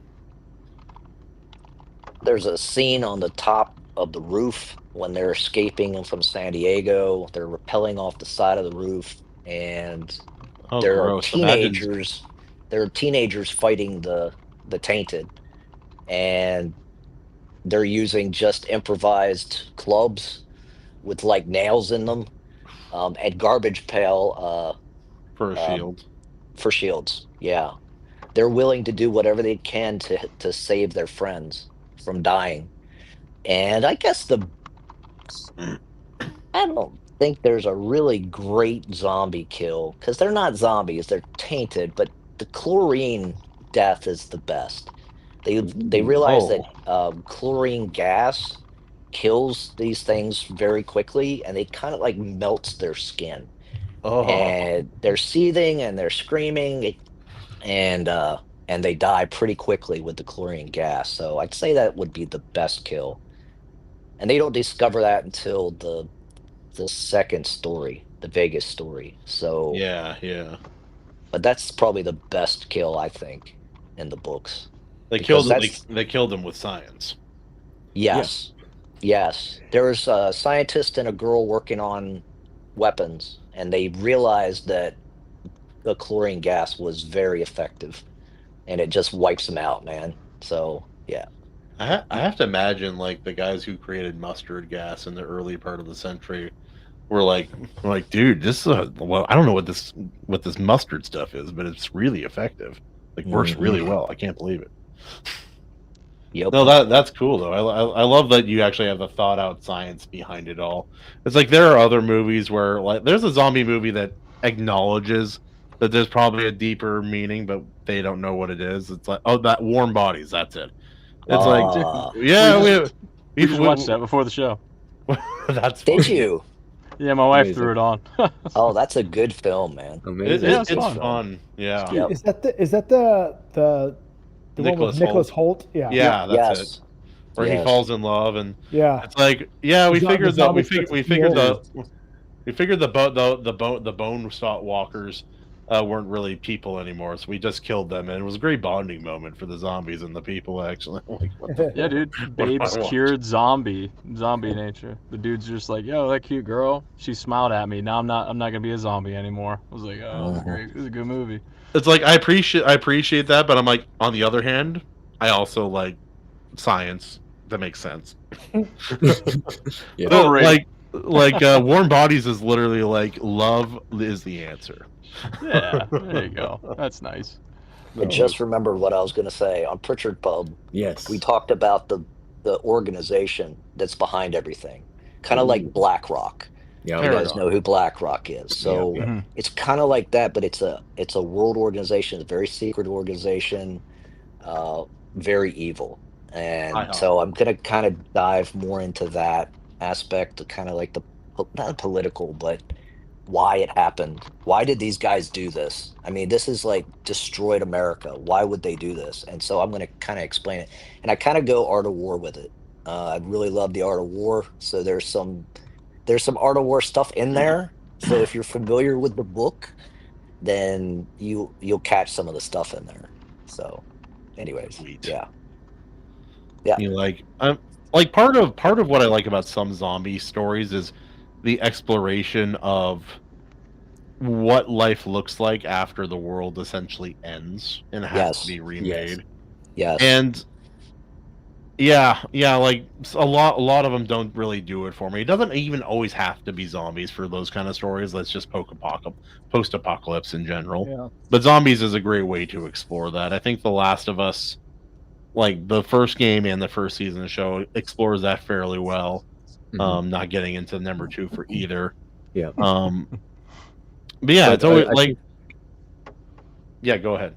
There's a scene on the top of the roof when they're escaping from San Diego. They're rappelling off the side of the roof, and Oh, there are gross. Imagine- teenagers. There are teenagers fighting the tainted, and they're using just improvised clubs with like nails in them, and garbage pail for a shield. For shields. Yeah, they're willing to do whatever they can to save their friends from dying. And I guess I don't think there's a really great zombie kill, because they're not zombies, they're tainted, but the chlorine death is the best. They realize that chlorine gas kills these things very quickly, and they kind of like melts their skin. And they're seething and they're screaming, and they die pretty quickly with the chlorine gas. So I'd say that would be the best kill. And they don't discover that until the second story, the Vegas story. So yeah. But that's probably the best kill, I think, in the books. They Because killed him. They killed him with science. Yes. Yes. There was a scientist and a girl working on weapons, and they realized that the chlorine gas was very effective, and it just wipes them out, man. So, yeah. I have to imagine like the guys who created mustard gas in the early part of the century were like, dude, this is well, I don't know what this mustard stuff is, but it's really effective. Like works really well. I can't believe it. Yep. No, that's cool though. I love that you actually have the thought out science behind it all. It's like there are other movies where like there's a zombie movie that acknowledges that there's probably a deeper meaning, but they don't know what it is. It's like, oh, that Warm Bodies, that's it. It's like, yeah, we just watched that before the show. That's Did funny. you? Yeah, my wife threw it on. Oh, that's a good film, man. It's fun. Yeah. Yep. Is that the one with Nicholas Holt? Yeah. Yeah, that's Yes. it. Where he falls in love, and Yeah. it's like, yeah, we The figured that zombie we starts figured to the bone salt walkers weren't really people anymore, so we just killed them, and it was a great bonding moment for the zombies and the people. Actually, like, what the Yeah, dude. What do I Babes want? cured zombie nature. The dude's just like, yo, that cute girl. She smiled at me. Now I'm not gonna be a zombie anymore. I was like, oh, that's great. It was a good movie. It's like I appreciate that, but I'm like, on the other hand, I also like science that makes sense. Yeah. So, Overrated. like Warm Bodies is literally like love is the answer. Yeah, there you go. That's nice. I just remembered what I was going to say. On Pritchard Pub, Yes. we talked about the organization that's behind everything. Kind of like BlackRock. Yeah. You guys know who BlackRock is. So it's kind of like that, but it's a world organization, a very secret organization, very evil. And so I'm going to kind of dive more into that aspect, kind of like not political, but why it happened. Why did these guys do this? I mean, this is like destroyed America. Why would they do this? And so I'm going to kind of explain it. And I kind of go Art of War with it. I really love the Art of War. So there's some Art of War stuff in there. So if you're familiar with the book, then you'll catch some of the stuff in there. So anyways, yeah. You like part of what I like about some zombie stories is the exploration of what life looks like after the world essentially ends and has to be remade. Yes. And Yeah, like a lot of them don't really do it for me. It doesn't even always have to be zombies for those kind of stories. That's just post-apocalypse in general. Yeah. But zombies is a great way to explore that. I think The Last of Us, like the first game and the first season of the show, explores that fairly well. Not getting into number 2 for either. Yeah. But yeah, But it's always I like. think- Yeah, go ahead.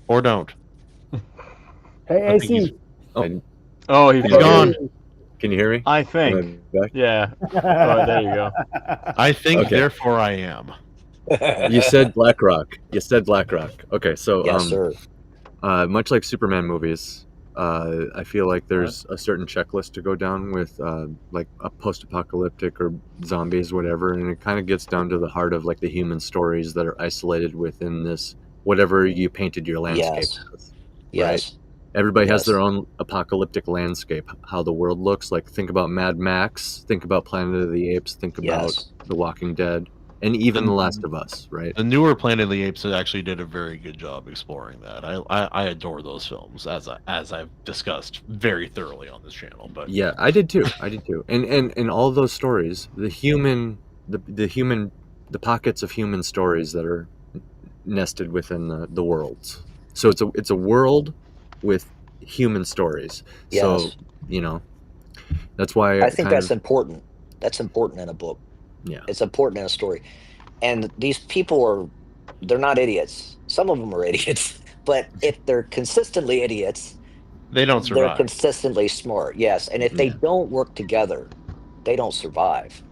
Or don't. Hey, I think AC. Oh, he's gone. Can you hear me? I think. Back? Yeah. Oh, there you go. I think, Okay. therefore I am. You said BlackRock. Okay, so Yes, sir. much like Superman movies, I feel like there's a certain checklist to go down with like a post-apocalyptic or zombies, whatever, and it kind of gets down to the heart of like the human stories that are isolated within this whatever you painted your landscape as. Yes. Right? Everybody has their own apocalyptic landscape, how the world looks. Like, think about Mad Max, think about Planet of the Apes, think about The Walking Dead, and even The Last of Us, right? The newer Planet of the Apes actually did a very good job exploring that. I adore those films, as I've discussed very thoroughly on this channel. But yeah, I did too. And all those stories, the pockets of human stories that are nested within the worlds. So it's a world with human stories. Yes. So, you know, that's why I think that's important. That's important in a book. Yeah. It's important in a story. And these people they're not idiots. Some of them are idiots, but if they're consistently idiots, they don't survive. They're consistently smart, yes. And if they don't work together, they don't survive.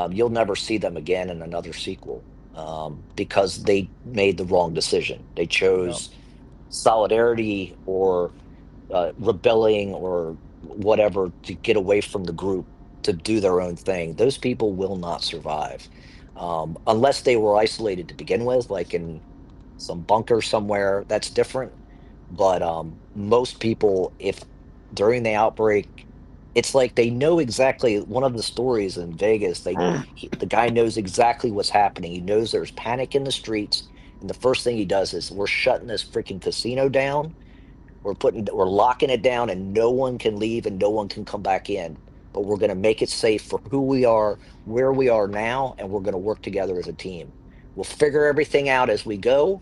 You'll never see them again in another sequel because they made the wrong decision. They chose solidarity or rebelling or whatever to get away from the group to do their own thing. Those people will not survive unless they were isolated to begin with, like in some bunker somewhere. That's different. But most people, if during the outbreak, it's like they know exactly. One of the stories in Vegas, the guy knows exactly what's happening. He knows there's panic in the streets, and the first thing he does is, we're shutting this freaking casino down. We're locking it down, and no one can leave and no one can come back in. But we're going to make it safe for who we are, where we are now, and we're going to work together as a team. We'll figure everything out as we go,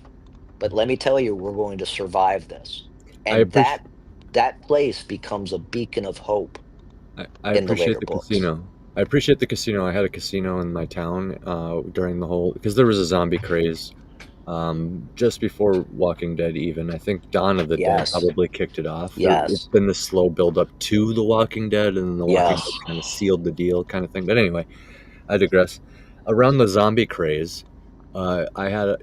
but let me tell you, we're going to survive this. And that place becomes a beacon of hope. I appreciate the casino. I appreciate the casino. I had a casino in my town during the whole, because there was a zombie craze just before Walking Dead even. I think Dawn of the Dead probably kicked it off. It's been this slow build up to The Walking Dead, and then The Walking Dead kind of sealed the deal kind of thing. But anyway, I digress. Around the zombie craze, I have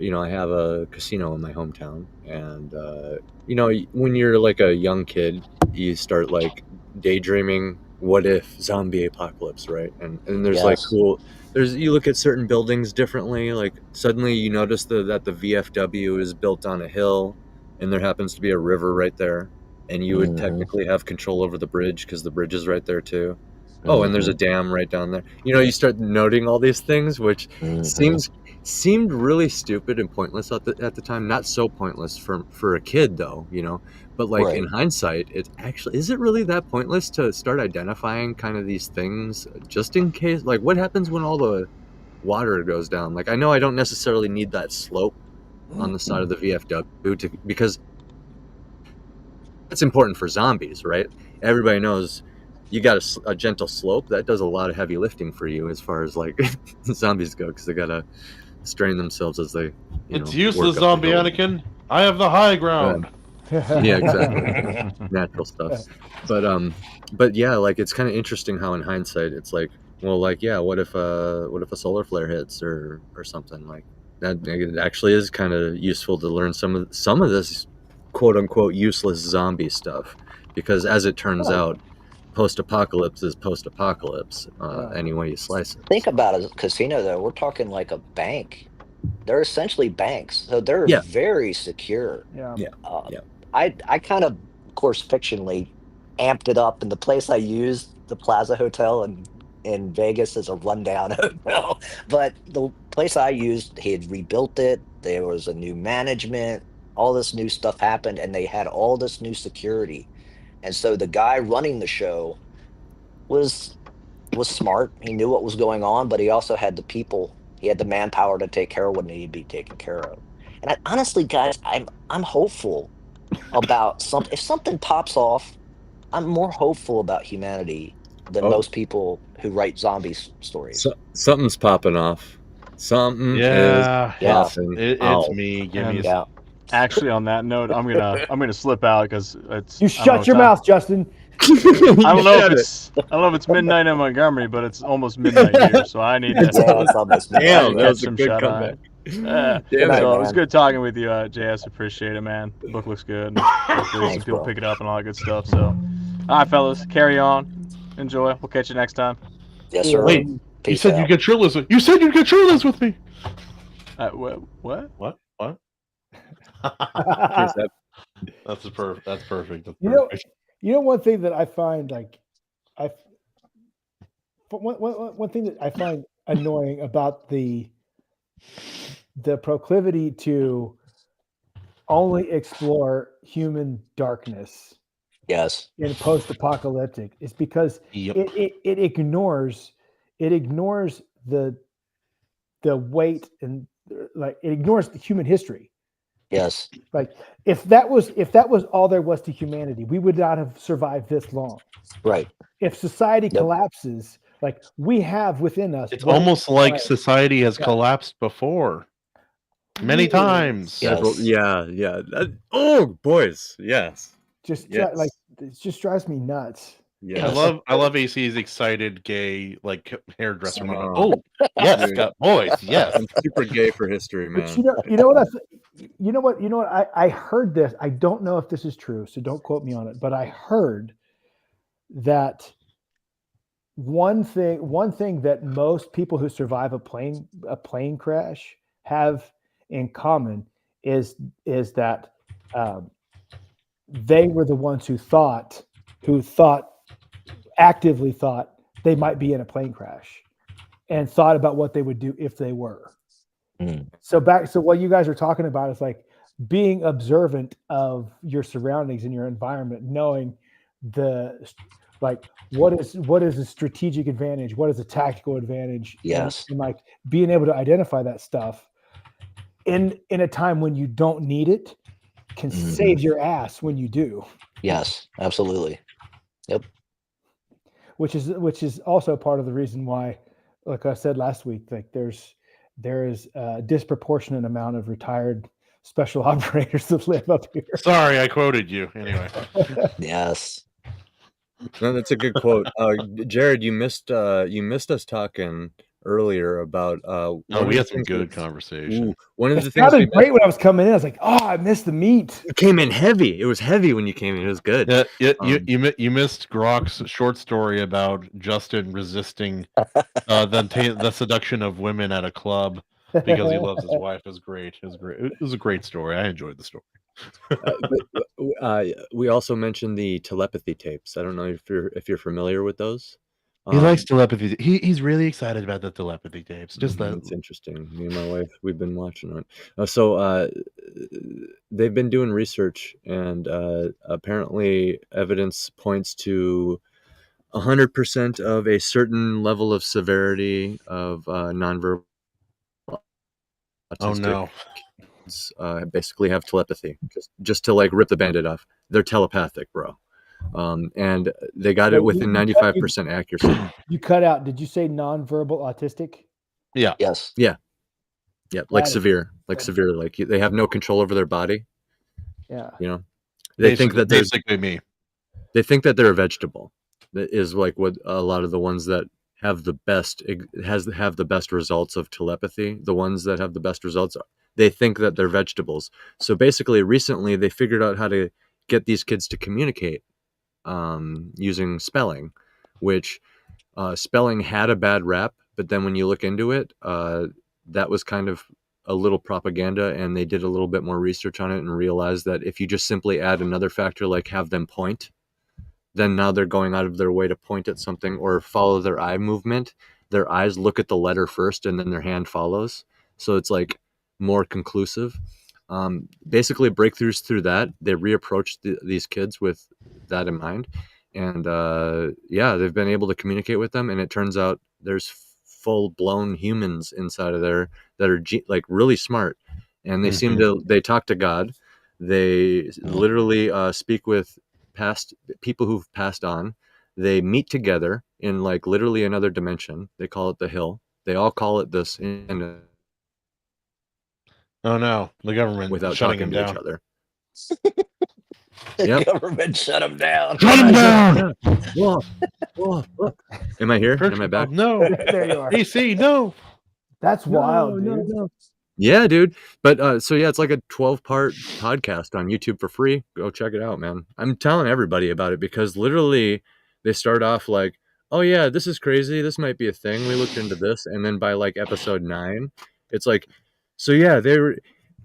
a casino in my hometown, and when you're like a young kid, you start like daydreaming, what if zombie apocalypse, right? And there's like you look at certain buildings differently. Like suddenly you notice that the VFW is built on a hill, and there happens to be a river right there, and you would technically have control over the bridge because the bridge is right there too. Oh, and there's a dam right down there. You start noting all these things, which seemed really stupid and pointless at the time. Not so pointless for a kid though, but like in hindsight, is it really that pointless to start identifying kind of these things just in case? Like, what happens when all the water goes down? Like, I know I don't necessarily need that slope on the side of the VFW because it's important for zombies, right? Everybody knows you got a gentle slope that does a lot of heavy lifting for you as far as like zombies go, because they gotta strain themselves as they it's useless, zombie Anakin. I have the high ground. Yeah, exactly. Natural stuff. But yeah, like it's kind of interesting how in hindsight it's like, well, like, yeah, what if a solar flare hits or something like that? It actually is kind of useful to learn some of this quote unquote useless zombie stuff, because as it turns out, post-apocalypse is post-apocalypse any way you slice it. Think about a casino though. We're talking like a bank. They're essentially banks, so they're very secure. I kind of course fictionally amped it up, and the place I used, the Plaza Hotel in Vegas, is a rundown hotel, but the place I used, he had rebuilt it. There was a new management. all this new stuff happened, and they had all this new security. And so the guy running the show was smart. He knew what was going on, but he also had the people. He had the manpower to take care of what needed to be taken care of. And honestly, guys, I'm hopeful about something. If something pops off, I'm more hopeful about humanity than most people who write stories. Something's popping off. Something Yeah, is popping it's out. me. Give me. Yeah. Actually, on that note, I'm gonna slip out because it's. You shut your mouth, Justin. I don't know if it's midnight in Montgomery, but it's almost midnight here, so I need to. Yeah, it's almost midnight. Damn, that catch was a some good shut comeback. eye. Damn So it, it was man. good talking with you, JS. Appreciate it, man. The book looks good. Hopefully some Thanks, people bro. pick it up and all that good stuff. So, all right, fellas, carry on. Enjoy. We'll catch you next time. Yes, sir. Wait, you Peace said out. you'd get shirtless. You said you'd get shirtless with me. What? What? Cheers, Ed. That's perfect. That's perfect. That's You know, perfect. one thing that I find one thing that I find annoying about the proclivity to only explore human darkness Yes. in post-apocalyptic is because Yep. it ignores the weight and like it ignores the human history. Yes. Like if that was all there was to humanity, we would not have survived this long. Right. If society collapses, like we have within us, It's almost like society has Yeah. collapsed before. Many times. Yes. Yeah. Oh, boys. Yes. Just Yes. like it just drives me nuts. Yeah. I love AC's excited gay like hairdresser moment. Oh. Oh yes, Dude. got boys. Yes. I'm super gay for history, man. But you know what? I heard this. I don't know if this is true, so don't quote me on it. But I heard that one thing that most people who survive a plane crash have in common is that they were the ones who actively thought they might be in a plane crash and thought about what they would do if they were. So what you guys are talking about is like being observant of your surroundings and your environment, knowing what is a strategic advantage, what is a tactical advantage. Yes. And like being able to identify that stuff in a time when you don't need it can save your ass when you do. Yes, absolutely. Yep. Which is also part of the reason why, like I said last week, like there is a disproportionate amount of retired special operators that live up here. Sorry, I quoted you. Anyway. Yes. No, that's a good quote. Jared, you missed us talking earlier about we had some good conversation. One of the It things sounded great when I was coming in. I was like, oh, I missed the meat. It came in heavy. It was heavy when you came in. It was good. Yeah, you missed Grok's short story about Justin resisting the seduction of women at a club because he loves his wife. Is great. It was great. It was a great story. I enjoyed the story. We also mentioned the telepathy tapes. I don't know if you're familiar with those. He likes telepathy. He's really excited about the telepathy tapes. Just that. It's interesting. Me and my wife, we've been watching it. So they've been doing research, and apparently evidence points to 100% of a certain level of severity of nonverbal autistic Oh no. kids, basically have telepathy. Just to like rip the bandit off, they're telepathic, bro. And they got it within 95% accuracy. You cut out. Did you say nonverbal autistic? Yeah. Yes. Yeah. Like That is- severe, like they have no control over their body. Yeah. You know, they think that basically me. They think that they're a vegetable. That is like what a lot of the ones that have the best have the best results of telepathy. The ones that have the best results, they think that they're vegetables. So basically, recently they figured out how to get these kids to communicate using spelling, which spelling had a bad rap, but then when you look into it, that was kind of a little propaganda, and they did a little bit more research on it and realized that if you just simply add another factor like have them point, then now they're going out of their way to point at something or follow their eye movement. Their eyes look at the letter first and then their hand follows. So it's like more conclusive. basically breakthroughs through that. They reapproach these kids with that in mind, and they've been able to communicate with them. And it turns out there's full-blown humans inside of there that are like really smart, and they seem to talk to God. They literally speak with past people who've passed on. They meet together in like literally another dimension. They call it the Hill. They all call it this. Oh no, the government without shutting talking them to down. each other. The government shut them down. Shut them down! Whoa. Am I here? Am I back? No. There you are. AC, no. That's wild, dude. No. Yeah, dude. But so yeah, it's like a 12-part podcast on YouTube for free. Go check it out, man. I'm telling everybody about it because literally they start off like, oh yeah, this is crazy. This might be a thing. We looked into this. And then by like episode 9, it's like, so yeah,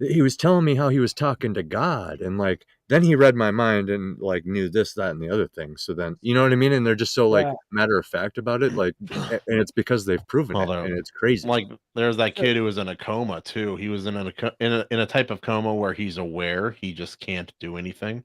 he was telling me how he was talking to God, and like then he read my mind and like knew this, that, and the other thing. So then you know what I mean? And they're just so like matter of fact about it, like, and it's because they've proven it, and it's crazy. Like there's that kid who was in a coma too. He was in a type of coma where he's aware he just can't do anything.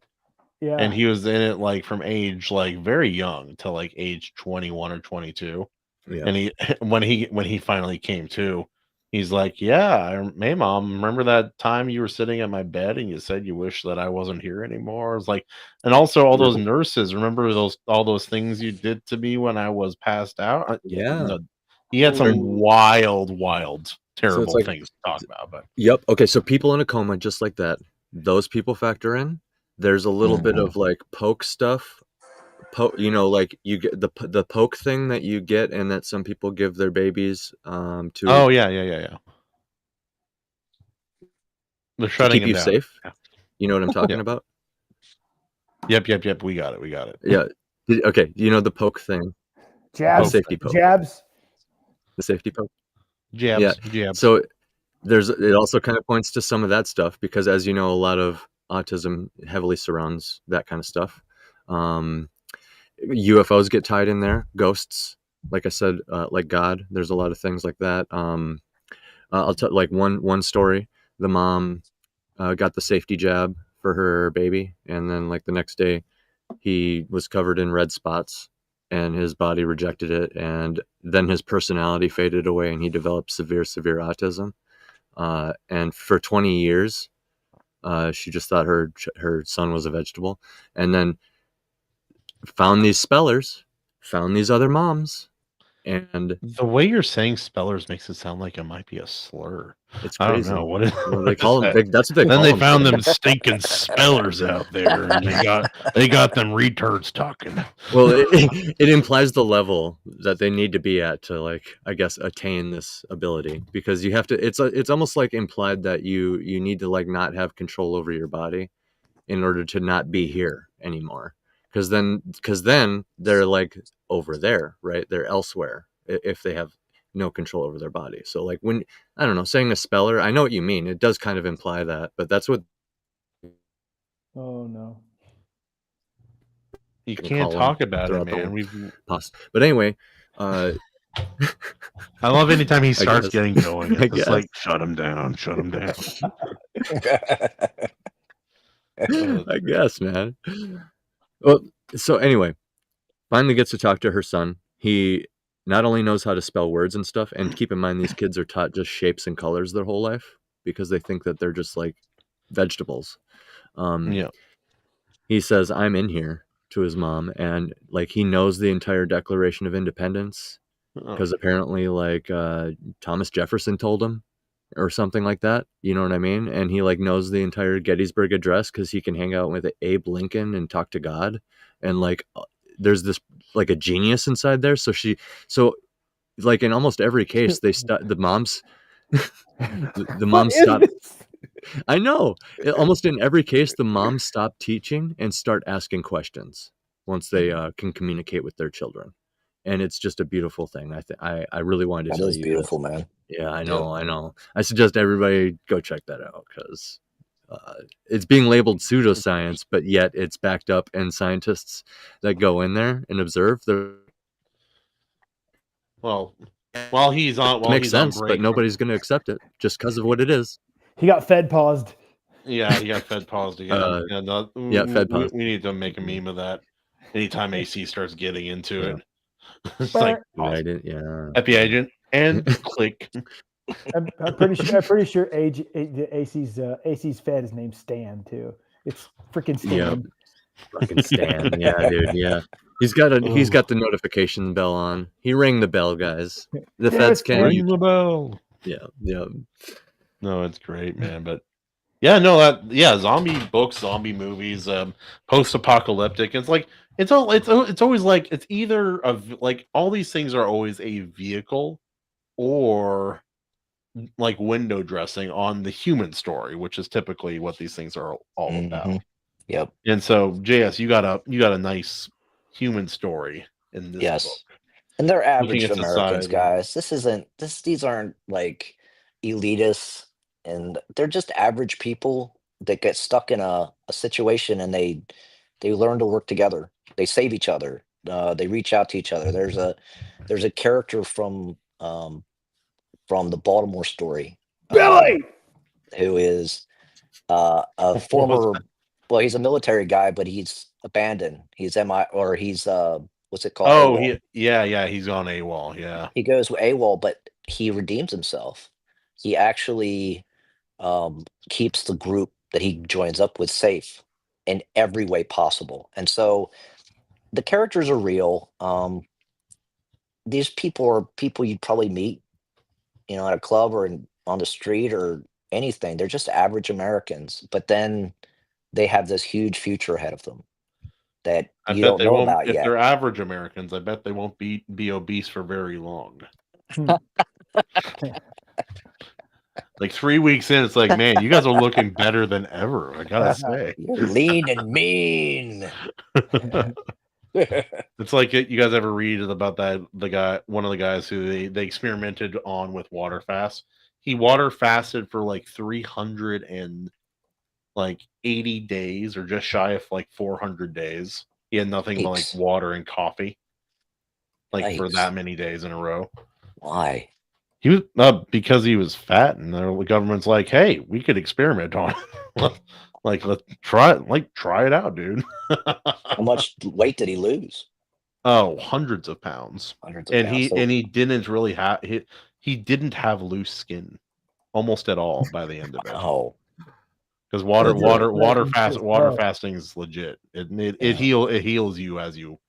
Yeah. And he was in it like from age like very young to like age 21 or 22. Yeah. And when he finally came to, he's like, yeah, hey mom, remember that time you were sitting at my bed and you said you wish that I wasn't here anymore? It's like, and also all those nurses, remember all those things you did to me when I was passed out? Yeah. No, he had some wild, terrible like, things to talk about. But yep. Okay. So people in a coma, just like that, those people factor in. There's a little bit of like poke stuff. Like you get the poke thing that you get, and that some people give their babies to. Oh yeah. They're shutting keep you down. safe. You know what I'm talking about? Yep. We got it. Yeah. Okay. You know the poke thing. Jabs. The safety poke. Jabs. The safety poke. Jabs. So it also kind of points to some of that stuff because, as you know, a lot of autism heavily surrounds that kind of stuff. UFOs get tied in there, ghosts, like I said, like God. There's a lot of things like that. I'll tell like one story. The mom got the safety jab for her baby, and then like the next day, he was covered in red spots, and his body rejected it, and then his personality faded away, and he developed severe autism. And for 20 years, she just thought her son was a vegetable, and then found these spellers, found these other moms, and the way you're saying spellers makes it sound like it might be a slur. It's crazy. crazy. I don't know what well, they call them. That's what they then call they them. found them stinking spellers out there, and they got them retards talking. Well, it implies the level that they need to be at to, like, I guess, attain this ability, because you have to. It's almost like implied that you need to like not have control over your body in order to not be here anymore. Because then they're like over there, right? They're elsewhere if they have no control over their body. So like when, I don't know, saying a speller, I know what you mean. It does kind of imply that, but that's what. Oh no. You can't talk about it, man. But anyway, I love anytime he starts getting going. I It's guess. like shut him down. I guess, man. Well, so anyway, finally gets to talk to her son. He not only knows how to spell words and stuff, and keep in mind these kids are taught just shapes and colors their whole life because they think that they're just like vegetables. He says, "I'm in here," to his mom, and like he knows the entire Declaration of Independence because apparently like Thomas Jefferson told him or something like that, you know what I mean? And he like knows the entire Gettysburg Address because he can hang out with Abe Lincoln and talk to God, and like there's this like a genius inside there. So like in almost every case the moms the moms stop. I know. Almost in every case the moms stop teaching and start asking questions once they can communicate with their children. And it's just a beautiful thing. I really wanted to tell you. That is beautiful, man. Yeah, I know. I suggest everybody go check that out because it's being labeled pseudoscience, but yet it's backed up, and scientists that go in there and observe while he's on makes sense, break but nobody's going to accept it just because of what it is. He got Fed paused. Yeah, he got fed paused again. Fed paused. We need to make a meme of that. Anytime AC starts getting into Yeah. it, it's like Epi agent and click. I'm pretty sure AC's fed is named Stan too. It's freaking Stan. Yep. Fucking Stan. Yeah, dude. Yeah. He's got the notification bell on. He rang the bell, guys. The feds can't ring the bell. Yeah. Yeah. No, it's great, man. But yeah, no, zombie books, zombie movies, post-apocalyptic. It's like it's always like it's either like all these things are always a vehicle or like window dressing on the human story, which is typically what these things are all about. Yep. And so, JS, you got a nice human story in this book. And they're average Americans, guys. These aren't like elitists, and they're just average people that get stuck in a situation, and they learn to work together. They save each other. They reach out to each other. There's a character from the Baltimore story, Billy, who is a former. Well, he's a military guy, but he's abandoned. He's he's what's it called? Oh, AWOL. He's on AWOL. Yeah, he goes AWOL, but he redeems himself. He actually keeps the group that he joins up with safe in every way possible, and so the characters are real. These people are people you'd probably meet, at a club or on the street or anything. They're just average Americans, but then they have this huge future ahead of them that you don't know about yet. If they're average Americans, I bet they won't be obese for very long. Like 3 weeks in, it's like, man, you guys are looking better than ever. I gotta say, you're lean and mean. It's like you guys ever read about one of the guys who they experimented on with water fast. He water fasted for like 380 days, or just shy of like 400 days. He had nothing but like water and coffee, for that many days in a row. Why? He was because he was fat, and the government's like, "Hey, we could experiment on it. let's try it out, dude." How much weight did he lose? Oh, hundreds of pounds. He didn't really have he didn't have loose skin almost at all by the end of it. Oh, because water fasting is legit. It heals you as you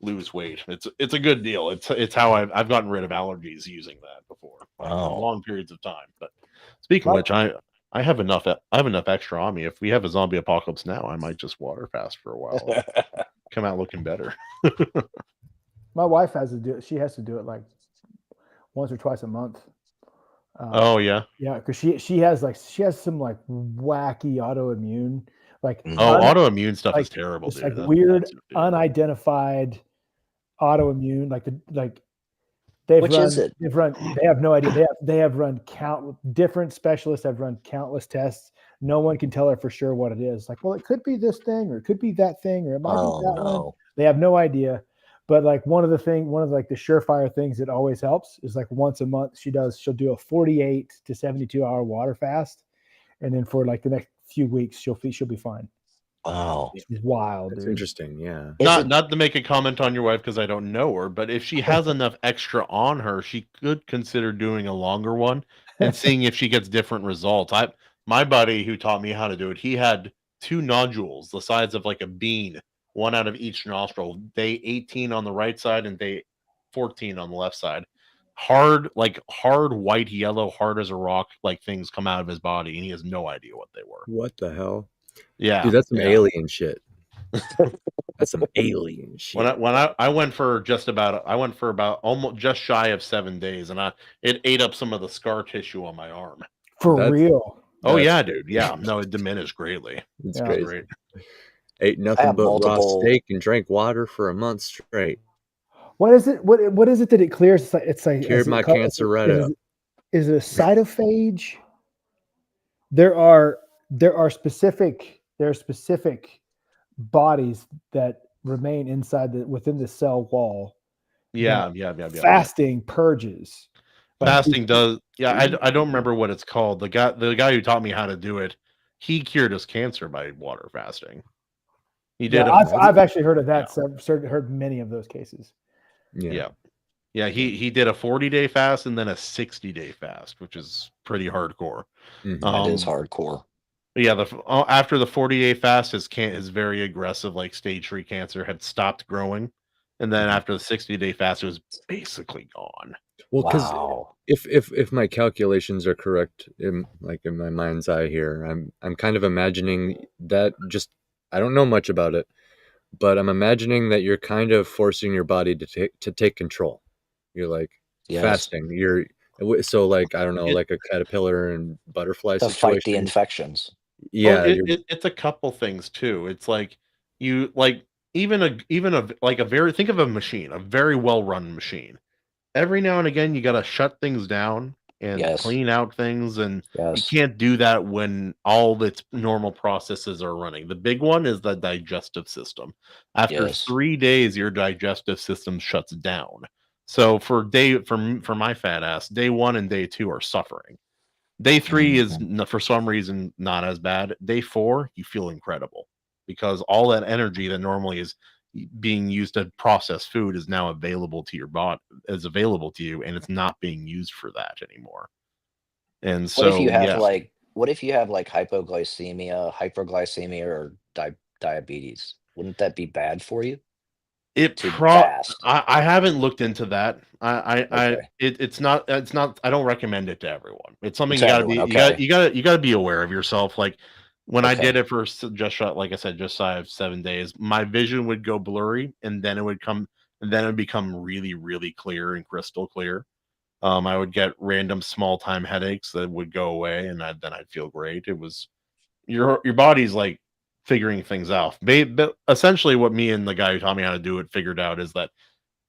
lose weight. It's a good deal. It's how I've gotten rid of allergies using that before, long periods of time. But speaking of which, I have enough extra on me. If we have a zombie apocalypse now, I might just water fast for a while. Come out looking better. My wife has to do it. She has to do it like once or twice a month. Oh yeah, because she has some like wacky autoimmune, autoimmune stuff is terrible. It's dude. like weird unidentified autoimmune. They have no idea. They have run different specialists have run countless tests. No one can tell her for sure what it is. Like, well, it could be this thing, or it could be that thing, or it might be that one. They have no idea. But like one of the surefire things that always helps is like once a month she'll do a 48 to 72 hour water fast, and then for like the next few weeks she'll be fine. Wow, it's wild. It's interesting, yeah. Not to make a comment on your wife because I don't know her, but if she has enough extra on her, she could consider doing a longer one and seeing if she gets different results. My buddy who taught me how to do it, he had 2 nodules the size of like a bean, one out of each nostril. Day 18 on the right side and day 14 on the left side. Hard white yellow, hard as a rock, like things come out of his body, and he has no idea what they were. What the hell? Yeah, dude, that's some alien shit. That's some alien shit. I went for about almost just shy of 7 days, and it ate up some of the scar tissue on my arm. For real? Oh yeah, dude. Yeah, no, it diminished greatly. It's great. Ate nothing but raw steak and drank water for a month straight. What is it? What is it that it clears? It's like cured my cancer right up. Is it a cytophage? There are specific bodies that remain within the cell wall. Yeah. Fasting purges. Fasting does. Yeah, I don't remember what it's called. The guy who taught me how to do it, he cured his cancer by water fasting. He did. Yeah, I've actually heard of that. So I've heard many of those cases. Yeah. He did a 40-day fast and then a 60-day fast, which is pretty hardcore. That is hardcore. Yeah, after the 40-day fast, his very aggressive like stage 3 cancer had stopped growing, and then after the 60-day fast, it was basically gone. Well, because if my calculations are correct, in my mind's eye here, I'm kind of imagining that I don't know much about it, but I'm imagining that you're kind of forcing your body to take control. You're like fasting. So like I don't know, like a caterpillar and butterfly to situation. Fight the infections. Yeah, well, it's a couple things too. It's like you like even a like a very think of a machine, a very well run machine. Every now and again, you got to shut things down and clean out things, and you can't do that when all its normal processes are running. The big one is the digestive system. After 3 days, your digestive system shuts down. So for my fat ass, day 1 and day 2 are suffering. Day 3 is for some reason not as bad. Day 4, you feel incredible because all that energy that normally is being used to process food is now available to your body, available to you, and it's not being used for that anymore. And so, what if you have like hypoglycemia, or diabetes? Wouldn't that be bad for you? I haven't looked into that. It's not. I don't recommend it to everyone. It's something you gotta be aware of yourself. Like when I did it for just shy of 7 days, my vision would go blurry, and then it would become really, really clear and crystal clear. I would get random small time headaches that would go away, and then I'd feel great. It was your body's like figuring things out. But essentially what me and the guy who taught me how to do it figured out is that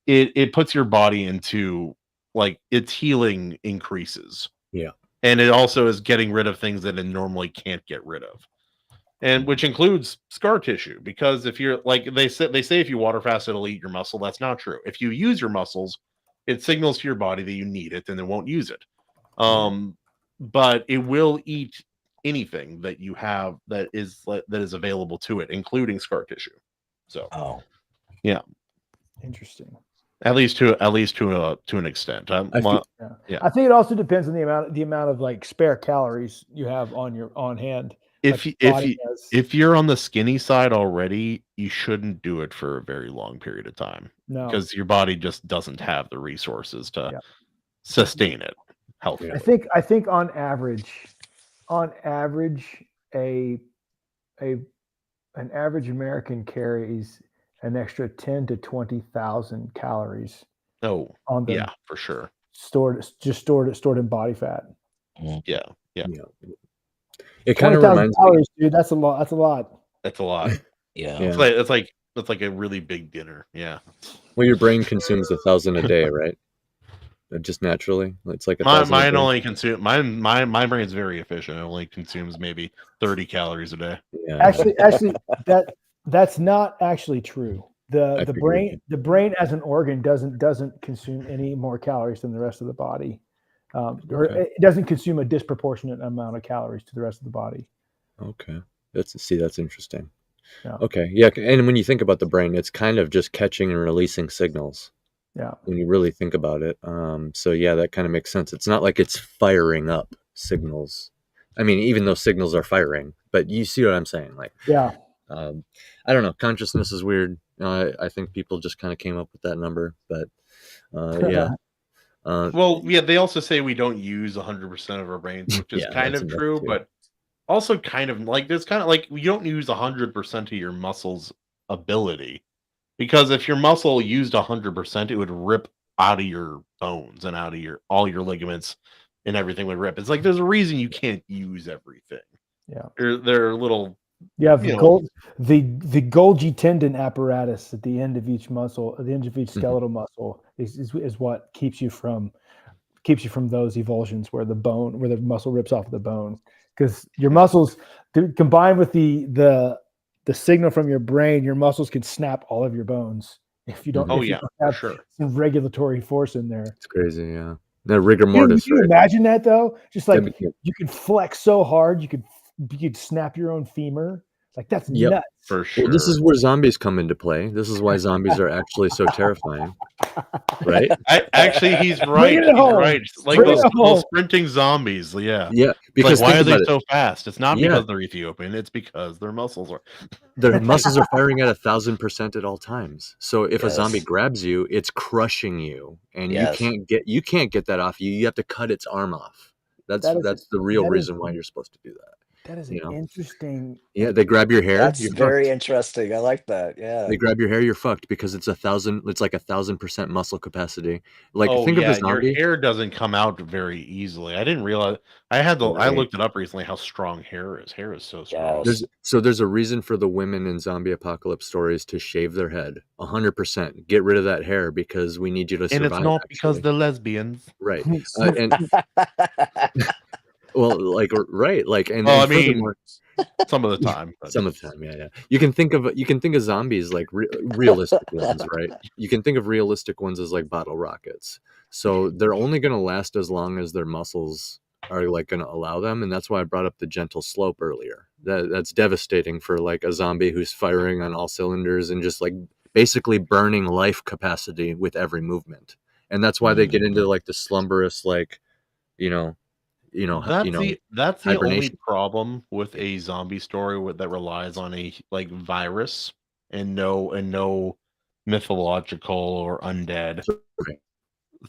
it puts your body into like its healing increases. Yeah. And it also is getting rid of things that it normally can't get rid of. And which includes scar tissue, because if you're like they say if you water fast, it'll eat your muscle. That's not true. If you use your muscles, it signals to your body that you need it and it won't use it. But it will eat anything that you have that is available to it, including scar tissue. So yeah, interesting. At least to an extent. I think it also depends on the amount of like spare calories you have on hand. If you're on the skinny side already, you shouldn't do it for a very long period of time. No, because your body just doesn't have the resources to sustain it healthily. I think on average, an average American carries an extra 10 to 20,000 calories. Oh, on them, yeah, for sure. Stored in body fat. Yeah. It kind of reminds me, dude. That's a lot. That's a lot. Yeah. It's like a really big dinner. Yeah. Well, your brain consumes 1,000 a day, right? Just naturally, it's like mine only consume my brain's very efficient. It only consumes maybe 30 calories a day. Yeah. Actually, that's not actually true. The brain as an organ doesn't consume any more calories than the rest of the body. Or it doesn't consume a disproportionate amount of calories to the rest of the body. Okay, that's interesting. Yeah. Okay, yeah, and when you think about the brain, it's kind of just catching and releasing signals. Yeah. When you really think about it, so yeah, that kind of makes sense. It's not like it's firing up signals. I mean, even though signals are firing, but you see what I'm saying? Like, yeah. I don't know. Consciousness is weird. I think people just kind of came up with that number, but yeah. Well, yeah, they also say we don't use 100% of our brains, which is kind of true, but also kind of like there's kind of like you don't use 100% of your muscles' ability, because if your muscle used 100%, it would rip out of your bones and out of all your ligaments and everything would rip. It's like there's a reason you can't use everything. Yeah, they're little. You have the Golgi tendon apparatus at the end of each muscle, at the end of each skeletal muscle, is what keeps you from those evulsions where the muscle rips off the bone. Because your muscles, combined with the signal from your brain, your muscles can snap all of your bones if you don't. Have some regulatory force in there. It's crazy, yeah. The rigor mortis. Can you imagine that though? Just like you can flex so hard, you could you could snap your own femur. Like that's Yep. nuts. For sure. Well, this is where zombies come into play. This is why zombies are actually so terrifying, right? Actually, he's Bring right. it He's home. right. Like Bring it those home. sprinting zombies. Yeah. Yeah, It's because like, why think are they about it. so fast? It's not Yeah. because they're Ethiopian. It's because their muscles are. Their muscles are firing at 1,000% at all times. So if a zombie Yes. grabs you, it's crushing you, and Yes. you can't get that off you. You have to cut its arm off. That's the real reason why you're supposed to do that. That is You an know? interesting. Yeah, they grab your hair. That's you're very fucked. interesting. I like that. Yeah. They grab your hair, you're fucked because it's like 1,000% muscle capacity. Like Oh think yeah, of a zombie. your hair doesn't come out very easily. I didn't realize. I Right. looked it up recently. How strong hair is. Hair is so strong. Yes. There's a reason for the women in zombie apocalypse stories to shave their head 100%. Get rid of that hair because we need you to survive. And it's not because actually. they're lesbians, right? And well, like right, like and, well, and I mean, furthermore, some of the time. But. some of the time, yeah. You can think of zombies like realistic ones, right? You can think of realistic ones as like bottle rockets. So they're only going to last as long as their muscles are like going to allow them, and that's why I brought up the gentle slope earlier. That's devastating for like a zombie who's firing on all cylinders and just like basically burning life capacity with every movement. And that's why they get into like the slumberous, like That's the only hibernation. problem with a zombie story that relies on a like virus and no mythological or undead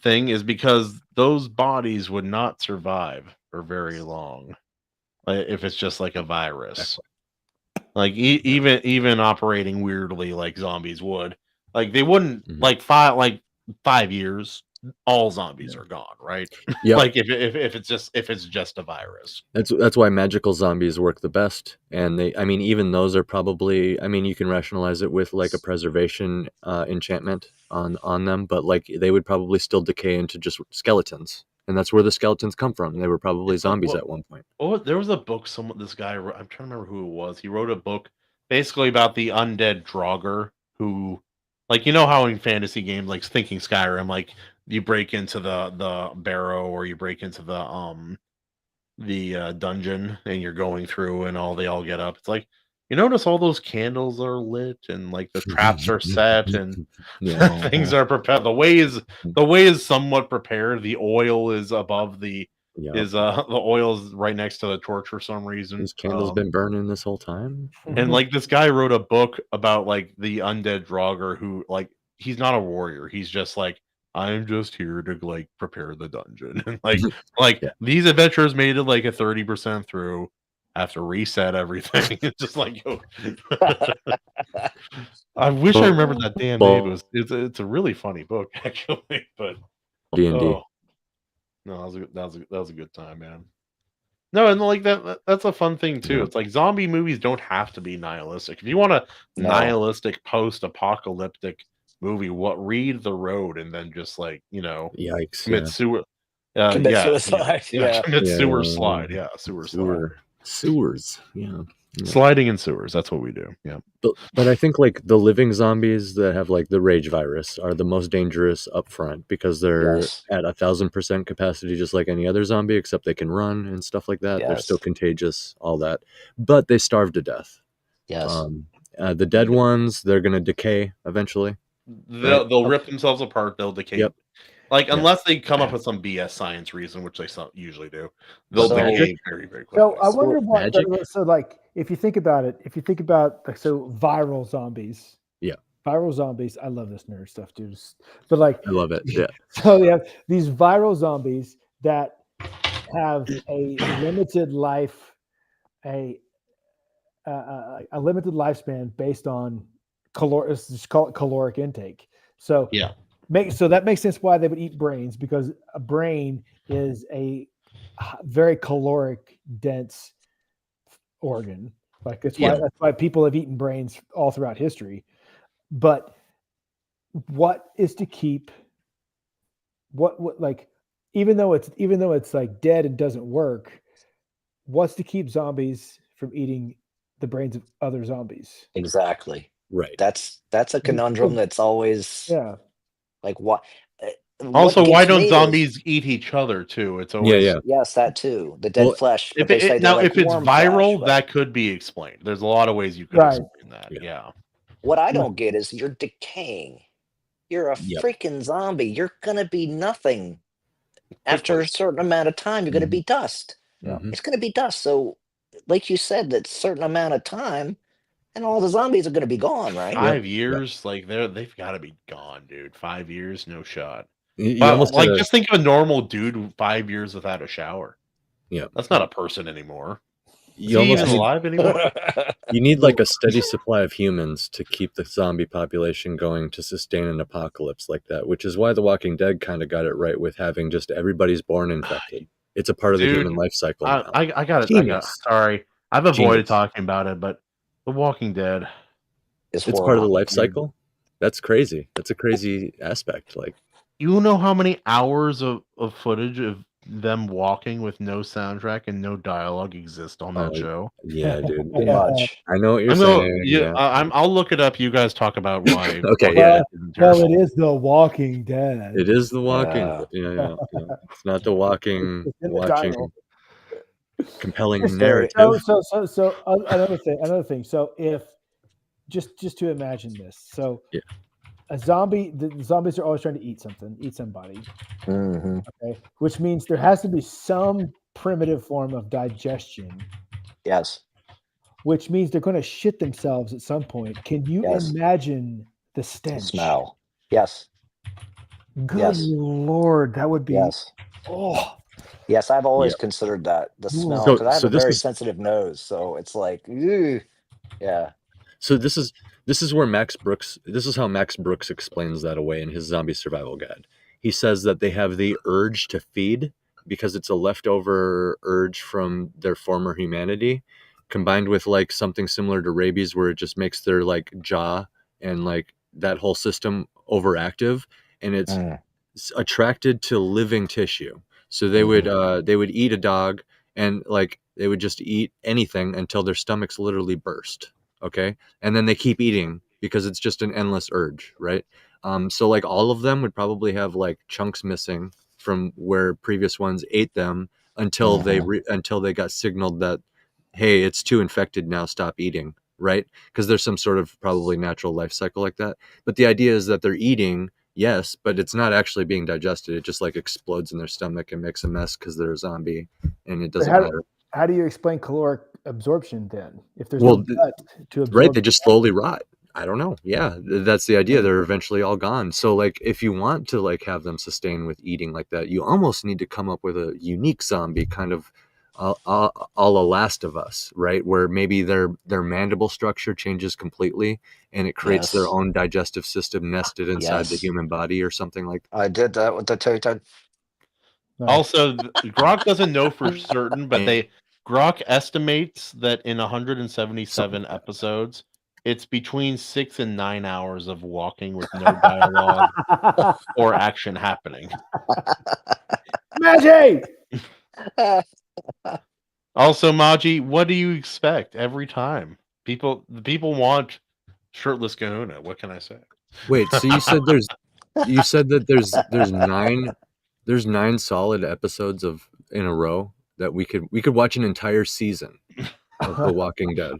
thing is because those bodies would not survive for very long if it's just like a virus. Like even operating weirdly like zombies would, like they wouldn't like 5 years. All zombies are gone, right? Yep. Like if it's just a virus. That's why magical zombies work the best, and even those are probably, you can rationalize it with like a preservation enchantment on them, but like they would probably still decay into just skeletons, and that's where the skeletons come from. They were probably zombies at one point. Oh, there was a book this guy wrote, I'm trying to remember who it was. He wrote a book basically about the undead Draugr who, like, you know how in fantasy games like thinking Skyrim, like you break into the barrow or you break into the dungeon and you're going through and they all get up. It's like, you notice all those candles are lit and like the traps are set and things are prepared. The way is somewhat prepared. The oil is above the oil is right next to the torch for some reason. This candle's been burning this whole time. And like this guy wrote a book about like the undead Draugr who like he's not a warrior. He's just like, I'm just here to like prepare the dungeon. And like these adventurers made it like a 30% through. Have to reset everything. It's just like, I wish I remembered that damn name. It's a really funny book actually, but D&D. No, that was a good time, man. No, and like that's a fun thing too. It's like zombie movies don't have to be nihilistic. If you want a nihilistic post-apocalyptic movie, read The Road and then just like, yikes, commit suicide. Commit sewer slide. Yeah, sewer slide. Sewers. Yeah. Sliding in sewers. That's what we do. Yeah. But I think like the living zombies that have like the rage virus are the most dangerous up front because they're at 1,000% capacity, just like any other zombie, except they can run and stuff like that. They're still contagious, all that, but they starve to death. Yes. The dead ones, they're going to decay eventually. They'll rip themselves apart. They'll decay. Yep. Like, unless they come up with some BS science reason, which they usually do, they'll decay very, very quickly. So I wonder what. So, like, if you think about it, viral zombies. Yeah. Viral zombies. I love this nerd stuff, dude. But like, I love it. Yeah. So you have these viral zombies that have a limited life, a limited lifespan based on let's just call it caloric intake. So yeah. So that makes sense why they would eat brains, because a brain is a very caloric dense organ. Like that's why people have eaten brains all throughout history. But what is to keep what like even though it's like dead and doesn't work, what's to keep zombies from eating the brains of other zombies? Exactly. Right. That's a conundrum that's always like what Also, why gets don't me zombies eat each other too? It's always yes, that too. The dead flesh. But If they say it, now, like if it's warm viral, flesh, right? that could be explained. There's a lot of ways you could Right. explain that. Yeah. What I don't get is you're decaying. You're a freaking zombie. You're gonna be nothing. After a certain amount of time, you're gonna be dust. It's gonna be dust. So, like you said, that certain amount of time, and all the zombies are gonna be gone, right? 5 years, like they've got to be gone, dude. 5 years, no shot. You But almost like, hit a- just think of a normal dude 5 years without a shower. Yeah, that's not a person anymore. Is You he almost even need- alive anymore? You need like a steady supply of humans to keep the zombie population going to sustain an apocalypse like that, which is why The Walking Dead kind of got it right with having just everybody's born infected. It's a part of the human life cycle now. I got it. Genius. Sorry, I've avoided Genius. talking about it, but The Walking Dead. It's part of the life cycle. That's crazy. That's a crazy aspect. Like, You know how many hours of footage of them walking with no soundtrack and no dialogue exist on that show? yeah, dude. Too much. I know what you're I'm gonna- saying. yeah, I'll look it up. You guys talk about why. Okay, Walking yeah. Dead isn't Well, terrible. it is The Walking Dead. It is The Walking. Yeah. Yeah. It's not the walking, It's in the watching, title. compelling narrative. So another thing. So if just to imagine this, so a zombie, the zombies are always trying to eat somebody. Okay, which means there has to be some primitive form of digestion. Yes. Which means they're going to shit themselves at some point. Can you imagine the stench? Smell. Yes. Good Lord, that would be. Yes. Oh. Yes, I've always considered that the smell because I have a very sensitive nose, so it's like, ew. Yeah. So this is where Max Brooks. This is how Max Brooks explains that away in his zombie survival guide. He says that they have the urge to feed because it's a leftover urge from their former humanity, combined with like something similar to rabies, where it just makes their like jaw and like that whole system overactive, and it's attracted to living tissue. So they would eat a dog, and like they would just eat anything until their stomachs literally burst. Okay. And then they keep eating because it's just an endless urge. Right. So like all of them would probably have like chunks missing from where previous ones ate them until until they got signaled that, hey, it's too infected now, stop eating. Right. Because there's some sort of probably natural life cycle like that. But the idea is that they're eating, yes, but it's not actually being digested. It just like explodes in their stomach and makes a mess because they're a zombie, and it doesn't matter. How do you explain caloric absorption then? If there's no gut to absorb, right? They just slowly rot. I don't know. Yeah, that's the idea. They're eventually all gone. So like, if you want to like have them sustain with eating like that, you almost need to come up with a unique zombie kind of a la Last of Us, right? Where maybe their mandible structure changes completely, and it creates their own digestive system nested inside the human body or something like that. I did that with the Totem. Also, Grok doesn't know for certain, but Grok estimates that in 177 episodes, it's between 6 and 9 hours of walking with no dialogue or action happening. Magic! Also, Maji, what do you expect every time? The people want shirtless Kahuna. What can I say? Wait, so you said that there's 9 solid episodes in a row that we could watch an entire season of The Walking Dead.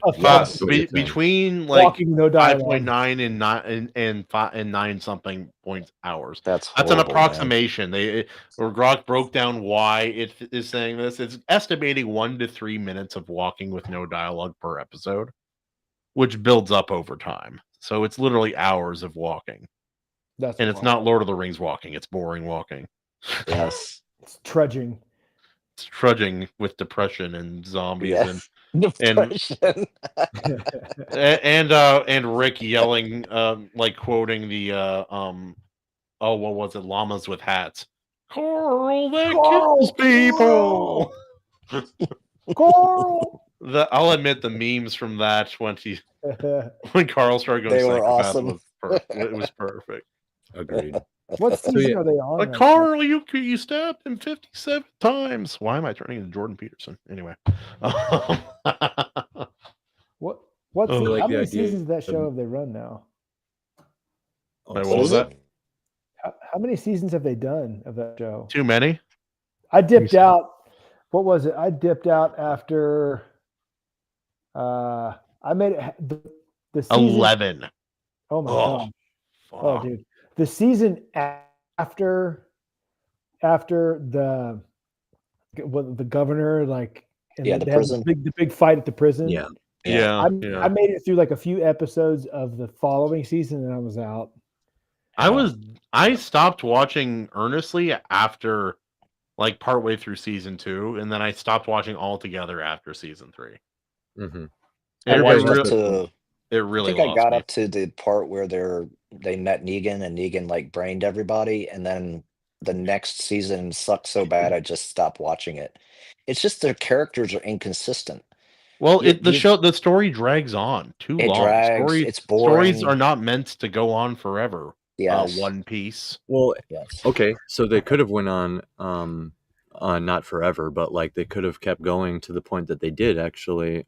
Between like Walking, no dialogue. 5.9 and 9 something points hours. That's an horrible, approximation. Grok broke down why it is saying this. It's estimating 1 to 3 minutes of walking with no dialogue per episode, which builds up over time. So it's literally hours of walking. It's not Lord of the Rings walking. It's boring walking. Yes. It's trudging. It's trudging with depression and zombies and Rick yelling, like quoting the what was it? Llamas with hats. Carl that kills people. Carl. I'll admit the memes from that when Carl started going They were psychopath awesome. It was perfect. Agreed. What season are they on? Like, Carl, you stabbed him 57 times. Why am I turning into Jordan Peterson? Anyway. What like how the many idea seasons of that show have they run now? Wait, what was that? How How many seasons have they done of that show? Too many. I dipped out. What was it? I dipped out after. I made it the season. 11. Oh my god! Oh, fuck. dude, the season after the governor, like, and Yeah, they the had prison. the big fight at the prison. Yeah. I made it through like a few episodes of the following season, and I was out. I stopped watching earnestly after like partway through season 2, and then I stopped watching altogether after season 3. Mm-hmm. I watched up really to. I think I lost got me. up to the part where they met Negan and Negan like brained everybody, and then the next season sucked so bad I just stopped watching it. It's just their characters are inconsistent. Well, the story drags on too long. Drags. It's boring. Stories are not meant to go on forever. Yes. One Piece. Well, yes. Okay, so they could have went on not forever, but like they could have kept going to the point that they did actually.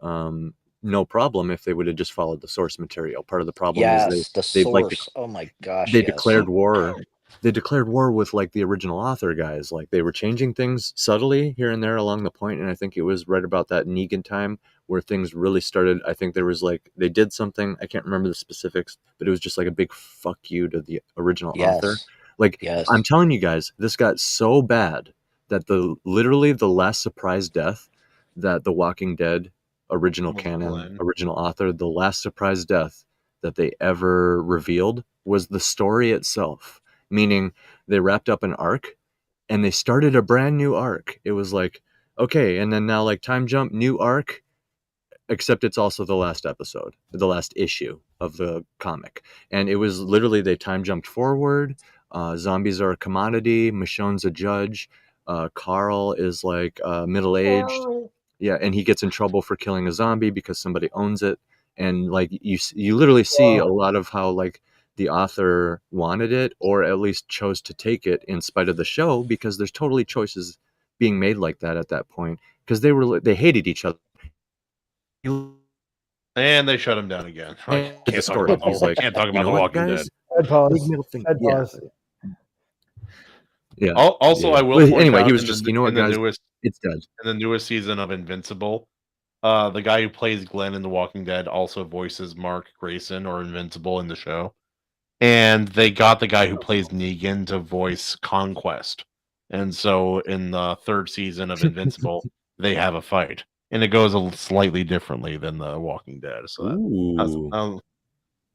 No problem if they would have just followed the source material. Part of the problem is the source. Like oh my gosh. They declared war. They declared war with like the original author guys. Like they were changing things subtly here and there along the point, and I think it was right about that Negan time where things really started. I think there was like they did something. I can't remember the specifics, but it was just like a big fuck you to the original author. Like I'm telling you guys, this got so bad that literally the last surprise death that The Walking Dead original canon, original author, the last surprise death that they ever revealed was the story itself. Meaning they wrapped up an arc and they started a brand new arc. It was like, okay, and then now like time jump, new arc, except it's also the last episode, the last issue of the comic. And it was literally they time jumped forward. Zombies are a commodity. Michonne's a judge. Carl is like middle-aged. Yeah, and he gets in trouble for killing a zombie because somebody owns it. And like you literally see a lot of how like the author wanted it, or at least chose to take it in spite of the show, because there's totally choices being made like that at that point, because they hated each other. And they shut him down again. I can't talk about The Walking Dead. Big middle finger. Yeah. Also, I will. Anyway, he was just guys, it's dead. In the newest season of Invincible, the guy who plays Glenn in The Walking Dead also voices Mark Grayson or Invincible in the show. And they got the guy who plays Negan to voice Conquest. And so in the third season of Invincible, they have a fight. And it goes slightly differently than The Walking Dead. So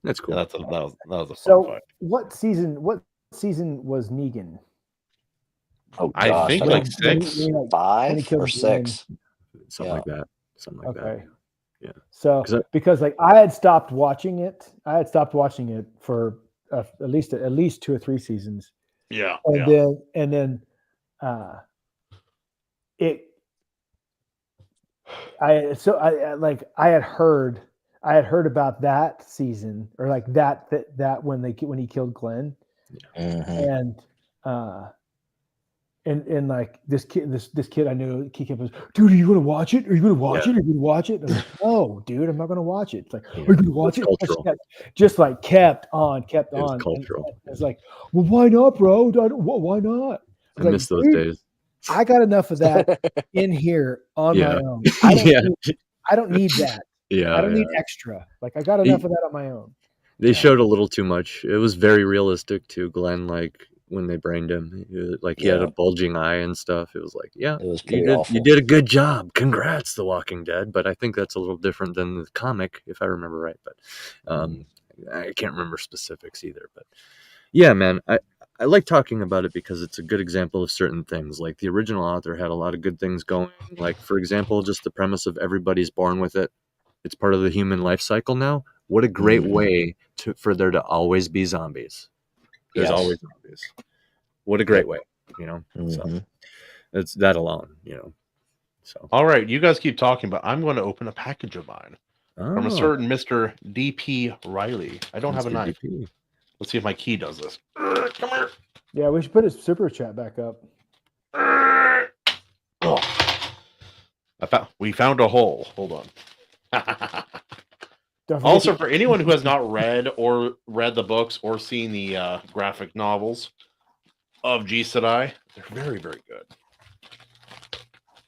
that's cool. Yeah, that was a fun fight. What season was Negan? Oh, gosh. I think like 6. 5 or 6. Something like that. Something like that. Yeah. So because like I had stopped watching it for at least 2 or 3 seasons. Yeah. And then I had heard about that season, or like that when he killed Glenn. And like this kid I knew, he kept, dude, are you gonna watch it? Are you gonna watch it? Are you gonna watch it? I was like, no, dude, I'm not gonna watch it. It's like, are you gonna watch it? Just like kept on. Cultural. It's like, well, why not, bro? Why not? I miss those days. I got enough of that in here on my own. I don't need that. Yeah. I don't need extra. Like I got enough of that on my own. They showed a little too much. It was very realistic too, Glenn, like when they brained him. He had a bulging eye and stuff. It was like, yeah, it was pretty awful. You did a good job. Congrats, The Walking Dead. But I think that's a little different than the comic, if I remember right. But I can't remember specifics either. But yeah, man, I like talking about it because it's a good example of certain things. Like the original author had a lot of good things going. Like, for example, just the premise of everybody's born with it. It's part of the human life cycle now. What a great way for there to always be zombies. There's always zombies. What a great way, So it's that alone, So all right, you guys keep talking, but I'm going to open a package of mine from a certain Mr. D.P. Riley. I don't have a knife. DP. Let's see if my key does this. Come here. Yeah, we should put his super chat back up. We found a hole. Hold on. Also, for anyone who has not read the books or seen the graphic novels, of Gisedai. They're very, very good.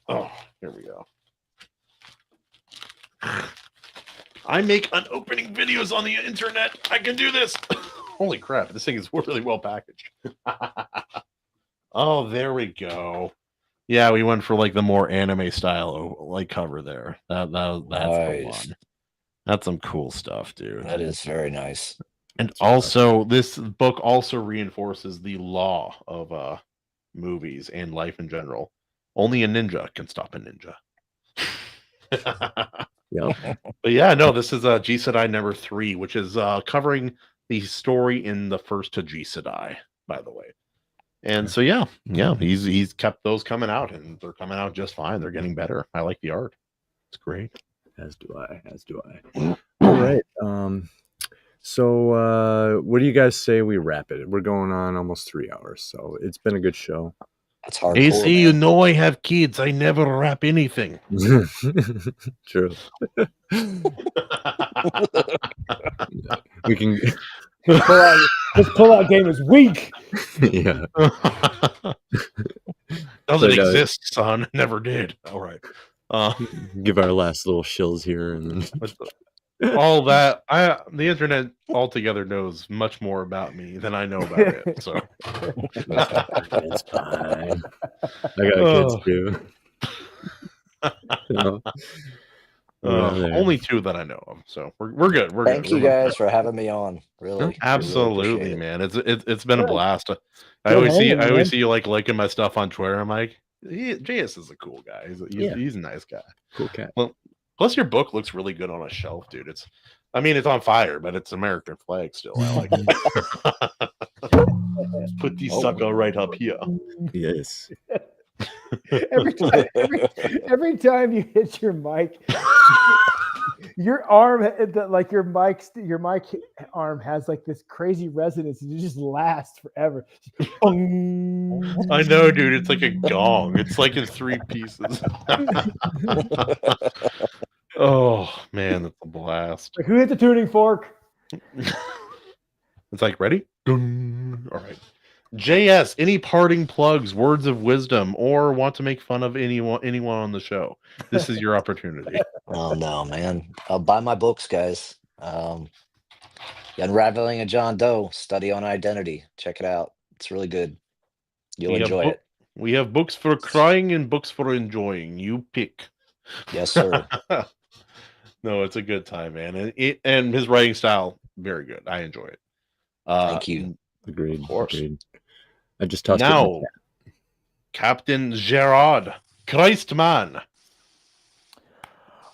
Oh, here we go. I make unopening videos on the internet. I can do this. Holy crap, this thing is really well packaged. Oh, there we go. Yeah, we went for like the more anime style like cover there. That's the one. That's some cool stuff, dude. That is very nice. And also, this book also reinforces the law of movies and life in general. Only a ninja can stop a ninja. Yeah. But yeah, no, this is Gisedai number 3, which is covering the story in the first to Gisedai, by the way. And so yeah, he's kept those coming out, and they're coming out just fine. They're getting better. I like the art. It's great. As do I. All right. So what do you guys say we wrap it? We're going on almost 3 hours, so it's been a good show. That's hard. AC, you know I have kids. I never wrap anything. True. We can. This pull-out game is weak. Yeah. Doesn't exist, son. Never did. All right. Give our last little shills here, and then all that. The internet altogether knows much more about me than I know about it. So it's fine. I got kids too. Only 2 that I know of, so we're good. Thank you guys for having me on. Really, absolutely, really man. It's been a blast. I always see you like liking my stuff on Twitter. I'm like, JS is a cool guy. He's a nice guy. Cool cat. Well, plus your book looks really good on a shelf, dude. It's on fire, but it's American flag still. I like it. Put the sucker right up here. Yes. Every time you hit your mic, your arm, like your mic arm has like this crazy resonance, and it just lasts forever. I know, dude. It's like a gong. It's like in 3 pieces. Oh man, that's a blast. Like, who hit the tuning fork? It's like, ready? Dun. All right. JS, any parting plugs, words of wisdom, or want to make fun of anyone on the show? This is your opportunity. Oh no, man! Buy my books, guys. Unraveling a John Doe, Study on Identity. Check it out. It's really good. You'll enjoy it. We have books for crying and books for enjoying. You pick. Yes, sir. No, it's a good time, man, and his writing style, very good. I enjoy it. Thank you. Agreed. Of course. Agreed. I just tossed now, Captain Gerard, Christman.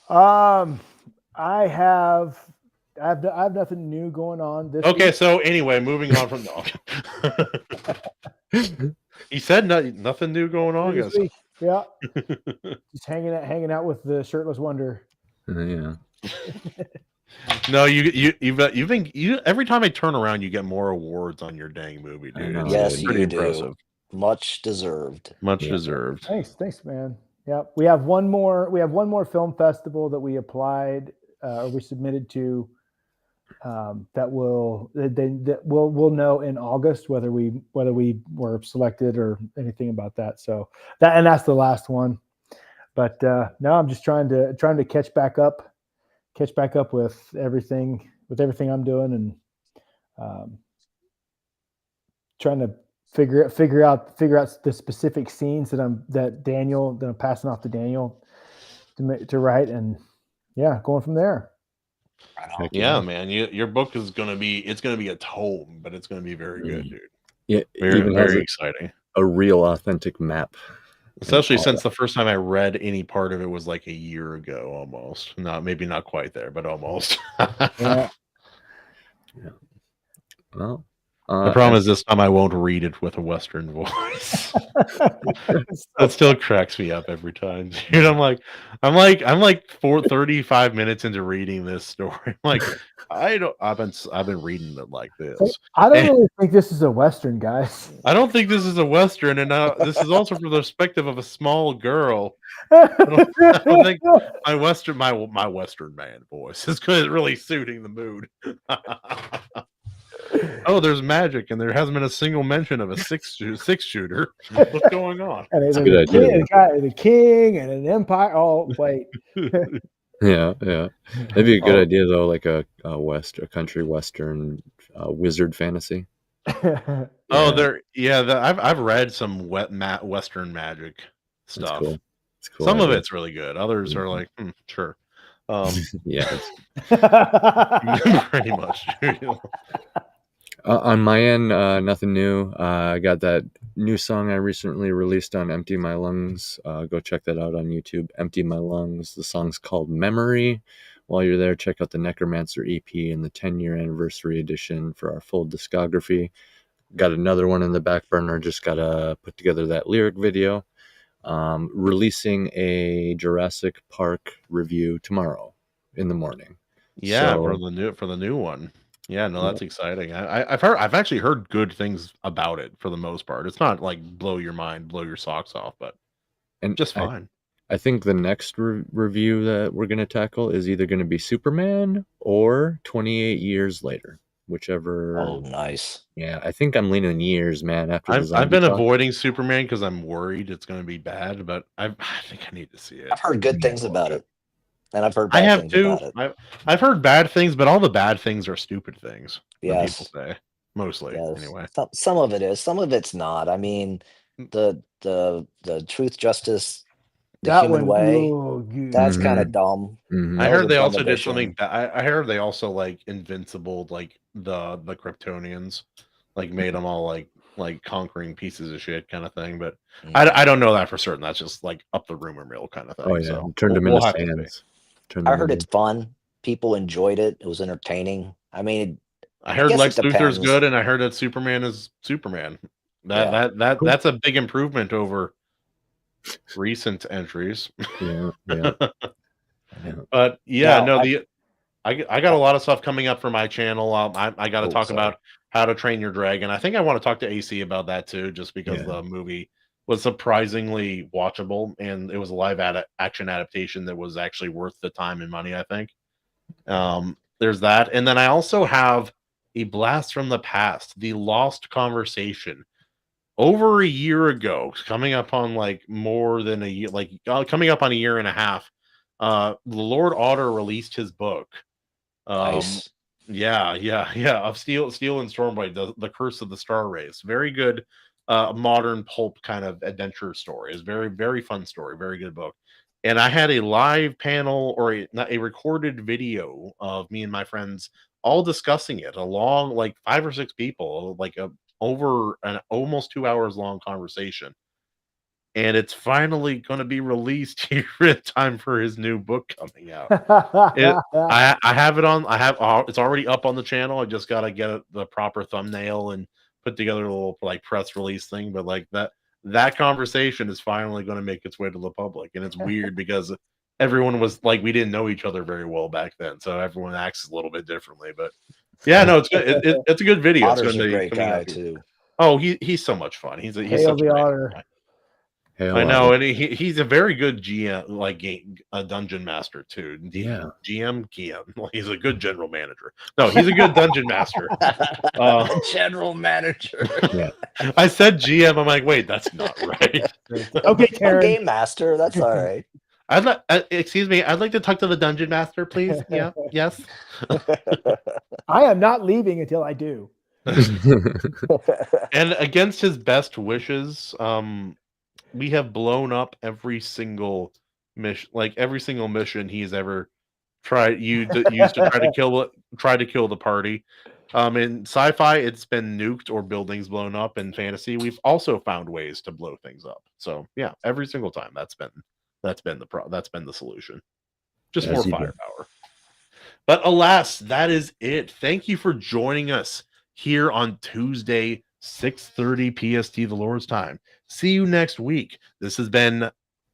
I have nothing new going on this Okay, week. so anyway, moving on from he said nothing new going on, guys. Yeah. Just hanging out with the shirtless wonder. Yeah. No, you've been every time I turn around, you get more awards on your dang movie, dude. Yes, it's pretty you impressive. do. Much deserved. Much deserved. Thanks, man. Yeah, we have one more film festival that we applied or we submitted to. That we'll know in August whether we were selected or anything about that. So that's the last one. But now I'm just trying to catch back up with everything I'm doing, and trying to figure out the specific scenes that I'm passing off to Daniel to write, and going from there. Yeah, man, your book is gonna be a tome, but it's gonna be very good, dude. Yeah, very exciting. A real authentic map. Especially since the first time I read any part of it was like a year ago, almost. Maybe not quite there, but almost. Yeah. Well, the problem is this time I won't read it with a Western voice. That still cracks me up every time, dude. I'm like 35 minutes into reading this story. I'm like, I've been reading it like this. I don't really think this is a Western, guys. I don't think this is a Western, and this is also from the perspective of a small girl. I don't think my Western man voice is really suiting the mood. Oh, there's magic, and there hasn't been a single mention of a six shooter. What's going on? And That's a there's good idea. the king and an empire. Oh, wait. Yeah. That'd be a good idea though, like a country western wizard fantasy. Oh, I've read some Western magic stuff. That's cool. It's cool. Some of it's really good. Others are like, sure. Yes. Pretty much. On my end, nothing new. I got that new song I recently released on Empty My Lungs. Go check that out on YouTube. Empty My Lungs. The song's called Memory. While you're there, check out the Necromancer EP and the 10-year anniversary edition for our full discography. Got another one in the back burner. Just got to put together that lyric video. Releasing a Jurassic Park review tomorrow in the morning. Yeah, for the new one. Yeah, no, that's exciting. I've actually heard good things about it for the most part. It's not like blow your mind, blow your socks off, but just fine. I think the next review that we're going to tackle is either going to be Superman or 28 Years Later, whichever. Oh, nice. Yeah, I think I'm leaning years, man. I've been avoiding Superman because I'm worried it's going to be bad, but I think I need to see it. I've heard good things about it, and I've heard bad things about it. I've heard bad things, but all the bad things are stupid things. Yes, people say mostly. Yes. Anyway, some of it is, some of it's not. I mean, the truth, justice. The human way. That's kind of dumb. I heard they also did something. I heard they also like invincible, like the Kryptonians, like made them all like conquering pieces of shit kind of thing. But I don't know that for certain. That's just like up the rumor mill kind of thing. Oh yeah, so turned them into fans. I heard it's fun. People enjoyed it. It was entertaining. I mean, I heard Lex Luthor's good, and I heard that Superman is Superman. That's a big improvement over recent entries. But I got a lot of stuff coming up for my channel. I got to talk about How to Train Your Dragon. I think I want to talk to AC about that too, just because the movie was surprisingly watchable, and it was a live action adaptation that was actually worth the time and money, I think. There's that, and then I also have a blast from the past, The Lost Conversation. Over a year ago, coming up on like more than a year, coming up on a year and a half, the Lord Otter released his book. Nice. Of Steel and Stormblade, the Curse of the Star Race. Very good, modern pulp kind of adventure story. It's very, very fun story. Very good book. And I had a live panel or a recorded video of me and my friends all discussing it, along like 5 or 6 people, over an almost 2 hours long conversation. And it's finally going to be released here in time for his new book coming out. I have it on. It's already up on the channel. I just got to get the proper thumbnail and put together a little like press release thing. But like that conversation is finally going to make its way to the public. And it's weird because everyone was like, we didn't know each other very well back then. So everyone acts a little bit differently, but yeah, no, it's good. It's a good video. Otter's a great guy too. Oh, he's so much fun. He's such a Otter. I know, and he's a very good GM, a dungeon master too. GM. He's a good general manager. No, he's a good dungeon master. General manager. Yeah. I said GM. I'm like, wait, that's not right. Okay, Karen. Game master. That's all right. Excuse me. I'd like to talk to the dungeon master, please. Yeah. Yes. I am not leaving until I do. And against his best wishes, we have blown up every single mission, he's ever used to try to kill the party. In sci-fi, it's been nuked or buildings blown up. In fantasy, we've also found ways to blow things up. So yeah, every single time that's been the solution. Just more firepower. But alas, that is it. Thank you for joining us here on Tuesday, 6:30 PST, the Lord's time. See you next week. This has been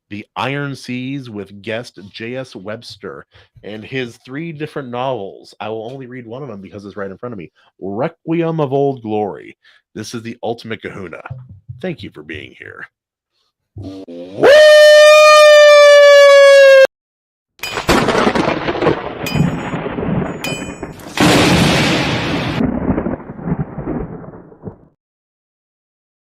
The Iron Seas with guest J.S. Webster and his 3 different novels. I will only read one of them because it's right in front of me. Requiem of Old Glory. This is the ultimate kahuna. Thank you for being here. Woo!